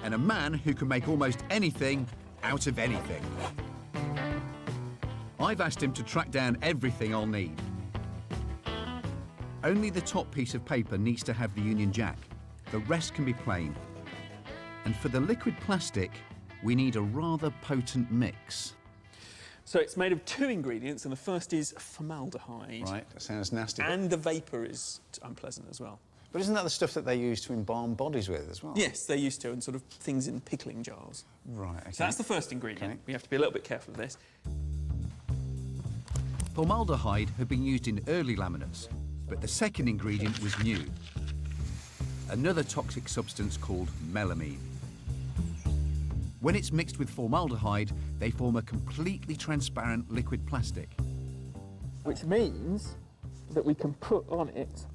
and a man who can make almost anything out of anything. I've asked him to track down everything I'll need. Only the top piece of paper needs to have the Union Jack. The rest can be plain. And for the liquid plastic, we need a rather potent mix. So it's made of 2 ingredients, and the first is formaldehyde. Right, that sounds nasty. And the vapour is unpleasant as well. But isn't that the stuff that they use to embalm bodies with as well? Yes, they used to, and sort of things in pickling jars. Right, okay. So that's the first ingredient. We have to be a little bit careful of this. Formaldehyde had been used in early laminates, but the second ingredient was new. Another toxic substance called melamine. When it's mixed with formaldehyde, they form a completely transparent liquid plastic. Which means that we can put on it.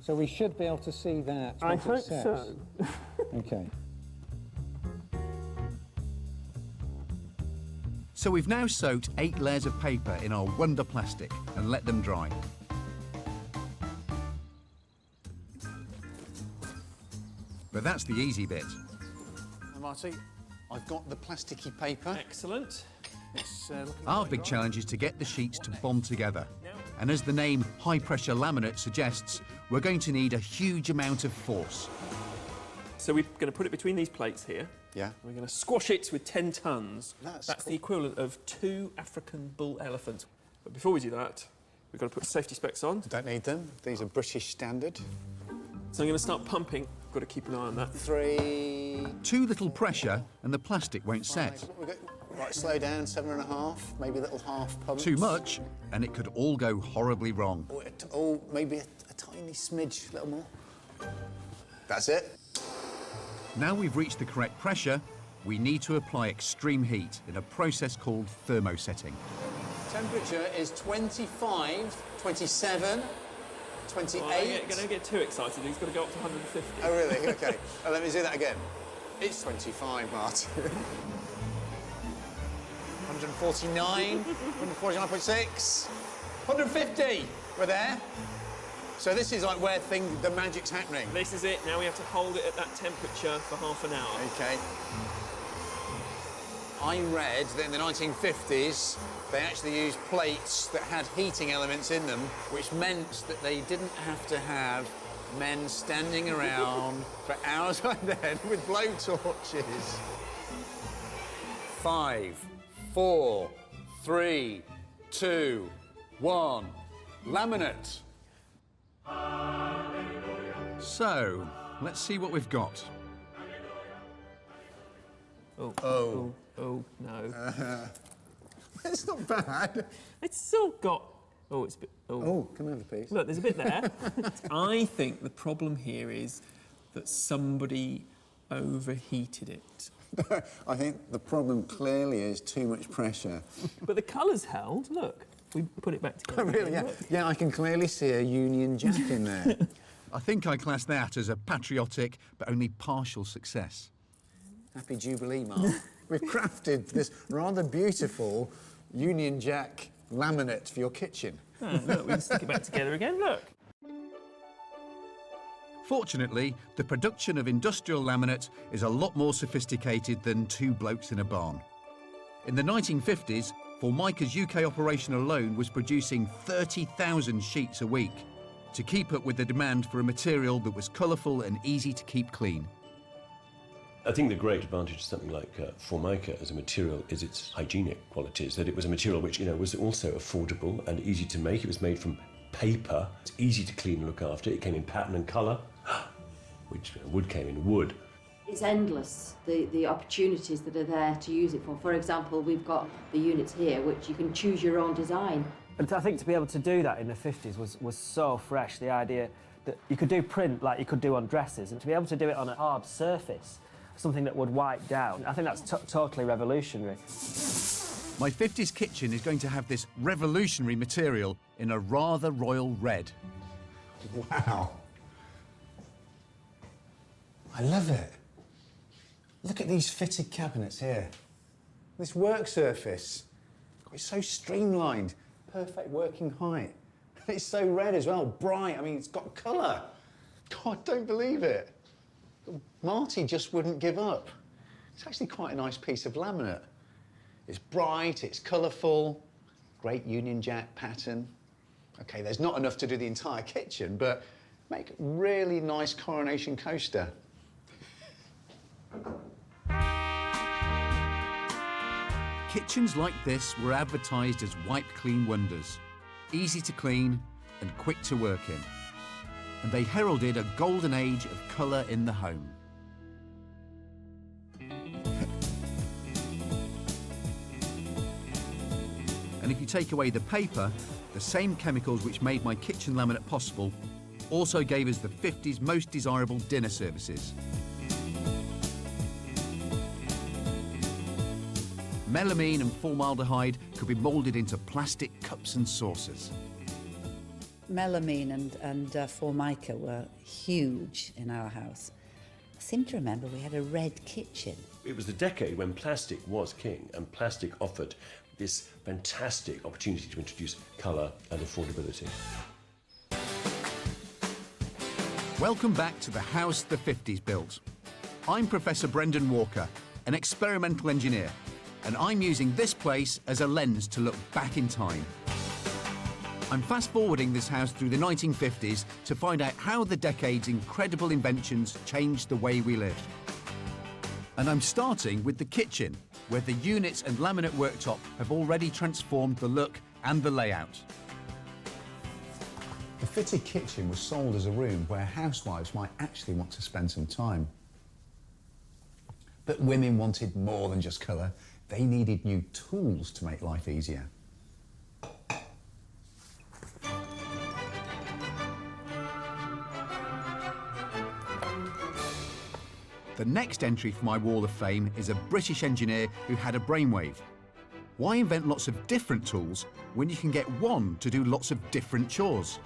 So we should be able to see that. I hope so. Okay. So we've now soaked 8 layers of paper in our wonder plastic and let them dry. But that's the easy bit. Marty, I've got the plasticky paper. Excellent. It's Our big challenge is to get the sheets to bond together. And as the name high-pressure laminate suggests, we're going to need a huge amount of force. So we're going to put it between these plates here. Yeah. We're going to squash it with 10 tons. That's cool. cool. The equivalent of 2 African bull elephants. But before we do that, we've got to put safety specs on. Don't need them. These are British standard. So I'm going to start pumping. Got to keep an eye on that. 3. Too little pressure and the plastic won't set. Right, slow down, 7.5, maybe a little half pump. Too much, and it could all go horribly wrong. Or maybe a tiny tiny smidge, a little more. That's it. Now we've reached the correct pressure, we need to apply extreme heat in a process called thermosetting. Temperature is 25, 27, 28. Well, don't get too excited. He's got to go up to 150. Oh, really? OK. Oh, let me do that again. It's 25, Martin. 149, 149.6, 150. We're there. So this is like where the magic's happening. This is it. Now we have to hold it at that temperature for half an hour. OK. I read that in the 1950s, they actually used plates that had heating elements in them, which meant that they didn't have to have men standing around for hours on end with blowtorches. 5, 4, 3, 2, 1. Laminate. So, let's see what we've got. Oh, no. It's not bad. It's still got... Oh, it's a bit... Oh, come over, please. Look, there's a bit there. I think the problem here is that somebody overheated it. I think the problem clearly is too much pressure. But the colour's held, look. We put it back together. Oh, really? Yeah. Yeah, I can clearly see a Union Jack in there. I think I class that as a patriotic but only partial success. Happy Jubilee, Mark. We've crafted this rather beautiful Union Jack laminate for your kitchen. Oh, look, we can stick it back together again, look. Fortunately, the production of industrial laminate is a lot more sophisticated than two blokes in a barn. In the 1950s, Formica's UK operation alone was producing 30,000 sheets a week to keep up with the demand for a material that was colourful and easy to keep clean. I think the great advantage of something like Formica as a material is its hygienic qualities, that it was a material which, was also affordable and easy to make. It was made from paper. It's easy to clean and look after. It came in pattern and colour, which wood came in wood. It's endless, the opportunities that are there to use it for. For example, we've got the units here, which you can choose your own design. And I think to be able to do that in the 50s was so fresh, the idea that you could do print like you could do on dresses, and to be able to do it on a hard surface, something that would wipe down. I think that's totally revolutionary. My 50s kitchen is going to have this revolutionary material in a rather royal red. Wow. I love it. Look at these fitted cabinets here. This work surface. It's so streamlined. Perfect working height. It's so red as well, bright. I mean, it's got colour. God, I don't believe it. Marty just wouldn't give up. It's actually quite a nice piece of laminate. It's bright, it's colourful, great Union Jack pattern. OK, there's not enough to do the entire kitchen, but make a really nice coronation coaster. Kitchens like this were advertised as wipe-clean wonders, easy to clean and quick to work in. And they heralded a golden age of colour in the home. And if you take away the paper, the same chemicals which made my kitchen laminate possible also gave us the 50s most desirable dinner services. Melamine and formaldehyde could be moulded into plastic cups and saucers. Melamine and Formica were huge in our house. I seem to remember we had a red kitchen. It was the decade when plastic was king, and plastic offered this fantastic opportunity to introduce colour and affordability. Welcome back to the house the 50s built. I'm Professor Brendan Walker, an experimental engineer, and I'm using this place as a lens to look back in time. I'm fast-forwarding this house through the 1950s to find out how the decade's incredible inventions changed the way we live. And I'm starting with the kitchen, where the units and laminate worktop have already transformed the look and the layout. The fitted kitchen was sold as a room where housewives might actually want to spend some time. But women wanted more than just colour. They needed new tools to make life easier. The next entry for my wall of fame is a British engineer who had a brainwave. Why invent lots of different tools when you can get one to do lots of different chores?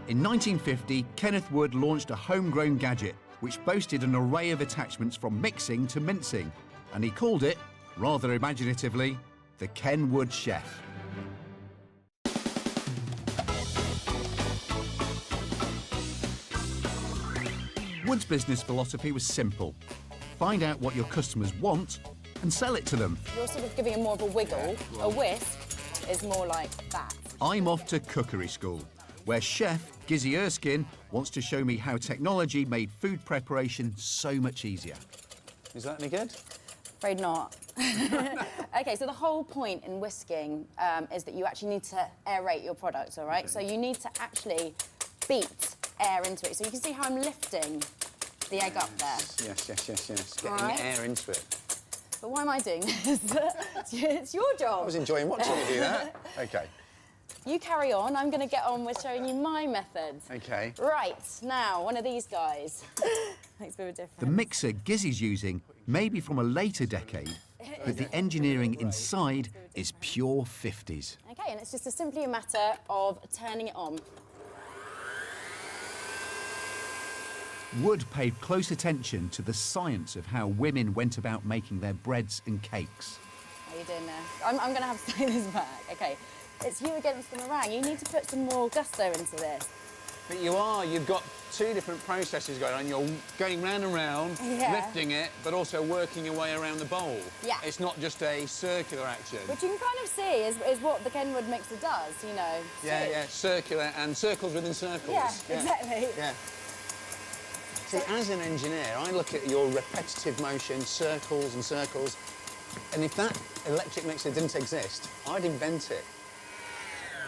In 1950, Kenneth Wood launched a homegrown gadget which boasted an array of attachments from mixing to mincing, and he called it, rather imaginatively, the Ken Wood Chef. Wood's business philosophy was simple. Find out what your customers want and sell it to them. You're sort of giving it more of a wiggle. A whisk is more like that. I'm off to cookery school, where chef Gizzy Erskine wants to show me how technology made food preparation so much easier. Is that any good? Afraid not. OK, so the whole point in whisking is that you actually need to aerate your product, all right? Okay. So you need to actually beat air into it. So you can see how I'm lifting the egg up there. Yes. Getting air into it. But why am I doing this? It's your job. I was enjoying watching you do that. OK. You carry on. I'm going to get on with showing you my method. OK. Right, now, one of these guys. Makes a bit of a difference. The mixer Gizzy's using may be from a later decade, but the engineering inside is pure 50s. OK, and it's just simply a matter of turning it on. Wood paid close attention to the science of how women went about making their breads and cakes. How are you doing there? I'm going to have to say this back. OK. It's you against the meringue. You need to put some more gusto into this. But you are. You've got two different processes going on. You're going round and round, lifting it, but also working your way around the bowl. Yeah. It's not just a circular action. Which you can kind of see is what the Ken Wood mixer does, you know. Yeah, circular and circles within circles. Yeah, exactly. Yeah. See, as an engineer, I look at your repetitive motion, circles and circles, and if that electric mixer didn't exist, I'd invent it.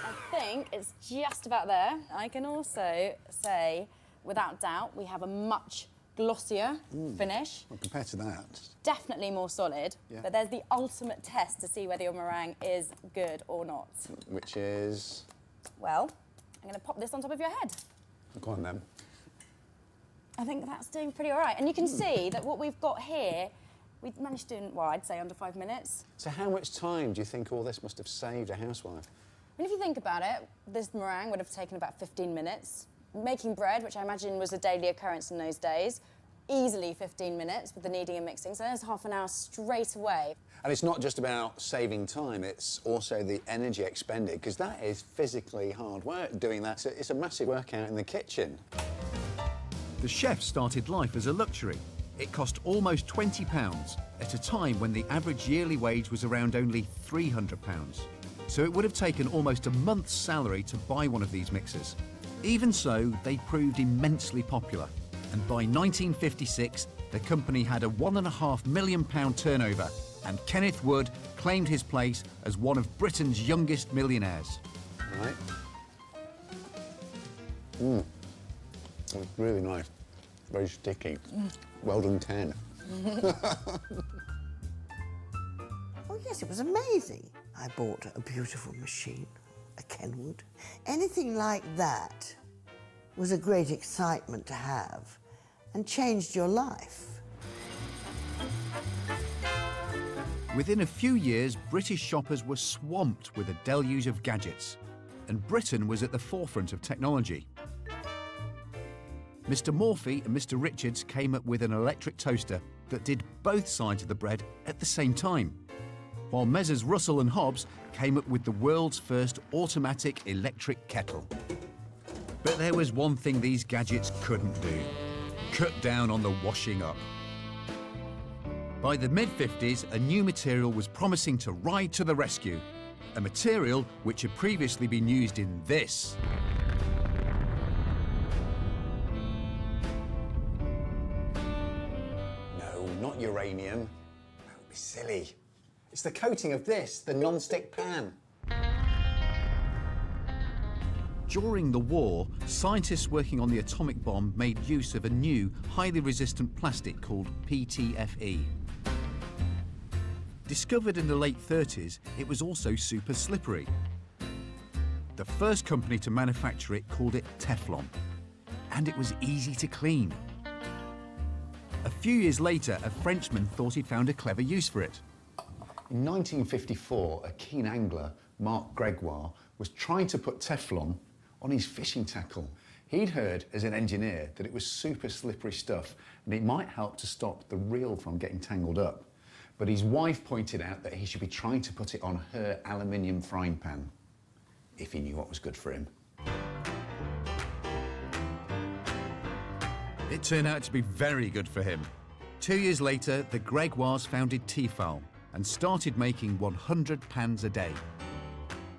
I think it's just about there. I can also say, without doubt, we have a much glossier finish. Well, compared to that. Definitely more solid, but there's the ultimate test to see whether your meringue is good or not. Which is? Well, I'm going to pop this on top of your head. Go on, then. I think that's doing pretty all right. And you can see that what we've got here, we managed to do in, well, I'd say under 5 minutes. So how much time do you think all this must have saved a housewife? I mean, if you think about it, this meringue would have taken about 15 minutes. Making bread, which I imagine was a daily occurrence in those days, easily 15 minutes with the kneading and mixing. So there's half an hour straight away. And it's not just about saving time, it's also the energy expended, because that is physically hard work doing that. It's a massive workout in the kitchen. The chef started life as a luxury. It cost almost £20 at a time when the average yearly wage was around only £300. So it would have taken almost a month's salary to buy one of these mixers. Even so, they proved immensely popular. And by 1956, the company had a £1.5 million turnover, and Kenneth Wood claimed his place as one of Britain's youngest millionaires. Right. It's really nice. Very sticky. Well done, 10. Oh, yes, it was amazing. I bought a beautiful machine, a Kenwood. Anything like that was a great excitement to have and changed your life. Within a few years, British shoppers were swamped with a deluge of gadgets, and Britain was at the forefront of technology. Mr. Morphy and Mr. Richards came up with an electric toaster that did both sides of the bread at the same time, while Messrs. Russell and Hobbs came up with the world's first automatic electric kettle. But there was one thing these gadgets couldn't do: cut down on the washing up. By the mid-50s, a new material was promising to ride to the rescue, a material which had previously been used in this. No, not uranium. That would be silly. It's the coating of this, the non-stick pan. During the war, scientists working on the atomic bomb made use of a new, highly resistant plastic called PTFE. Discovered in the late 30s, it was also super slippery. The first company to manufacture it called it Teflon. and it was easy to clean. A few years later, a Frenchman thought he'd found a clever use for it. In 1954, a keen angler, Marc Gregoire, was trying to put Teflon on his fishing tackle. He'd heard as an engineer that it was super slippery stuff and it might help to stop the reel from getting tangled up. But his wife pointed out that he should be trying to put it on her aluminium frying pan, if he knew what was good for him. It turned out to be very good for him. 2 years later, the Gregoires founded Tefal and started making 100 pans a day.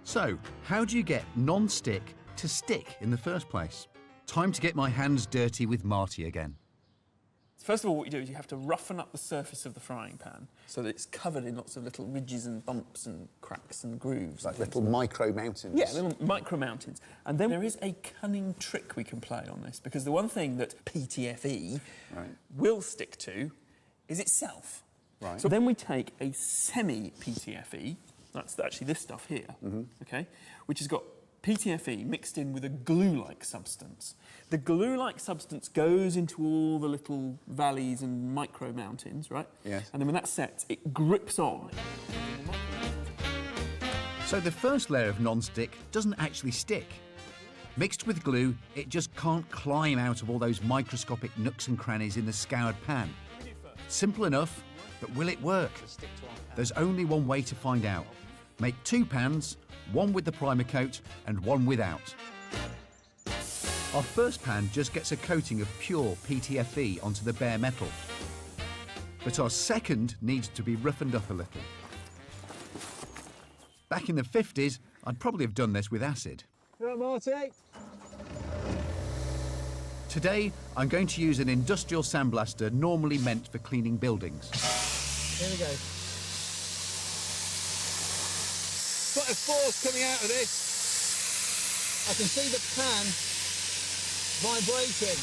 So, how do you get non-stick to stick in the first place? Time to get my hands dirty with Marty again. First of all, what you do is you have to roughen up the surface of the frying pan so that it's covered in lots of little ridges and bumps and cracks and grooves. Like little micro mountains. Yeah, little micro mountains. And then there is a cunning trick we can play on this, because the one thing that PTFE will stick to is itself. Right. So then we take a semi-PTFE, that's actually this stuff here, okay, which has got PTFE mixed in with a glue-like substance. The glue-like substance goes into all the little valleys and micro mountains, right? Yes. And then when that sets, it grips on. So the first layer of non-stick doesn't actually stick. Mixed with glue, it just can't climb out of all those microscopic nooks and crannies in the scoured pan. Simple enough, but will it work? There's only one way to find out. Make 2 pans, one with the primer coat and one without. Our first pan just gets a coating of pure PTFE onto the bare metal. But our second needs to be roughened up a little. Back in the 50s, I'd probably have done this with acid. Right, Marty? Today, I'm going to use an industrial sandblaster normally meant for cleaning buildings. Here we go. Got a force coming out of this. I can see the pan vibrating.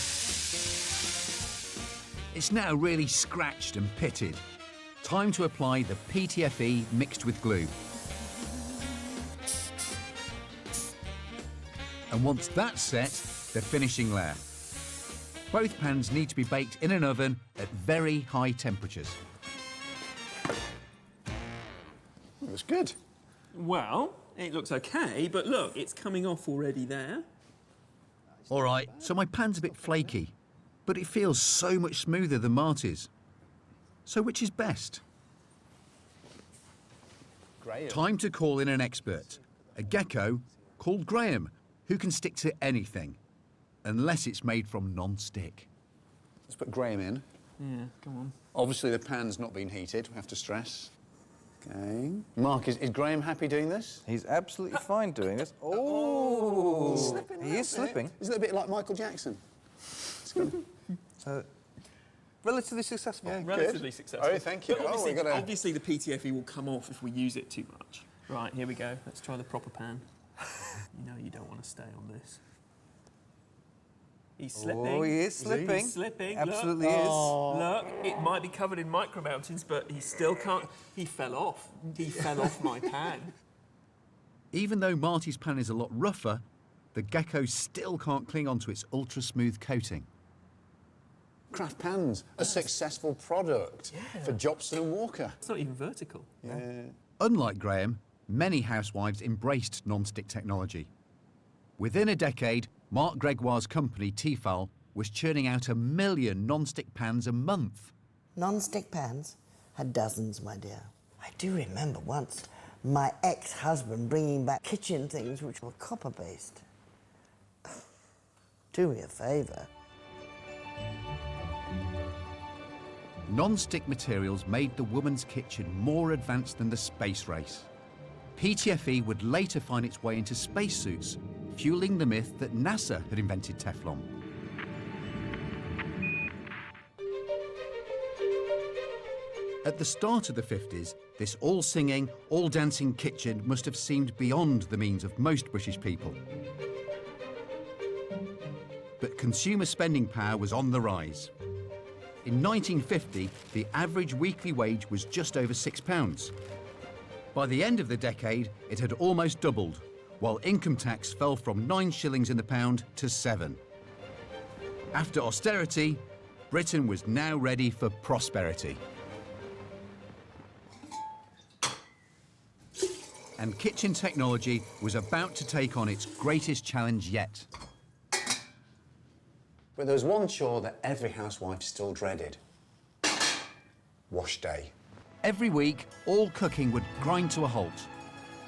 It's now really scratched and pitted. Time to apply the PTFE mixed with glue. And once that's set, the finishing layer. Both pans need to be baked in an oven at very high temperatures. It was good. Well, it looks okay, but look, it's coming off already there. All right, so my pan's a bit flaky, but it feels so much smoother than Marty's. So which is best? Graham. Time to call in an expert, a gecko called Graham, who can stick to anything, unless it's made from non-stick. Let's put Graham in. Yeah, come on. Obviously, the pan's not been heated, we have to stress. Okay. Mark, is Graham happy doing this? He's absolutely fine doing this. Oh, Slipping he is slipping. Isn't it a bit like Michael Jackson? So, relatively successful. Yeah, Relatively good. successful. Oh, thank you. But obviously, we're gonna... obviously the PTFE will come off if we use it too much. Right, here we go. Let's try the proper pan. You know you don't want to stay on this. He's slipping. Oh, he is slipping. He's slipping. Absolutely Look. is. Look, it might be covered in micro mountains, but he still can't. He fell off. He fell off my pan. Even though Marty's pan is a lot rougher, the gecko still can't cling onto its ultra-smooth coating. Craft pans, a successful product for Jobson and Walker. It's not even vertical. Yeah. Unlike Graham, many housewives embraced non-stick technology. Within a decade, Marc Gregoire's company, Tefal, was churning out 1 million non-stick pans a month. Non-stick pans had dozens, my dear. I do remember once my ex-husband bringing back kitchen things which were copper-based. Do me a favour. Non-stick materials made the woman's kitchen more advanced than the space race. PTFE would later find its way into spacesuits, fueling the myth that NASA had invented Teflon. At the start of the 50s, this all-singing, all-dancing kitchen must have seemed beyond the means of most British people. But consumer spending power was on the rise. In 1950, the average weekly wage was just over £6. By the end of the decade, it had almost doubled, while income tax fell from 9 shillings in the pound to 7. After austerity, Britain was now ready for prosperity. And kitchen technology was about to take on its greatest challenge yet. But there was one chore that every housewife still dreaded. Wash day. Every week, all cooking would grind to a halt.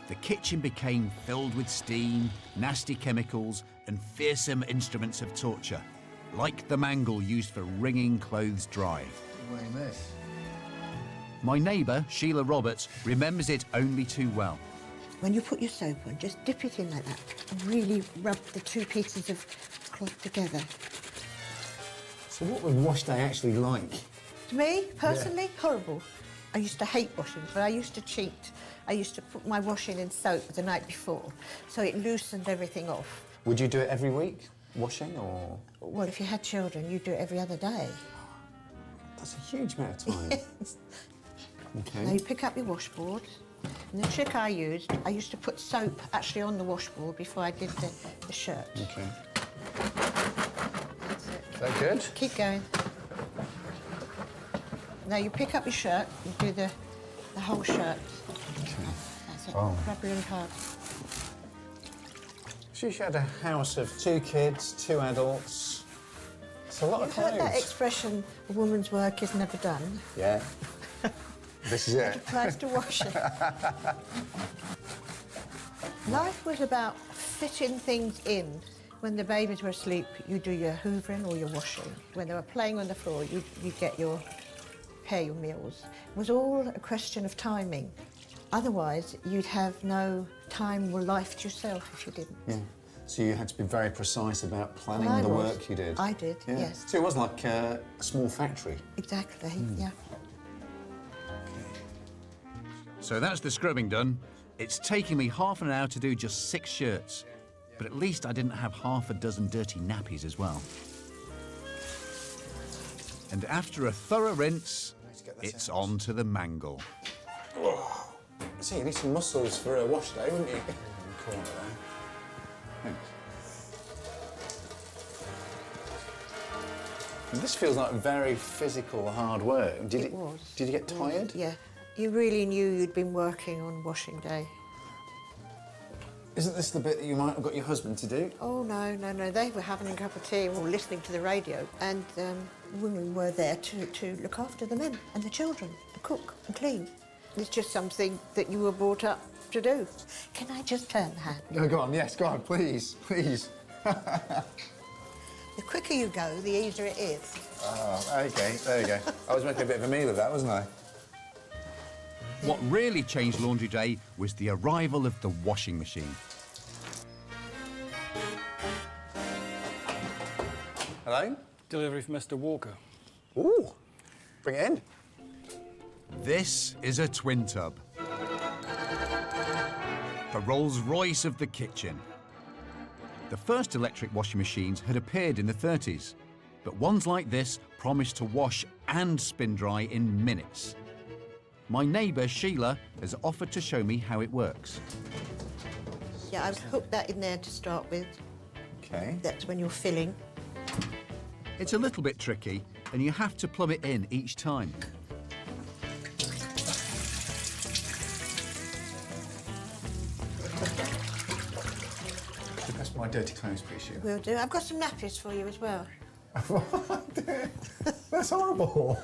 The kitchen became filled with steam, nasty chemicals, and fearsome instruments of torture, like the mangle used for wringing clothes dry. My neighbour, Sheila Roberts, remembers it only too well. When you put your soap on, just dip it in like that and really rub the two pieces of cloth together. So what was wash day actually like? To me, personally, horrible. I used to hate washing, but I used to cheat. I used to put my washing in soap the night before, so it loosened everything off. Would you do it every week, washing, or...? Well, if you had children, you'd do it every other day. That's a huge amount of time. Okay. Now you pick up your washboard, and the trick I used to put soap actually on the washboard before I did the shirt. Okay. That's it. Is that good? Keep going. Now you pick up your shirt, you do the whole shirt. Okay. That's it. Oh. Rub really hard. So you had a house of 2 kids, 2 adults. It's a lot of clothes. You've heard that expression, a woman's work is never done. Yeah. This is it. It applies to washing. Life was about fitting things in. When the babies were asleep, you do your hoovering or your washing. When they were playing on the floor, you get your meals. It was all a question of timing. Otherwise, you'd have no time or life to yourself if you didn't. Yeah. So you had to be very precise about planning Well, I the was. work you did. I did, Yeah. yes. So it was like a small factory. Exactly, yeah. So that's the scrubbing done. It's taking me half an hour to do just 6 shirts. But at least I didn't have half a dozen dirty nappies as well. And after a thorough rinse, it's on to the mangle. Oh. See, you need some muscles for a wash day, wouldn't you? Corner there. Thanks. This feels like very physical, hard work. It was. Did you get tired? Yeah. You really knew you'd been working on washing day. Isn't this the bit that you might have got your husband to do? Oh, no. They were having a cup of tea or listening to the radio, and women were there to look after the men and the children, to cook and clean. It's just something that you were brought up to do. Can I just turn the hand? Oh, go on, yes, go on, please, please. The quicker you go, the easier it is. Oh, OK, there you go. I was making a bit of a meal of that, wasn't I? What really changed laundry day was the arrival of the washing machine. Hello? Delivery from Mr. Walker. Ooh, bring it in. This is a twin tub. The Rolls-Royce of the kitchen. The first electric washing machines had appeared in the 30s, but ones like this promised to wash and spin dry in minutes. My neighbour, Sheila, has offered to show me how it works. Yeah, I would hook that in there to start with. OK. That's when you're filling. It's a little bit tricky, and you have to plumb it in each time. That's my dirty clothes, please, Sheila. Will do. I've got some nappies for you as well. That's horrible.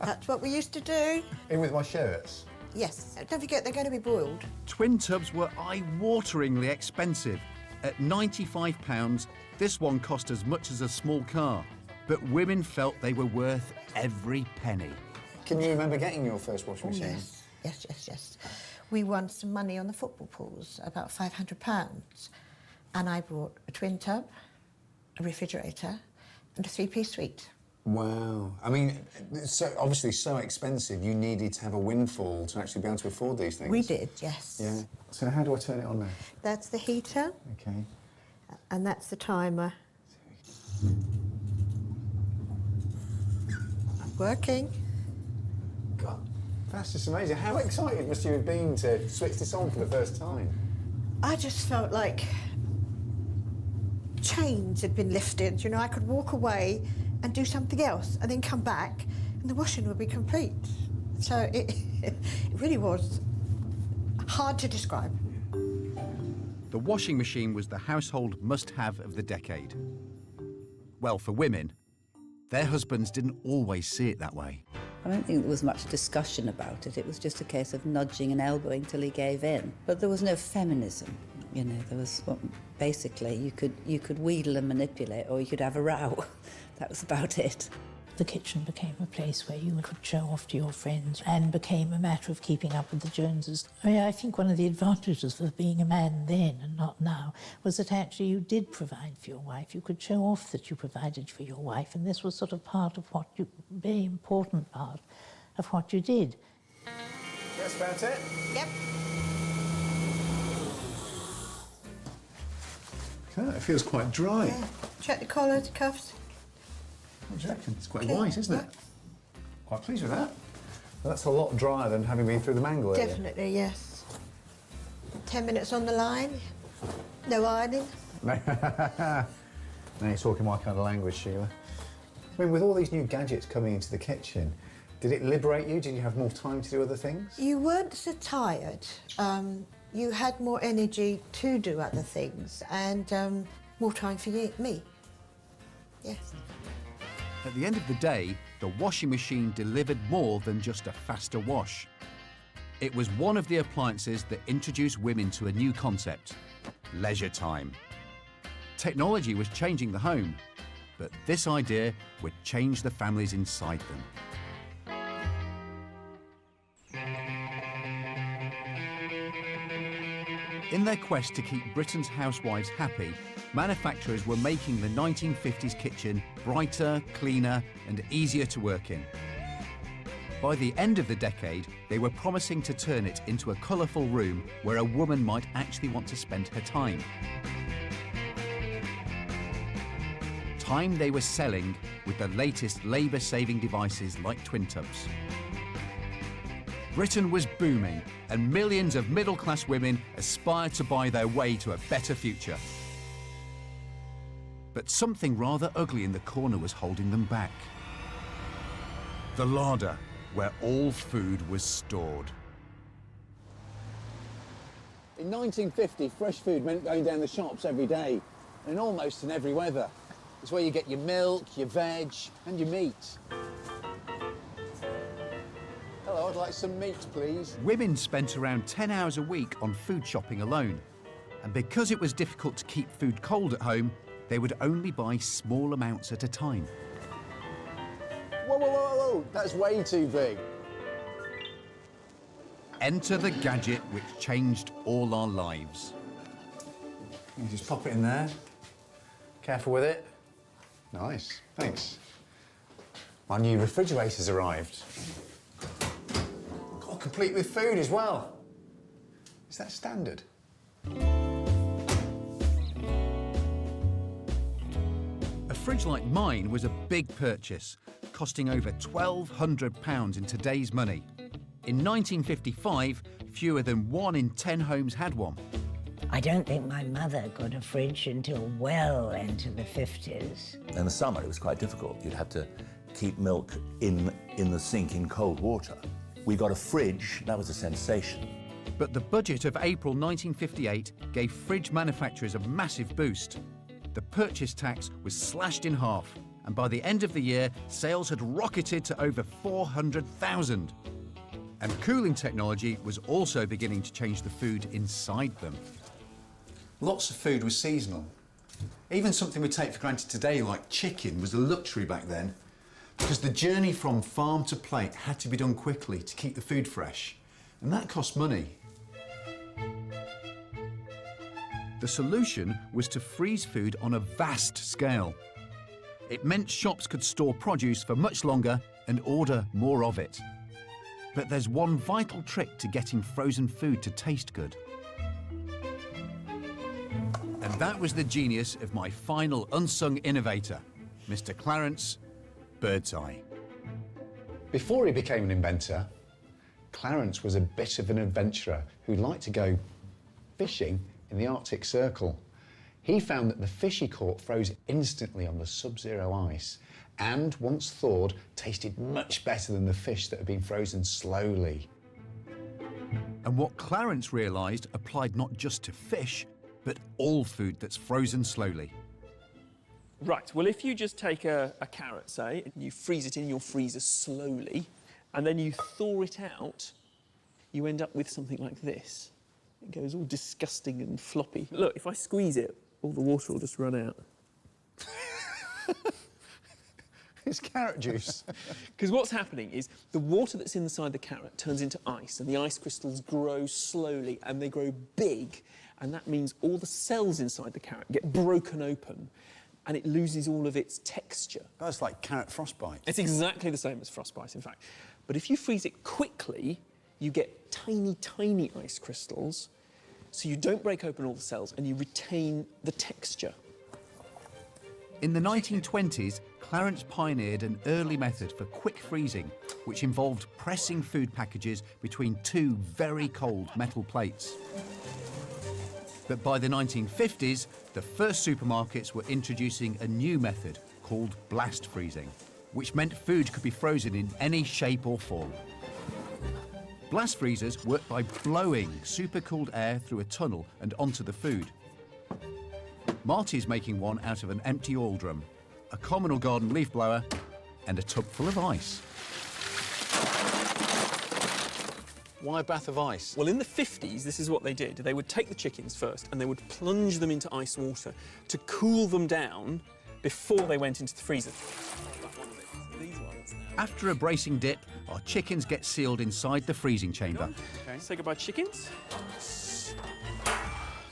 That's what we used to do. In with my shirts? Yes. Don't forget, they're going to be boiled. Twin tubs were eye-wateringly expensive. At £95, this one cost as much as a small car. But women felt they were worth every penny. Can you remember getting your first washing machine? Yes. We won some money on the football pools, about £500. And I bought a twin tub, a refrigerator, and a 3-piece suite. Wow. I mean, it's obviously so expensive, you needed to have a windfall to actually be able to afford these things. We did, yes. Yeah. So how do I turn it on now? That's the heater. OK. And that's the timer. Working. God, that's just amazing. How excited must you have been to switch this on for the first time? I just felt like chains had been lifted. You know, I could walk away and do something else and then come back and the washing would be complete. So it really was hard to describe. The washing machine was the household must-have of the decade. Well, for women, their husbands didn't always see it that way. I don't think there was much discussion about it. It was just a case of nudging and elbowing till he gave in. But there was no feminism. You know, there was basically you could wheedle and manipulate, or you could have a row. That was about it. The kitchen became a place where you could show off to your friends and became a matter of keeping up with the Joneses. I mean, I think one of the advantages of being a man then and not now was that actually you did provide for your wife. You could show off that you provided for your wife, and this was sort of part of what you, very important part of what you did. That's about it? Yep. Okay, it feels quite dry. Yeah. Check the collar, the cuffs. What do you reckon? It's quite white, isn't it? Quite pleased with that. Well, that's a lot drier than having been through the mangle area. Definitely, yes. 10 minutes on the line. No ironing. Now you're talking my kind of language, Sheila. I mean, with all these new gadgets coming into the kitchen, did it liberate you? Did you have more time to do other things? You weren't so tired. You had more energy to do other things and more time for me. Yes. At the end of the day, the washing machine delivered more than just a faster wash. It was one of the appliances that introduced women to a new concept, leisure time. Technology was changing the home, but this idea would change the families inside them. In their quest to keep Britain's housewives happy, manufacturers were making the 1950s kitchen brighter, cleaner, and easier to work in. By the end of the decade, they were promising to turn it into a colourful room where a woman might actually want to spend her time. Time they were selling with the latest labour-saving devices like twin tubs. Britain was booming, and millions of middle-class women aspired to buy their way to a better future. But something rather ugly in the corner was holding them back. The larder, where all food was stored. In 1950, fresh food meant going down the shops every day, and almost in every weather. It's where you get your milk, your veg, and your meat. Hello, I'd like some meat, please. Women spent around 10 hours a week on food shopping alone. And because it was difficult to keep food cold at home, they would only buy small amounts at a time. Whoa, whoa, whoa, whoa, that's way too big. Enter the gadget which changed all our lives. You just pop it in there. Careful with it. Nice, thanks. My new refrigerator's arrived. Oh, complete with food as well. Is that standard? A fridge like mine was a big purchase, costing over £1,200 in today's money. In 1955, fewer than 1 in 10 homes had one. I don't think my mother got a fridge until well into the 50s. In the summer, it was quite difficult. You'd have to keep milk in the sink in cold water. We got a fridge, that was a sensation. But the budget of April 1958 gave fridge manufacturers a massive boost. The purchase tax was slashed in half, and by the end of the year, sales had rocketed to over 400,000. And cooling technology was also beginning to change the food inside them. Lots of food was seasonal. Even something we take for granted today, like chicken, was a luxury back then, because the journey from farm to plate had to be done quickly to keep the food fresh, and that cost money. The solution was to freeze food on a vast scale. It meant shops could store produce for much longer and order more of it. But there's one vital trick to getting frozen food to taste good. And that was the genius of my final unsung innovator, Mr. Clarence Birdseye. Before he became an inventor, Clarence was a bit of an adventurer who liked to go fishing in the Arctic Circle. He found that the fish he caught froze instantly on the sub-zero ice and, once thawed, tasted much better than the fish that had been frozen slowly. And what Clarence realised applied not just to fish, but all food that's frozen slowly. Right, well, if you just take a carrot, say, and you freeze it in your freezer slowly, and then you thaw it out, you end up with something like this. It goes all disgusting and floppy. Look, if I squeeze it, all the water will just run out. It's carrot juice. Because what's happening is the water that's inside the carrot turns into ice, and the ice crystals grow slowly, and they grow big, and that means all the cells inside the carrot get broken open, and it loses all of its texture. That's like carrot frostbite. It's exactly the same as frostbite, in fact. But if you freeze it quickly, you get tiny, tiny ice crystals, so you don't break open all the cells, and you retain the texture. In the 1920s, Clarence pioneered an early method for quick freezing, which involved pressing food packages between two very cold metal plates. But by the 1950s, the first supermarkets were introducing a new method called blast freezing, which meant food could be frozen in any shape or form. Blast freezers work by blowing supercooled air through a tunnel and onto the food. Marty's making one out of an empty oil drum, a common or garden leaf blower, and a tub full of ice. Why a bath of ice? Well, in the 50s, this is what they did. They would take the chickens first, and they would plunge them into ice water to cool them down before they went into the freezer. After a bracing dip, our chickens get sealed inside the freezing chamber. Okay. Say goodbye, chickens.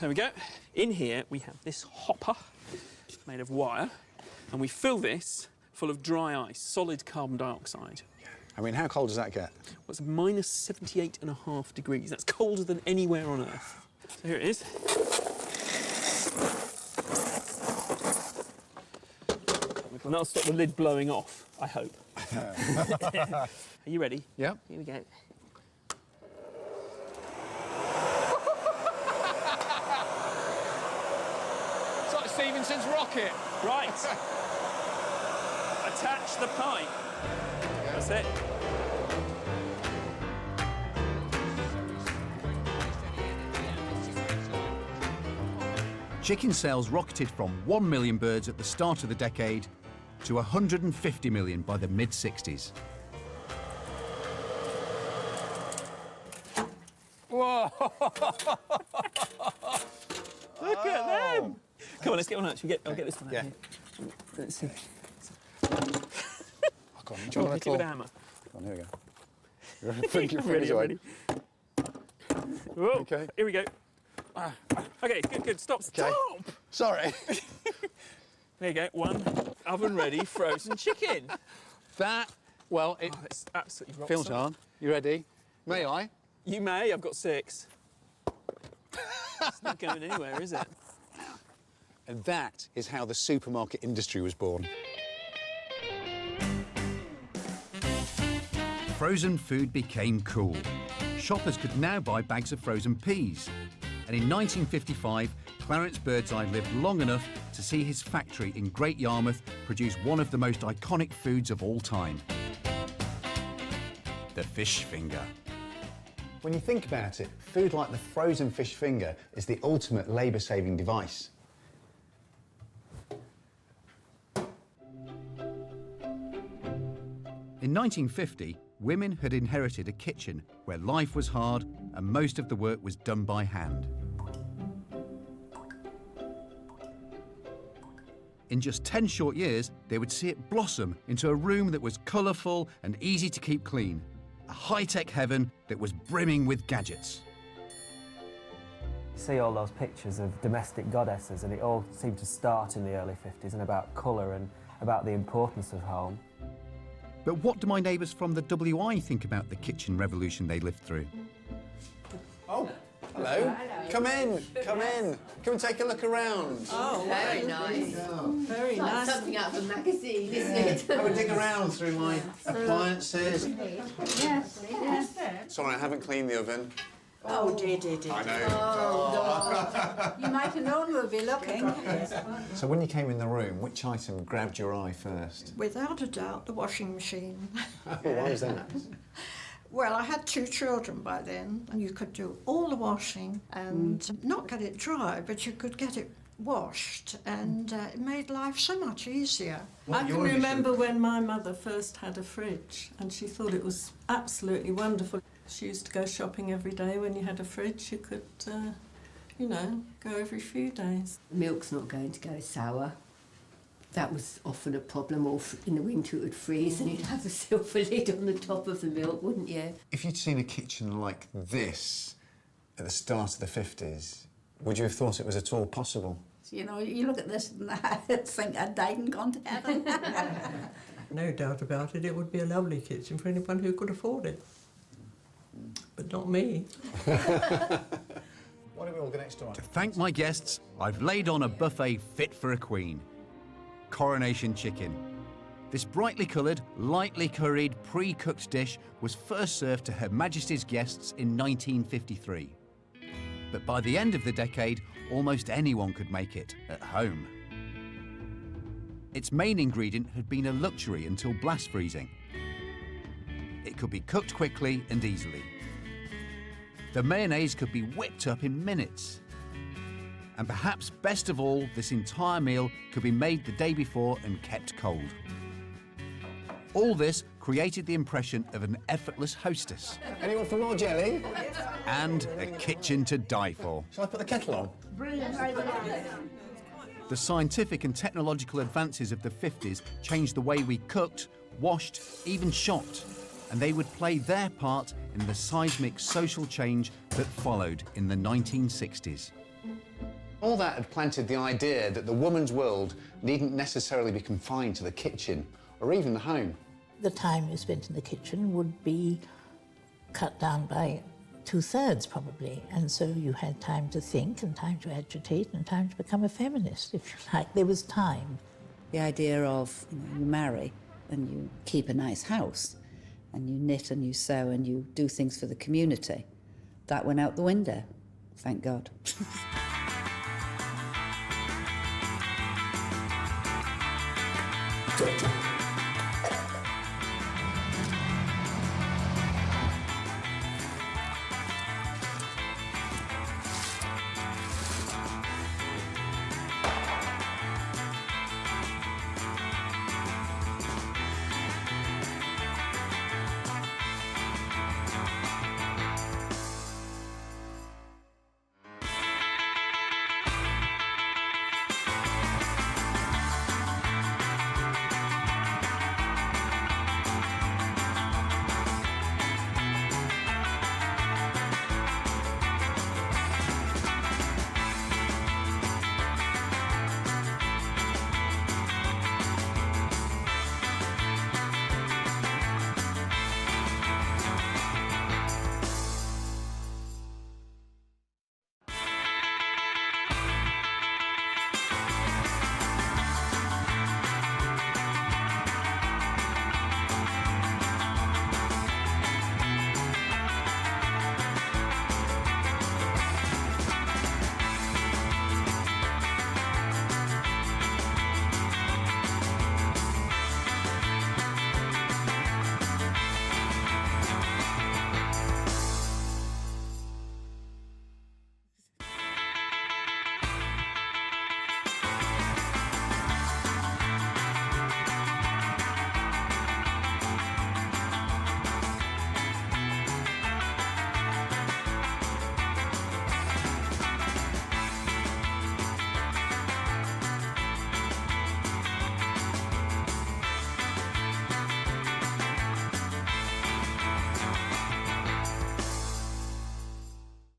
There we go. In here, we have this hopper made of wire, and we fill this full of dry ice, solid carbon dioxide. I mean, how cold does that get? Well, it's minus 78.5 degrees. That's colder than anywhere on Earth. So here it is. And that'll stop the lid blowing off, I hope. Are you ready? Yeah. Here we go. It's like Stevenson's rocket. Right. Attach the pipe. That's it. Chicken sales rocketed from 1 million birds at the start of the decade to 150 million by the mid-60s. Whoa! Look at them! Come on, let's get one out. I'll get this one out here. Let's see. Go on, hit it with a hammer. Go on, here we go. You're ready, I'm ready. Whoa, okay. Here we go. Okay, good. Stop. Sorry. There you go. One oven-ready frozen chicken. That, well, it's absolutely rock feels solid. hard. You ready? May I? You may. I've got 6. It's not going anywhere, is it? And that is how the supermarket industry was born. Frozen food became cool. Shoppers could now buy bags of frozen peas. And in 1955, Clarence Birdseye lived long enough to see his factory in Great Yarmouth produce one of the most iconic foods of all time. The fish finger. When you think about it, food like the frozen fish finger is the ultimate labour-saving device. In 1950, women had inherited a kitchen where life was hard and most of the work was done by hand. In just 10 short years, they would see it blossom into a room that was colourful and easy to keep clean, a high-tech heaven that was brimming with gadgets. You see all those pictures of domestic goddesses, and it all seemed to start in the early 50s and about colour and about the importance of home. But what do my neighbours from the WI think about the kitchen revolution they lived through? Oh, hello. Come in, come in. Come and take a look around. Oh, very nice. Very It's like nice. something out of a magazine, isn't it? Have a dig around through my appliances. Yes, yes. Sorry, I haven't cleaned the oven. Oh, dear. I know. Oh, God. You might have known we'd be looking. So when you came in the room, which item grabbed your eye first? Without a doubt, the washing machine. Why was that? Well, I had 2 children by then, and you could do all the washing and not get it dry, but you could get it washed, and it made life so much easier. I can remember when my mother first had a fridge, and she thought it was absolutely wonderful. She used to go shopping every day. When you had a fridge, you could, you know, go every few days. Milk's not going to go sour. That was often a problem, or in the winter it would freeze and you'd have a silver lid on the top of the milk, wouldn't you? If you'd seen a kitchen like this at the start of the 50s, would you have thought it was at all possible? You know, you look at this and I think I'd died and gone to heaven. No doubt about it, it would be a lovely kitchen for anyone who could afford it. But not me. What are we all going next door? To thank my guests, I've laid on a buffet fit for a queen. Coronation chicken. This brightly coloured, lightly curried, pre-cooked dish was first served to Her Majesty's guests in 1953. But by the end of the decade, almost anyone could make it at home. Its main ingredient had been a luxury until blast freezing. It could be cooked quickly and easily. The mayonnaise could be whipped up in minutes. And perhaps best of all, this entire meal could be made the day before and kept cold. All this created the impression of an effortless hostess. Anyone for more jelly? And a kitchen to die for. Shall I put the kettle on? Brilliant. The scientific and technological advances of the 50s changed the way we cooked, washed, even shopped. And they would play their part in the seismic social change that followed in the 1960s. All that had planted the idea that the woman's world needn't necessarily be confined to the kitchen or even the home. The time you spent in the kitchen would be cut down by 2/3 probably, and so you had time to think and time to agitate and time to become a feminist, if you like. There was time. The idea of, you know, you marry and you keep a nice house and you knit and you sew and you do things for the community, that went out the window, thank God. Doctor.